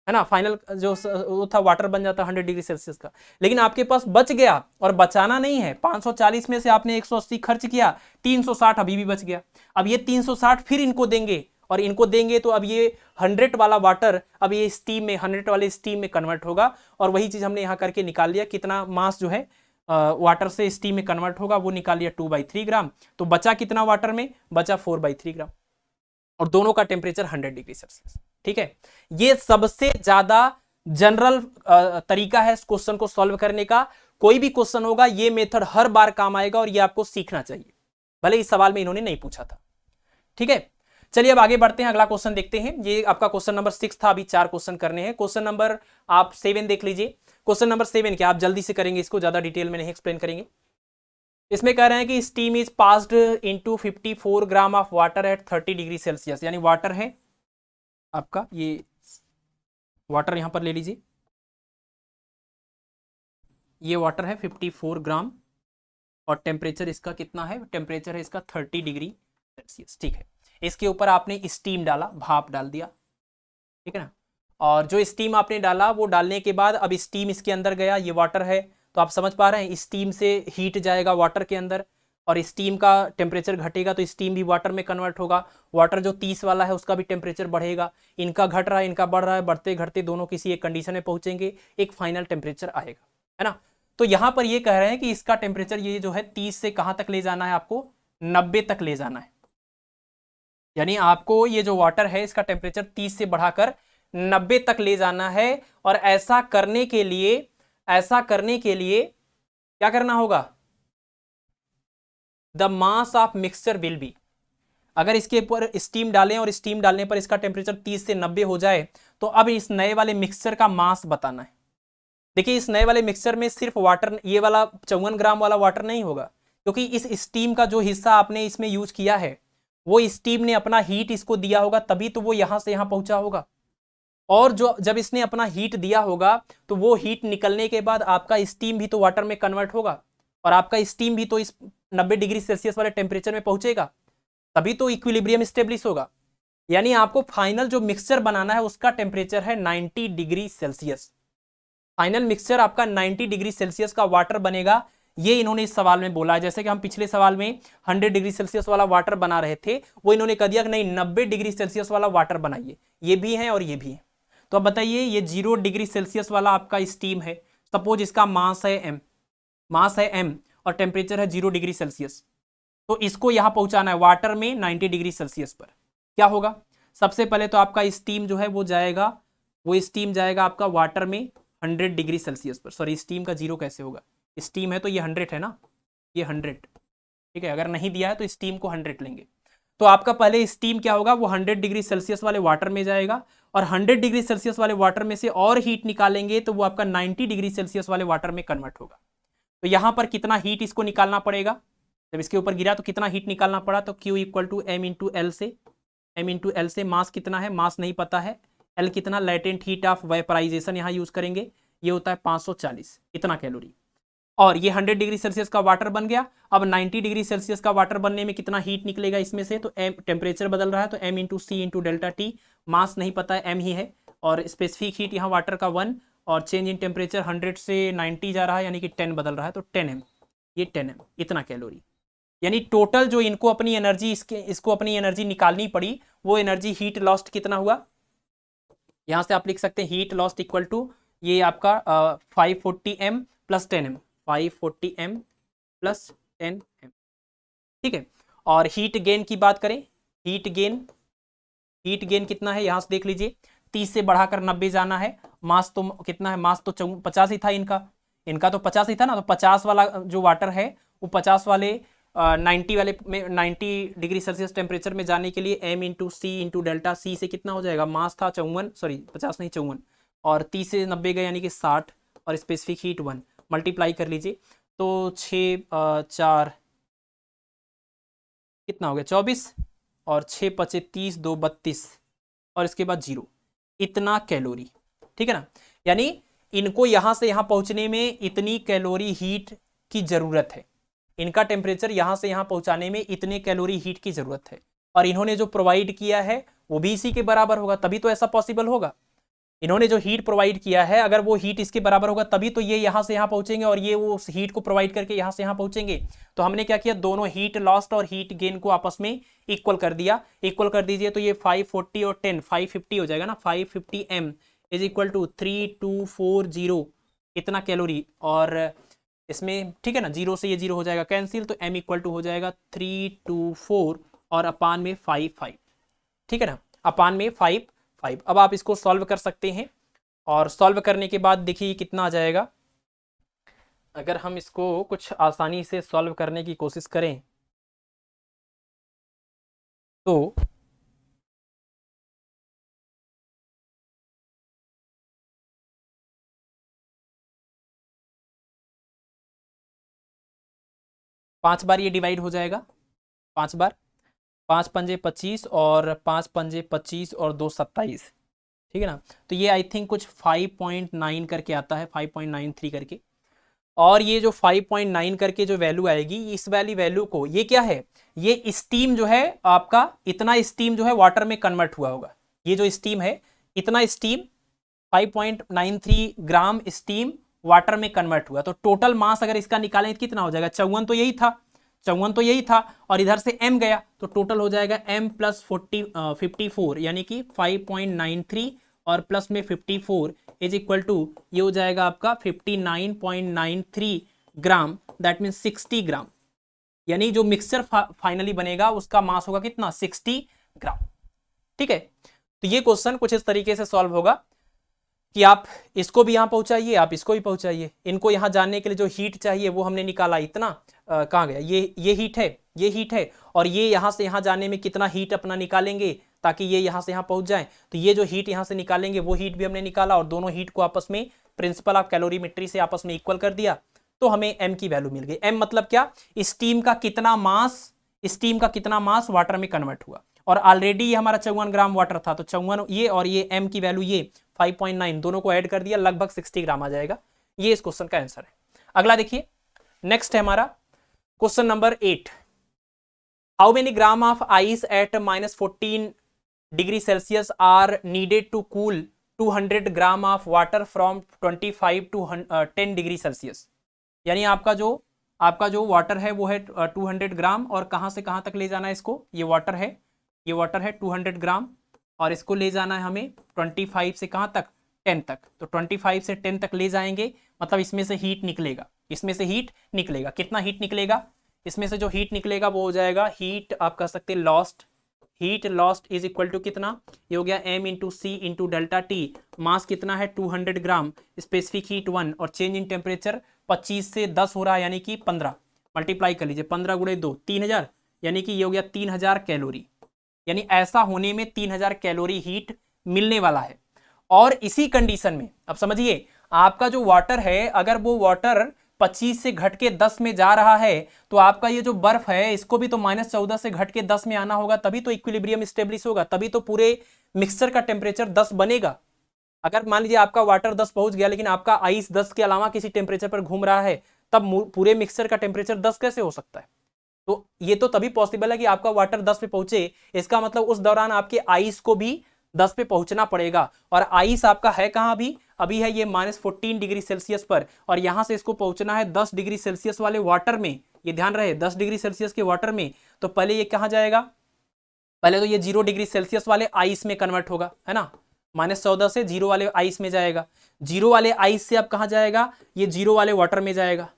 है ना। फाइनल जो वो था वाटर बन जाता 100 डिग्री सेल्सियस का, लेकिन आपके पास बच गया, और बचाना नहीं है, 540 में से आपने 180 खर्च किया, 360 अभी भी बच गया। अब ये 360 फिर इनको देंगे, और इनको देंगे तो अब ये 100 वाला वाटर अब ये स्टीम में, 100 वाले स्टीम में कन्वर्ट होगा, और वही चीज हमने यहाँ करके निकाल लिया, कितना मास जो है वाटर से स्टीम में कन्वर्ट होगा, वो निकाल लिया 2/3 ग्राम। तो बचा कितना वाटर में, बचा 4/3 ग्राम, और दोनों का टेम्परेचर 100 डिग्री सेल्सियस। ठीक है, ये सबसे ज्यादा जनरल तरीका है इस क्वेश्चन को सॉल्व करने का। कोई भी क्वेश्चन होगा ये मेथड हर बार काम आएगा और ये आपको सीखना चाहिए, भले इस सवाल में इन्होंने नहीं पूछा था। ठीक है, चलिए अब आगे बढ़ते हैं, अगला क्वेश्चन देखते हैं। ये आपका क्वेश्चन नंबर 6 था, अभी 4 क्वेश्चन करने हैं। क्वेश्चन नंबर आप 7 देख लीजिए। क्वेश्चन नंबर 7 क्या आप जल्दी से करेंगे, इसको ज्यादा डिटेल में नहीं एक्सप्लेन करेंगे। इसमें कह रहे हैं कि steam is passed into 54 gram of water at 30 degree Celsius. यानी वाटर है आपका, ये वाटर यहां पर ले लीजिए, ये वाटर है 54 ग्राम और टेम्परेचर इसका कितना है, टेम्परेचर है इसका 30 डिग्री सेल्सियस। ठीक है, इसके ऊपर आपने स्टीम डाला, भाप डाल दिया, ठीक है ना। और जो स्टीम आपने डाला वो डालने के बाद अब स्टीम इसके अंदर गया, ये वाटर है तो आप समझ पा रहे हैं स्टीम से हीट जाएगा वाटर के अंदर और स्टीम का टेम्परेचर घटेगा तो स्टीम भी वाटर में कन्वर्ट होगा। वाटर जो 30 वाला है उसका भी टेम्परेचर बढ़ेगा, इनका घट रहा है इनका बढ़ रहा है, बढ़ते घटते दोनों किसी एक कंडीशन में पहुंचेंगे, एक फाइनल टेम्परेचर आएगा, है ना। तो यहां पर ये कह रहे हैं कि इसका टेम्परेचर ये जो है 30 से कहां तक ले जाना है, आपको 90 तक ले जाना है। यानी आपको ये जो वाटर है इसका टेम्परेचर 30 से बढ़ाकर 90 तक ले जाना है। और ऐसा करने के लिए क्या करना होगा, the mass of mixture will be, अगर इसके ऊपर स्टीम डालें और स्टीम डालने पर इसका टेम्परेचर 30 से 90 हो जाए तो अब इस नए वाले मिक्सचर का मास बताना है। देखिए इस नए वाले मिक्सचर में सिर्फ वाटर, ये वाला 54 ग्राम वाला वाटर नहीं होगा, क्योंकि इस स्टीम का जो हिस्सा आपने इसमें यूज किया है वो स्टीम ने अपना हीट इसको दिया होगा, तभी तो वो यहां से यहां पहुंचा होगा। और जो जब इसने अपना हीट दिया होगा तो वो हीट निकलने के बाद आपका स्टीम भी तो वाटर में कन्वर्ट होगा और आपका स्टीम भी तो इस 90 डिग्री सेल्सियस वाले टेम्परेचर में पहुंचेगा, तभी तो इक्विलिब्रियम स्टेब्लिश होगा। यानी आपको फाइनल जो मिक्सचर बनाना है उसका टेम्परेचर है 90 डिग्री सेल्सियस। फाइनल मिक्सचर आपका 90 डिग्री सेल्सियस का वाटर बनेगा, ये इन्होंने इस सवाल में बोला है। जैसे कि हम पिछले सवाल में 100 डिग्री सेल्सियस वाला वाटर बना रहे थे, वो इन्होंने कह दिया कि नहीं 90 डिग्री सेल्सियस वाला वाटर बनाइए, ये भी है और ये भी है। तो अब बताइए ये 0 डिग्री सेल्सियस वाला आपका स्टीम है, सपोज इसका मास है m और टेम्परेचर है 0 डिग्री सेल्सियस, तो इसको यहां पहुंचाना है वाटर में 90 डिग्री सेल्सियस पर। क्या होगा, सबसे पहले तो आपका स्टीम जो है वो स्टीम जाएगा आपका वाटर में 100 डिग्री सेल्सियस पर। सॉरी, स्टीम का 0 कैसे होगा, स्टीम है तो ये 100 है ना, ये 100, ठीक है। अगर नहीं दिया है तो स्टीम को 100 लेंगे। तो आपका पहले स्टीम क्या होगा, वो 100 डिग्री सेल्सियस वाले वाटर में जाएगा और 100 डिग्री सेल्सियस वाले वाटर में से और हीट निकालेंगे तो वो आपका 90 डिग्री सेल्सियस वाले वाटर में कन्वर्ट होगा। तो यहां पर कितना हीट इसको निकालना पड़ेगा, जब इसके ऊपर गिरा तो कितना हीट निकालना पड़ा, तो Q equal to M into L से मास कितना है, मास नहीं पता है, L कितना, लेटेंट हीट ऑफ वेपराइजेशन यहाँ यूज करेंगे, ये होता है 540 इतना कैलोरी। और ये 100 डिग्री सेल्सियस का वाटर बन गया। अब 90 डिग्री सेल्सियस का वाटर बनने में कितना हीट निकलेगा इसमें से, तो M टेम्परेचर बदल रहा है तो M into C into delta T, मास नहीं पता है M ही है, और स्पेसिफिक हीट यहाँ वाटर का 1 और चेंज इन टेम्परेचर 100 से 90 जा रहा है यानी कि 10 बदल रहा है तो 10M, ये 10M इतना कैलोरी। यानी टोटल जो इनको अपनी एनर्जी इसको अपनी एनर्जी निकालनी पड़ी, वो एनर्जी हीट लॉस्ट कितना हुआ, यहां से आप लिख सकते हैं हीट लॉस्ट इक्वल टू ये आपका 540M plus 10M, 540M plus 10M, ठीक है। और हीट गेन की बात करें, हीट गेन कितना है, यहां से देख लीजिए 30 से बढ़ाकर 90 जाना है। मास तो कितना है, मास तो 50 ही था इनका तो 50 ही था ना, तो 50 वाला जो वाटर है वो 50 वाले 90 वाले में 90 डिग्री सेल्सियस टेम्परेचर में जाने के लिए M into C into delta C से कितना हो जाएगा, मास था 54, सॉरी 50 नहीं 54, और 30 से 90 गए यानी कि 60 और स्पेसिफिक हीट 1, मल्टीप्लाई कर लीजिए तो 6 4 कितना हो गया 24 और 6 5 30 2 32 और इसके बाद 0, इतना कैलोरी, ठीक है ना। यानी इनको यहां से यहां पहुंचने में इतनी कैलोरी हीट की जरूरत है, इनका टेम्परेचर यहां से यहां पहुंचाने में इतने कैलोरी हीट की जरूरत है, और इन्होंने जो प्रोवाइड किया है वो भी इसी के बराबर होगा, तभी तो ऐसा पॉसिबल होगा। इन्होंने जो हीट प्रोवाइड किया है अगर वो हीट इसके बराबर होगा तभी तो ये यहां से यहां पहुंचेंगे और ये वो हीट को प्रोवाइड करके यहां से यहां पहुंचेंगे। तो हमने क्या किया, दोनों हीट लॉस्ट और हीट गेन को आपस में इक्वल कर दिया। इक्वल कर दीजिए तो ये 540 और 10 550 हो जाएगा ना, 550M इज इक्वल टू 3240 इतना कैलोरी, और इसमें, ठीक है ना, 0 से ये 0 हो जाएगा कैंसिल, तो m इक्वल टू हो जाएगा 3 2 4 और अपान में 5 5, ठीक है ना, अपान में 5 5। अब आप इसको सॉल्व कर सकते हैं और सॉल्व करने के बाद देखिए कितना आ जाएगा। अगर हम इसको कुछ आसानी से सॉल्व करने की कोशिश करें तो 5 बार ये डिवाइड हो जाएगा, 5 बार, 5 पंजे 25 और 5 पंजे 25 और 2 27, ठीक है ना। तो ये आई थिंक कुछ 5.9 करके आता है, 5.93 करके। और ये जो 5.9 करके जो वैल्यू आएगी, इस वाली वैल्यू को, ये क्या है, ये स्टीम जो है आपका, इतना स्टीम जो है वाटर में कन्वर्ट हुआ होगा। ये जो स्टीम है, इतना स्टीम 5.93 ग्राम स्टीम वाटर में कन्वर्ट हुआ। तो टोटल मास अगर इसका निकालें तो कितना हो जाएगा, 54 तो यही था, 54 तो यही था, और इधर से m गया तो टोटल हो जाएगा m प्लस 54, यानी कि 5.93 और प्लस में 54 इज इक्वल टू, ये हो जाएगा आपका 59.93 ग्राम, दैट मीन्स 60 ग्राम। यानी जो मिक्सचर फाइनली बनेगा उसका मास होगा कितना, 60 ग्राम, ठीक है। तो ये क्वेश्चन कुछ इस तरीके से सॉल्व होगा कि आप इसको भी यहां पहुंचाइए, आप इसको भी पहुंचाइए। इनको यहां जानने के लिए जो हीट चाहिए वो हमने निकाला, इतना कहाँ गया, ये हीट है, ये हीट है, और ये यहां से यहां जाने में कितना हीट अपना निकालेंगे ताकि ये यहां से यहां पहुंच जाए। तो ये जो हीट यहां से निकालेंगे वो हीट भी हमने निकाला, और दोनों हीट को आपस में प्रिंसिपल ऑफ कैलोरीमेट्री से आपस में इक्वल कर दिया, तो हमें m की वैल्यू मिल गई। m मतलब क्या, स्टीम का कितना मास, स्टीम का कितना मास वाटर में कन्वर्ट हुआ। और ऑलरेडी ये हमारा 54 ग्राम वाटर था, तो 54 ये और ये m की वैल्यू ये 5.9, दोनों को ऐड कर दिया, लगभग 60 ग्राम आ जाएगा। ये इस क्वेश्चन का आंसर है। अगला देखिए, नेक्स्ट है हमारा question number 8। How many gram of ice at -14 degree Celsius are needed to cool 200 gram of water from 25 to 10 degree Celsius. यानी आपका जो वाटर है वो है 200 ग्राम, और कहां से कहां तक ले जाना है इसको, ये वाटर है, ये वाटर है 200 ग्राम, और इसको ले जाना है हमें 25 से कहां तक, 10 तक। तो 25 से 10 तक ले जाएंगे, मतलब इसमें से हीट निकलेगा, इसमें से हीट निकलेगा, कितना हीट निकलेगा, इसमें से जो हीट निकलेगा वो हो जाएगा हीट, आप कह सकते हैं lost, heat lost is equal to कितना, ये हो गया m into C into delta T. Mass कितना है 200 ग्राम, स्पेसिफिक हीट 1, और चेंज इन टेम्परेचर 25 से 10 हो रहा है, यानी कि 15, मल्टीप्लाई कर लीजिए, 15 गुणे 2 3000, यानी कि ये हो गया 3000 कैलोरी। यानी ऐसा होने में 3000 कैलोरी हीट मिलने वाला है। और इसी कंडीशन में अब समझिए, आपका जो वाटर है, अगर वो वाटर 25 से घट के 10 में जा रहा है, तो आपका ये जो बर्फ है इसको भी तो -14 से घट के 10 में आना होगा, तभी तो इक्विलिब्रियम स्टेब्लिश होगा, तभी तो पूरे मिक्सचर का टेम्परेचर 10 बनेगा। अगर मान लीजिए आपका वाटर 10 पहुंच गया, लेकिन आपका आइस 10 के अलावा किसी टेम्परेचर पर घूम रहा है, तब पूरे मिक्सचर का टेम्परेचर 10 कैसे हो सकता है। तो ये तो तभी पॉसिबल है कि आपका वाटर 10 पे पहुंचे, इसका मतलब उस दौरान आपके आइस को भी 10 पे पहुंचना पड़ेगा। और आइस आपका है कहां, अभी है ये -14 डिग्री सेल्सियस पर, और यहां से इसको पहुंचना है 10 डिग्री सेल्सियस वाले वाटर में। ये ध्यान रहे, 10 डिग्री सेल्सियस के वाटर में, तो पहले ये कहां जाएगा, पहले तो ये 0 डिग्री सेल्सियस वाले आइस में कन्वर्ट होगा, है ना, -14 से 0 वाले आइस में जाएगा। 0 वाले आइस से अब कहां जाएगा, ये 0 वाले वाटर में जाएगा,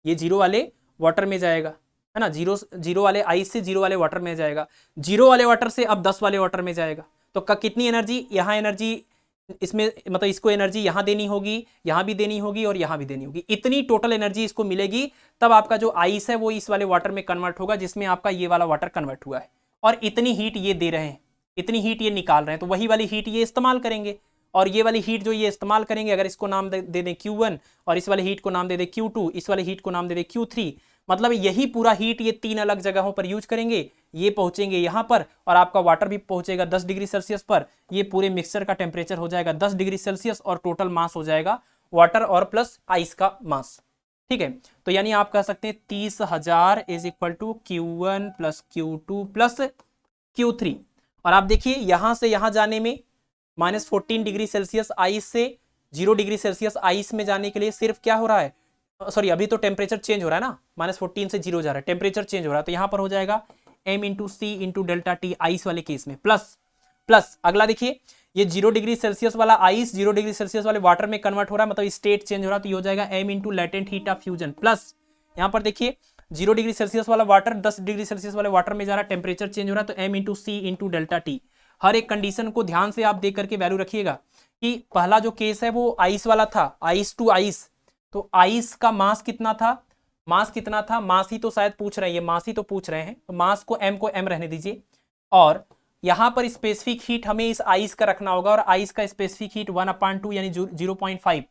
ये 0 वाले वाटर में जाएगा, है ना, 0 वाले आइस से 0 वाले वाटर में जाएगा। 0 वाले वाटर से अब 10 वाले वाटर में जाएगा। तो कितनी एनर्जी, यहाँ एनर्जी इसमें, मतलब इसको एनर्जी यहाँ देनी होगी, यहाँ भी देनी होगी, और यहाँ भी देनी होगी, इतनी टोटल एनर्जी इसको मिलेगी, तब आपका जो आइस है वो इस वाले वाटर में कन्वर्ट होगा, जिसमें आपका ये वाला वाटर कन्वर्ट हुआ है। और इतनी हीट ये दे रहे हैं, इतनी हीट ये निकाल रहे हैं, तो वही वाली हीट ये इस्तेमाल करेंगे। और ये वाली हीट जो ये इस्तेमाल करेंगे, अगर इसको नाम दे दें Q1, और इस वाली हीट को नाम दे दें Q2, इस वाली हीट को नाम दे दें Q3, मतलब यही पूरा हीट ये 3 अलग जगहों पर यूज करेंगे। ये पहुंचेंगे यहाँ पर, और आपका वाटर भी पहुंचेगा 10 डिग्री सेल्सियस पर। ये पूरे मिक्सचर का टेम्परेचर हो जाएगा 10 डिग्री सेल्सियस, और टोटल मास हो जाएगा वाटर और प्लस आइस का मास, ठीक है। तो यानी आप कह सकते हैं 30,000 is equal to Q1 plus Q2 plus Q3। और आप देखिए यहां से यहां जाने में -14 डिग्री सेल्सियस आइस से 0 डिग्री सेल्सियस आइस में जाने के लिए सिर्फ क्या हो रहा है, सॉरी अभी तो टेम्परेचर चेंज हो रहा है ना, -14 से 0 जा रहा है, टेम्परेचर चेंज हो रहा है, तो यहां पर हो जाएगा m into C into delta T ice वाले केस में, प्लस अगला देखिए, ये 0 डिग्री सेल्सियस वाला आइस 0 डिग्री सेल्सियस वाले वाटर में कन्वर्ट हो रहा है, मतलब स्टेट चेंज हो रहा है, तो ये हो जाएगा m into latent heat of fusion plus यहाँ पर देखिए 0 डिग्री सेल्सियस वाला वाटर 10 डिग्री सेल्सियस वाले वाटर में जा रहा है, टेम्परेचर चेंज हो रहा है, तो m into C into delta T. हर एक कंडीशन को ध्यान से आप देख करके वैल्यू रखिएगा कि पहला जो केस है वो आइस वाला था, आइस टू आइस, तो आइस का मास कितना था, मास कितना था, मास ही तो शायद पूछ रहे हैं, ये मास ही तो पूछ रहे हैं, तो मास को m रहने दीजिए, और यहां पर स्पेसिफिक हीट हमें इस आइस का रखना होगा, और आइस का स्पेसिफिक हीट 1/2 यानी 0.5,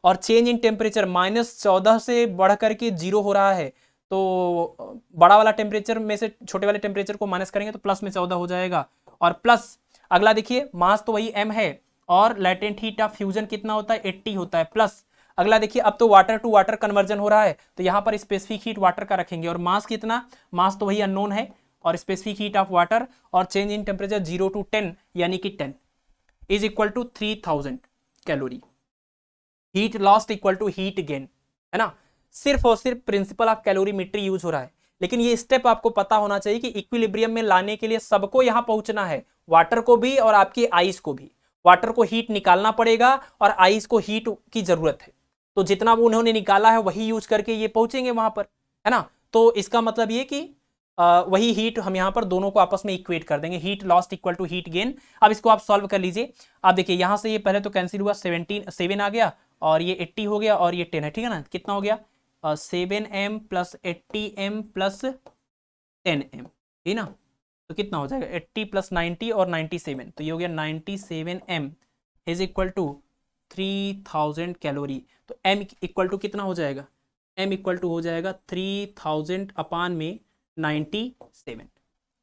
और चेंज इन टेम्परेचर -14 से बढ़ करके 0 हो रहा है, तो बड़ा वाला टेम्परेचर में से छोटे वाले टेम्परेचर को माइनस करेंगे तो प्लस में 14 हो जाएगा, और प्लस अगला देखिए मास तो वही m है, और लेटेंट हीट ऑफ फ्यूजन कितना होता है 80 होता है, प्लस अगला देखिए अब तो वाटर टू वाटर कन्वर्जन हो रहा है, तो यहाँ पर स्पेसिफिक हीट वाटर का रखेंगे, और मास कितना, मास तो वही अननोन है, और स्पेसिफिक हीट ऑफ वाटर और चेंज इन टेम्परेचर 0 to 10 यानी कि 10 is equal to 3000 calorie. Heat lost equal to heat gain, है ना, सिर्फ और सिर्फ प्रिंसिपल ऑफ कैलोरीमेट्री यूज हो रहा है, लेकिन ये स्टेप आपको पता होना चाहिए कि इक्विलिब्रियम में लाने के लिए सबको यहां पहुंचना है, वाटर को भी और आपकी आइस को भी। वाटर को हीट निकालना पड़ेगा और आइस को हीट की जरूरत है, तो जितना वो उन्होंने निकाला है वही यूज करके ये पहुंचेंगे वहां पर, है ना। तो इसका मतलब ये कि वही हीट हम यहाँ पर दोनों को आपस में इक्वेट कर देंगे, heat lost equal to heat gain. अब इसको आप सॉल्व कर लीजिए, आप देखिए यहाँ से ये पहले तो कैंसिल हुआ, 7 आ गया, और ये 80 हो गया, और ये 10 है, ठीक है ना, कितना हो गया 7m plus 80m plus 10m, ठीक ना, तो कितना हो जाएगा 80 प्लस 90 और 97, तो ये हो गया 97m is equal to 3000 calorie. तो m इक्वल टू कितना हो जाएगा, m इक्वल टू हो जाएगा 3000 अपान में 97,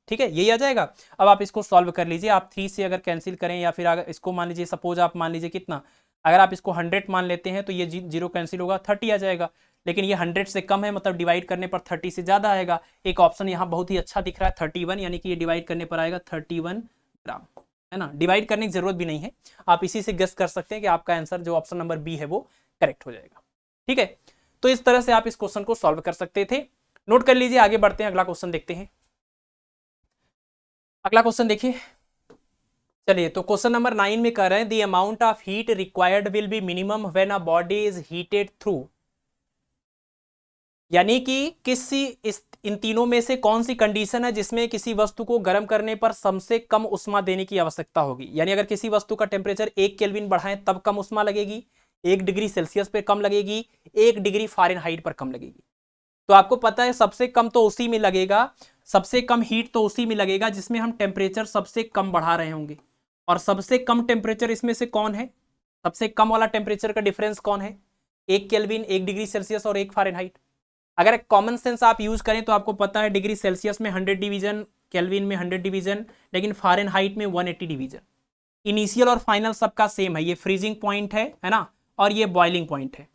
ठीक है, यही आ जाएगा। अब आप इसको सॉल्व कर लीजिए, आप 3 से अगर कैंसिल करें, या फिर अगर इसको मान लीजिए, सपोज आप मान लीजिए कितना, अगर आप इसको 100 मान लेते हैं तो ये 0 कैंसिल होगा, 30 आ जाएगा, लेकिन ये 100 से कम है, मतलब डिवाइड करने पर 30 से ज्यादा आएगा। एक ऑप्शन यहाँ बहुत ही अच्छा दिख रहा है 31, यानी कि ये डिवाइड करने पर आएगा 31 ग्राम, है ना, डिवाइड करने की जरूरत भी नहीं है, आप इसी से गेस कर सकते हैं कि आपका आंसर जो ऑप्शन नंबर बी है वो करेक्ट हो जाएगा, ठीक है। तो इस तरह से आप इस क्वेश्चन को सॉल्व कर सकते थे, नोट कर लीजिए। आगे बढ़ते हैं, अगला क्वेश्चन देखते हैं। अगला क्वेश्चन देखिए, चलिए, तो क्वेश्चन नंबर 9 में कह रहे हैं the amount of heat required will be minimum when a body is heated through, यानी कि इन तीनों में से कौन सी कंडीशन है जिसमें किसी वस्तु को गर्म करने पर सबसे कम उष्मा देने की आवश्यकता होगी। यानी अगर किसी वस्तु का टेम्परेचर 1 केल्विन बढ़ाएं तब कम उष्मा लगेगी, 1 डिग्री सेल्सियस पे कम लगेगी, 1 डिग्री फ़ारेनहाइट पर कम लगेगी। तो आपको पता है सबसे कम तो उसी में लगेगा, सबसे कम हीट तो उसी में लगेगा जिसमें हम टेम्परेचर सबसे कम बढ़ा रहे होंगे। और सबसे कम टेम्परेचर इसमें से कौन है, सबसे कम वाला टेम्परेचर का डिफरेंस कौन है, 1 केल्विन, 1 डिग्री सेल्सियस और 1 फ़ारेनहाइट। अगर कॉमन सेंस आप यूज करें तो आपको पता है डिग्री सेल्सियस में 100 डिवीजन, केल्विन में 100 डिवीजन, लेकिन फ़ारेनहाइट में 180 डिवीजन। इनिशियल और फाइनल सबका सेम है, ये फ्रीजिंग पॉइंट है ना, और ये बॉइलिंग पॉइंट है,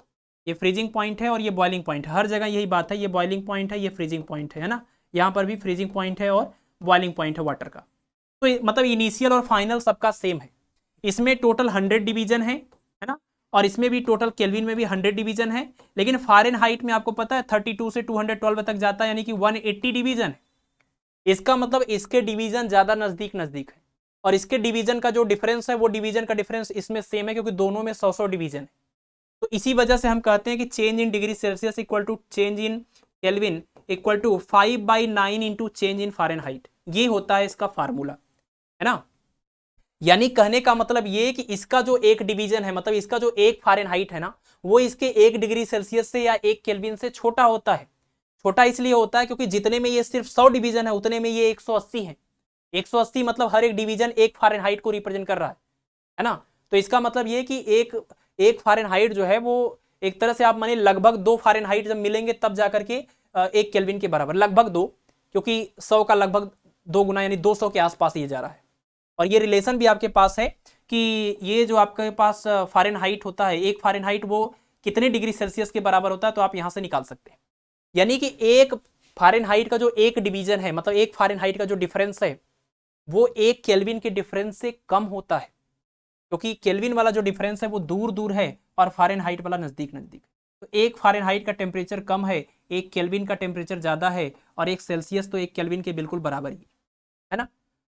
ये फ्रीजिंग पॉइंट है और ये बॉइलिंग पॉइंट है, हर जगह यही बात है, ये बॉइलिंग पॉइंट है, ये फ्रीजिंग पॉइंट है ना, यहाँ पर भी फ्रीजिंग पॉइंट है और बॉइलिंग पॉइंट है वाटर का। तो मतलब इनिशियल और फाइनल सबका सेम है। इसमें टोटल 100 डिवीजन है ना, और इसमें भी टोटल केल्विन में भी 100 डिवीजन है, लेकिन फ़ारेनहाइट में आपको पता है 32 से 212 तक जाता है, यानी कि 180 डिवीजन है। इसका मतलब इसके डिवीजन ज्यादा नजदीक नजदीक है, और इसके डिवीजन का जो डिफरेंस है वो डिवीजन का डिफरेंस इसमें सेम है, क्योंकि दोनों में 100 डिवीजन है। तो इसी वजह से हम कहते हैं कि change in degree Celsius equal to change in Kelvin equal to 5/9 into change in Fahrenheit, ये होता है इसका फार्मूला, है ना। यानी कहने का मतलब ये कि इसका जो एक डिवीजन है, मतलब इसका जो 1 फ़ारेनहाइट है ना, वो इसके 1 डिग्री सेल्सियस से या 1 केल्विन से छोटा होता है। छोटा इसलिए होता है क्योंकि जितने में ये सिर्फ 100 डिवीजन है उतने में ये 180 है। 180 मतलब हर एक डिवीजन 1 फ़ारेनहाइट को रिप्रेजेंट कर रहा है ना। तो इसका मतलब ये कि एक फ़ारेनहाइट जो है वो एक तरह से आप मानिए लगभग 2 फ़ारेनहाइट जब मिलेंगे तब जाकर के 1 केल्विन के बराबर, लगभग 2, क्योंकि 100 का लगभग 2 गुना यानी 200 के आसपास ये जा रहा है। और ये रिलेशन भी आपके पास है कि ये जो आपके पास फ़ारेनहाइट होता है, 1 फ़ारेनहाइट वो कितने डिग्री सेल्सियस के बराबर होता है, तो आप यहां से निकाल सकते हैं। यानी कि 1 फ़ारेनहाइट का जो एक डिवीजन है, मतलब 1 फ़ारेनहाइट का जो डिफरेंस है वो 1 केल्विन के डिफरेंस से कम होता है, क्योंकि केल्विन वाला जो डिफरेंस है वो दूर दूर है और फ़ारेनहाइट वाला नजदीक नजदीक। तो 1 फ़ारेनहाइट का टेम्परेचर कम है, 1 केल्विन का टेम्परेचर ज्यादा है, और 1 सेल्सियस तो 1 केल्विन के बिल्कुल बराबर ही है ना।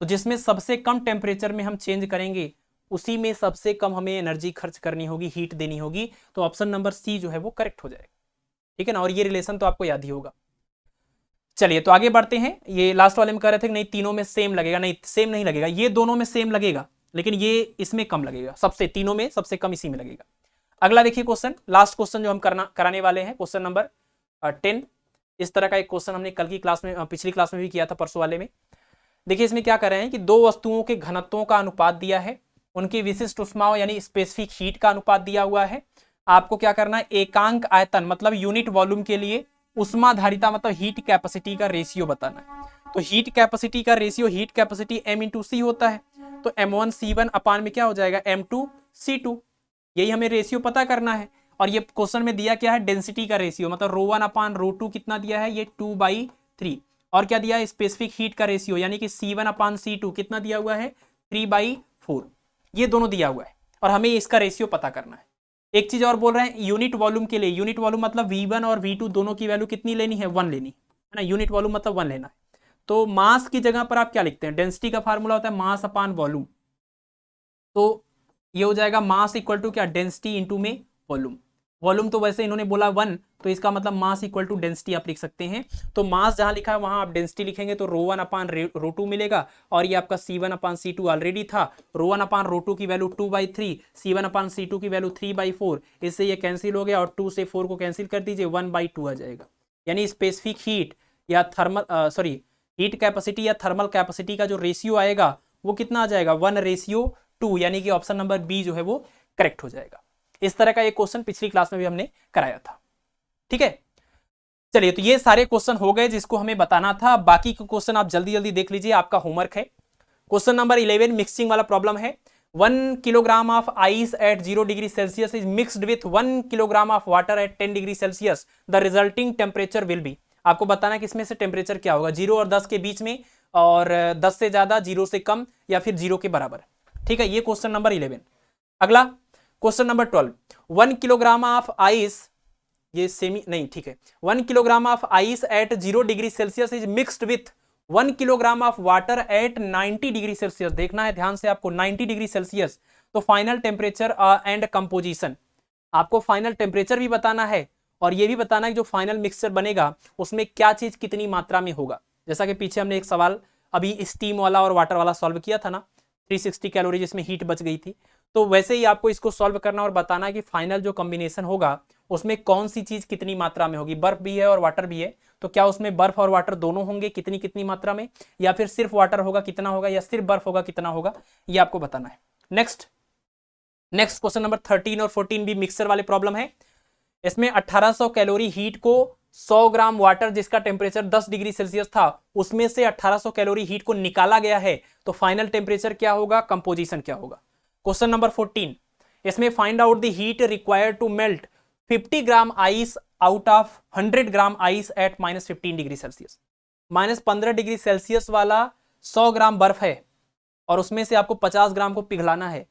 तो जिसमें सबसे कम टेम्परेचर में हम चेंज करेंगे उसी में सबसे कम हमें एनर्जी खर्च करनी होगी, हीट देनी होगी, तो ऑप्शन नंबर सी जो है वो करेक्ट हो जाएगा। ठीक है ना, और ये रिलेशन तो आपको याद ही होगा। चलिए तो आगे बढ़ते हैं। ये लास्ट वाले में कह रहे थे कि नहीं तीनों में सेम लगेगा, नहीं सेम नहीं लगेगा, ये दोनों में सेम लगेगा लेकिन ये इसमें कम लगेगा, सबसे तीनों में सबसे कम इसी में लगेगा। अगला देखिए क्वेश्चन, लास्ट क्वेश्चन जो हम कराने वाले हैं, क्वेश्चन नंबर 10। इस तरह का एक क्वेश्चन हमने कल की क्लास में, पिछली क्लास में भी किया था, परसों वाले में। देखिए इसमें क्या कर रहे हैं कि दो वस्तुओं के घनत्वों का अनुपात दिया है, उनकी विशिष्ट ऊष्माओं यानी स्पेसिफिक हीट का अनुपात दिया हुआ है। आपको क्या करना है, एकांक आयतन मतलब यूनिट वॉल्यूम के लिए उष्माधारिता मतलब हीट कैपेसिटी का रेशियो बताना है। तो हीट कैपेसिटी का रेशियो, हीट कैपेसिटी m/c होता है, तो m1c1 अपान में क्या हो जाएगा m2c2, यही हमें रेशियो पता करना है। और ये क्वेश्चन में दिया क्या है, डेंसिटी का रेशियो मतलब ρ1 अपान ρ2 कितना दिया है, ये 2/3। और क्या दिया है, स्पेसिफिक हीट का रेशियो यानी कि C1 अपान C2 कितना दिया हुआ है, 3/4। ये दोनों दिया हुआ है और हमें इसका रेशियो पता करना है। एक चीज और बोल रहे हैं, यूनिट वॉल्यूम के लिए, यूनिट वॉल्यूम मतलब V1 और V2 दोनों की वैल्यू कितनी लेनी है, 1 लेनी है ना, यूनिट वॉल्यूम मतलब 1 लेना है। तो मास की जगह पर आप क्या लिखते हैं, डेंसिटी का फार्मूला होता है मास अपान वॉल्यूम, तो ये हो जाएगा मास इक्वल टू क्या, डेंसिटी इंटू में वॉल्यूम। वॉल्यूम तो वैसे इन्होंने बोला 1, तो इसका मतलब मास इक्वल टू डेंसिटी आप लिख सकते हैं। तो मास जहां लिखा है वहां आप डेंसिटी लिखेंगे तो ρ1 अपान ρ2 मिलेगा, और ये आपका C1 अपान C2 ऑलरेडी था, ρ1 अपान ρ2 की वैल्यू 2/3, C1 अपान C2 की वैल्यू 3/4, इससे ये कैंसिल हो गया और 2 से 4 को कैंसिल कर दीजिए, 1/2 आ जाएगा। यानी स्पेसिफिक हीट या थर्मल हीट कैपेसिटी या थर्मल कैपेसिटी का जो रेशियो आएगा वो कितना आ जाएगा, 1:2, यानी कि ऑप्शन नंबर बी जो है वो करेक्ट हो जाएगा। इस तरह का एक क्वेश्चन पिछली क्लास में भी हमने कराया था। ठीक है, चलिए तो ये सारे क्वेश्चन हो गए जिसको हमें बताना था। बाकी के क्वेश्चन आप जल्दी जल्दी देख लीजिए, आपका होमवर्क है। क्वेश्चन नंबर 11 मिक्सिंग वाला प्रॉब्लम है। 1 kilogram of ice eight 0 degree Celsius is mixed with 1 kilogram of water at 10 degree Celsius, the resulting temperature will be. आपको बताना है कि इसमें से टेम्परेचर क्या होगा, 0 और 10 के बीच में, और 10 से ज्यादा, 0 से कम, या फिर 0 के बराबर। ठीक है, ये क्वेश्चन नंबर 11। अगला question number 12, 1 kilogram of ice, ये सेमी नहीं, ठीक है, 1 kilogram of ice eight 0 degree Celsius is mixed with 1 kilogram of water at 90 degree Celsius. देखना है ध्यान से आपको, 90 डिग्री सेल्सियस। तो फाइनल टेम्परेचर एंड कंपोजिशन, आपको फाइनल टेम्परेचर भी बताना है और ये भी बताना है कि जो फाइनल मिक्सचर बनेगा उसमें क्या चीज कितनी मात्रा में होगा। जैसा कि पीछे हमने एक सवाल अभी स्टीम वाला और वाटर वाला सॉल्व किया था ना, 360 कैलोरी जिसमें हीट बच गई थी, तो वैसे ही आपको इसको सॉल्व करना और बताना है कि फाइनल जो कॉम्बिनेशन होगा उसमें कौन सी चीज कितनी मात्रा में होगी। बर्फ भी है और वाटर भी है, तो क्या उसमें बर्फ और वाटर दोनों होंगे, कितनी कितनी मात्रा में, या फिर सिर्फ वाटर होगा कितना होगा, या सिर्फ बर्फ होगा कितना होगा, ये आपको बताना है। नेक्स्ट क्वेश्चन नंबर 13 और 14 भी मिक्सर वाले प्रॉब्लम है। इसमें 1800 कैलोरी हीट को 100 ग्राम वाटर जिसका टेम्परेचर 10 डिग्री सेल्सियस था, उसमें से 1800 कैलोरी हीट को निकाला गया है, तो फाइनल टेम्परेचर क्या होगा, कंपोजिशन क्या होगा। क्वेश्चन नंबर 14, इसमें find out the heat required to melt 50 gram ice out of 100 gram ice at -15 degree Celsius. -15 degree Celsius वाला 100 ग्राम बर्फ है और उसमें से आपको 50 ग्राम को पिघलाना है,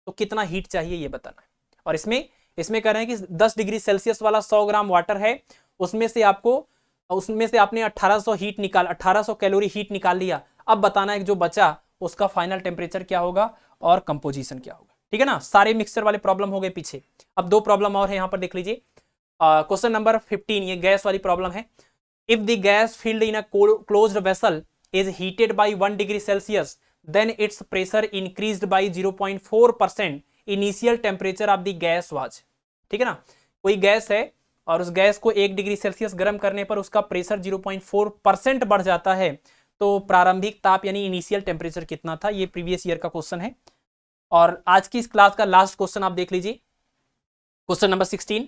तो कितना हीट चाहिए ये बताना है। और इसमें कह रहे हैं कि 10 डिग्री सेल्सियस वाला 100 ग्राम वाटर है, उसमें से आपने 1800 कैलोरी हीट निकाल लिया। अब बताना है कि जो बचा उसका फाइनल टेम्परेचर क्या होगा और कंपोजिशन क्या होगा। ठीक है ना, सारे मिक्सचर वाले प्रॉब्लम हो गए पीछे। अब 2 प्रॉब्लम और है, यहां पर देख लीजिए। क्वेश्चन नंबर 15, ये गैस वाली प्रॉब्लम है। If the gas field in a closed vessel is heated bye 1 degree Celsius, then its pressure increased by 0.4%, initial temperature of the gas was. ठीक है ना, कोई गैस है और उस गैस को 1 डिग्री सेल्सियस गर्म करने पर उसका प्रेशर 0.4% बढ़ जाता है, तो प्रारंभिक ताप यानी इनिशियल टेम्परेचर कितना था। ये प्रीवियस ईयर का क्वेश्चन है और आज की इस क्लास का लास्ट क्वेश्चन आप देख लीजिए, क्वेश्चन नंबर 16।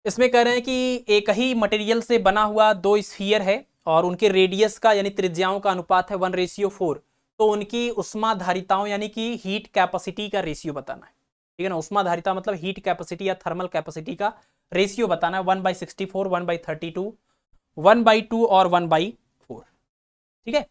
इसमें कह रहे हैं कि एक ही मटेरियल से बना हुआ 2 स्फीयर है और उनके रेडियस का यानी त्रिज्याओं का अनुपात है 1:4, तो उनकी उष्माधारिताओं यानी कि हीट कैपेसिटी का रेशियो बताना है। ठीक है ना, उष्माधारिता मतलब हीट कैपेसिटी या थर्मल कैपेसिटी का रेशियो बताना है, 1/64, 1/32, 1/2 और 1/4। ठीक है,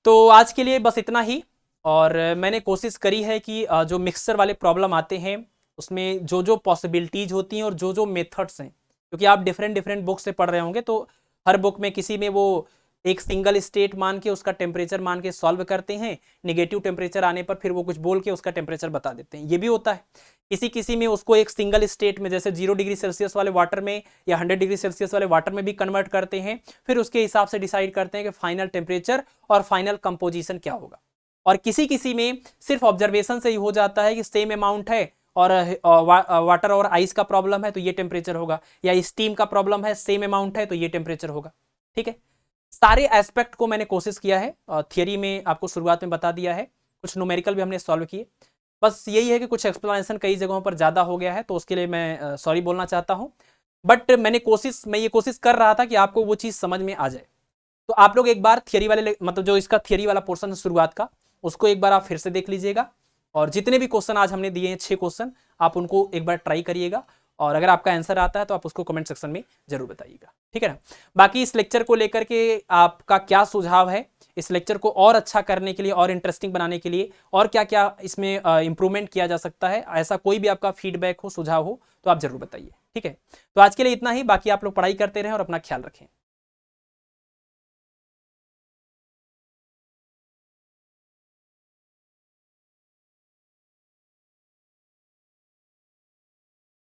तो आज के लिए बस इतना ही। और मैंने कोशिश करी है कि जो मिक्सचर वाले प्रॉब्लम आते हैं उसमें जो जो पॉसिबिलिटीज होती हैं और जो जो मेथड्स हैं, क्योंकि आप डिफरेंट बुक से पढ़ रहे होंगे, तो हर बुक में किसी में वो एक सिंगल स्टेट मान के उसका टेम्परेचर मान के सॉल्व करते हैं, नेगेटिव टेम्परेचर आने पर फिर वो कुछ बोल के उसका टेम्परेचर बता देते हैं, ये भी होता है। किसी किसी में उसको एक सिंगल स्टेट में जैसे 0 डिग्री सेल्सियस वाले वाटर में या 100 डिग्री सेल्सियस वाले वाटर में भी कन्वर्ट करते हैं, फिर उसके हिसाब से डिसाइड करते हैं कि फाइनल टेम्परेचर और फाइनल कंपोजिशन क्या होगा। और किसी किसी में सिर्फ ऑब्जर्वेशन से ही हो जाता है कि सेम अमाउंट है और वाटर और आइस का प्रॉब्लम है तो ये टेम्परेचर होगा, या स्टीम का प्रॉब्लम है सेम अमाउंट है तो ये टेम्परेचर होगा। ठीक है, सारे एस्पेक्ट को मैंने कोशिश किया है, थियरी में आपको शुरुआत में बता दिया है, कुछ न्यूमेरिकल भी हमने सॉल्व किए। बस यही है कि कुछ एक्सप्लेनेशन कई जगहों पर ज़्यादा हो गया है तो उसके लिए मैं सॉरी बोलना चाहता हूँ। बट मैं ये कोशिश कर रहा था कि आपको वो चीज़ समझ में आ जाए। तो आप लोग एक बार थियरी वाले मतलब जो इसका थियरी वाला पोर्शन है शुरुआत का, उसको एक बार आप फिर से देख लीजिएगा, और जितने भी क्वेश्चन आज हमने दिए हैं 6 क्वेश्चन, आप उनको एक बार ट्राई करिएगा, और अगर आपका आंसर आता है तो आप उसको कमेंट सेक्शन में जरूर बताइएगा। ठीक है ना। बाकी इस लेक्चर को लेकर के आपका क्या सुझाव है, इस लेक्चर को और अच्छा करने के लिए और इंटरेस्टिंग बनाने के लिए और क्या क्या इसमें इंप्रूवमेंट किया जा सकता है, ऐसा कोई भी आपका फीडबैक हो, सुझाव हो तो आप जरूर बताइए। ठीक है, तो आज के लिए इतना ही, बाकी आप लोग पढ़ाई करते रहें और अपना ख्याल रखें।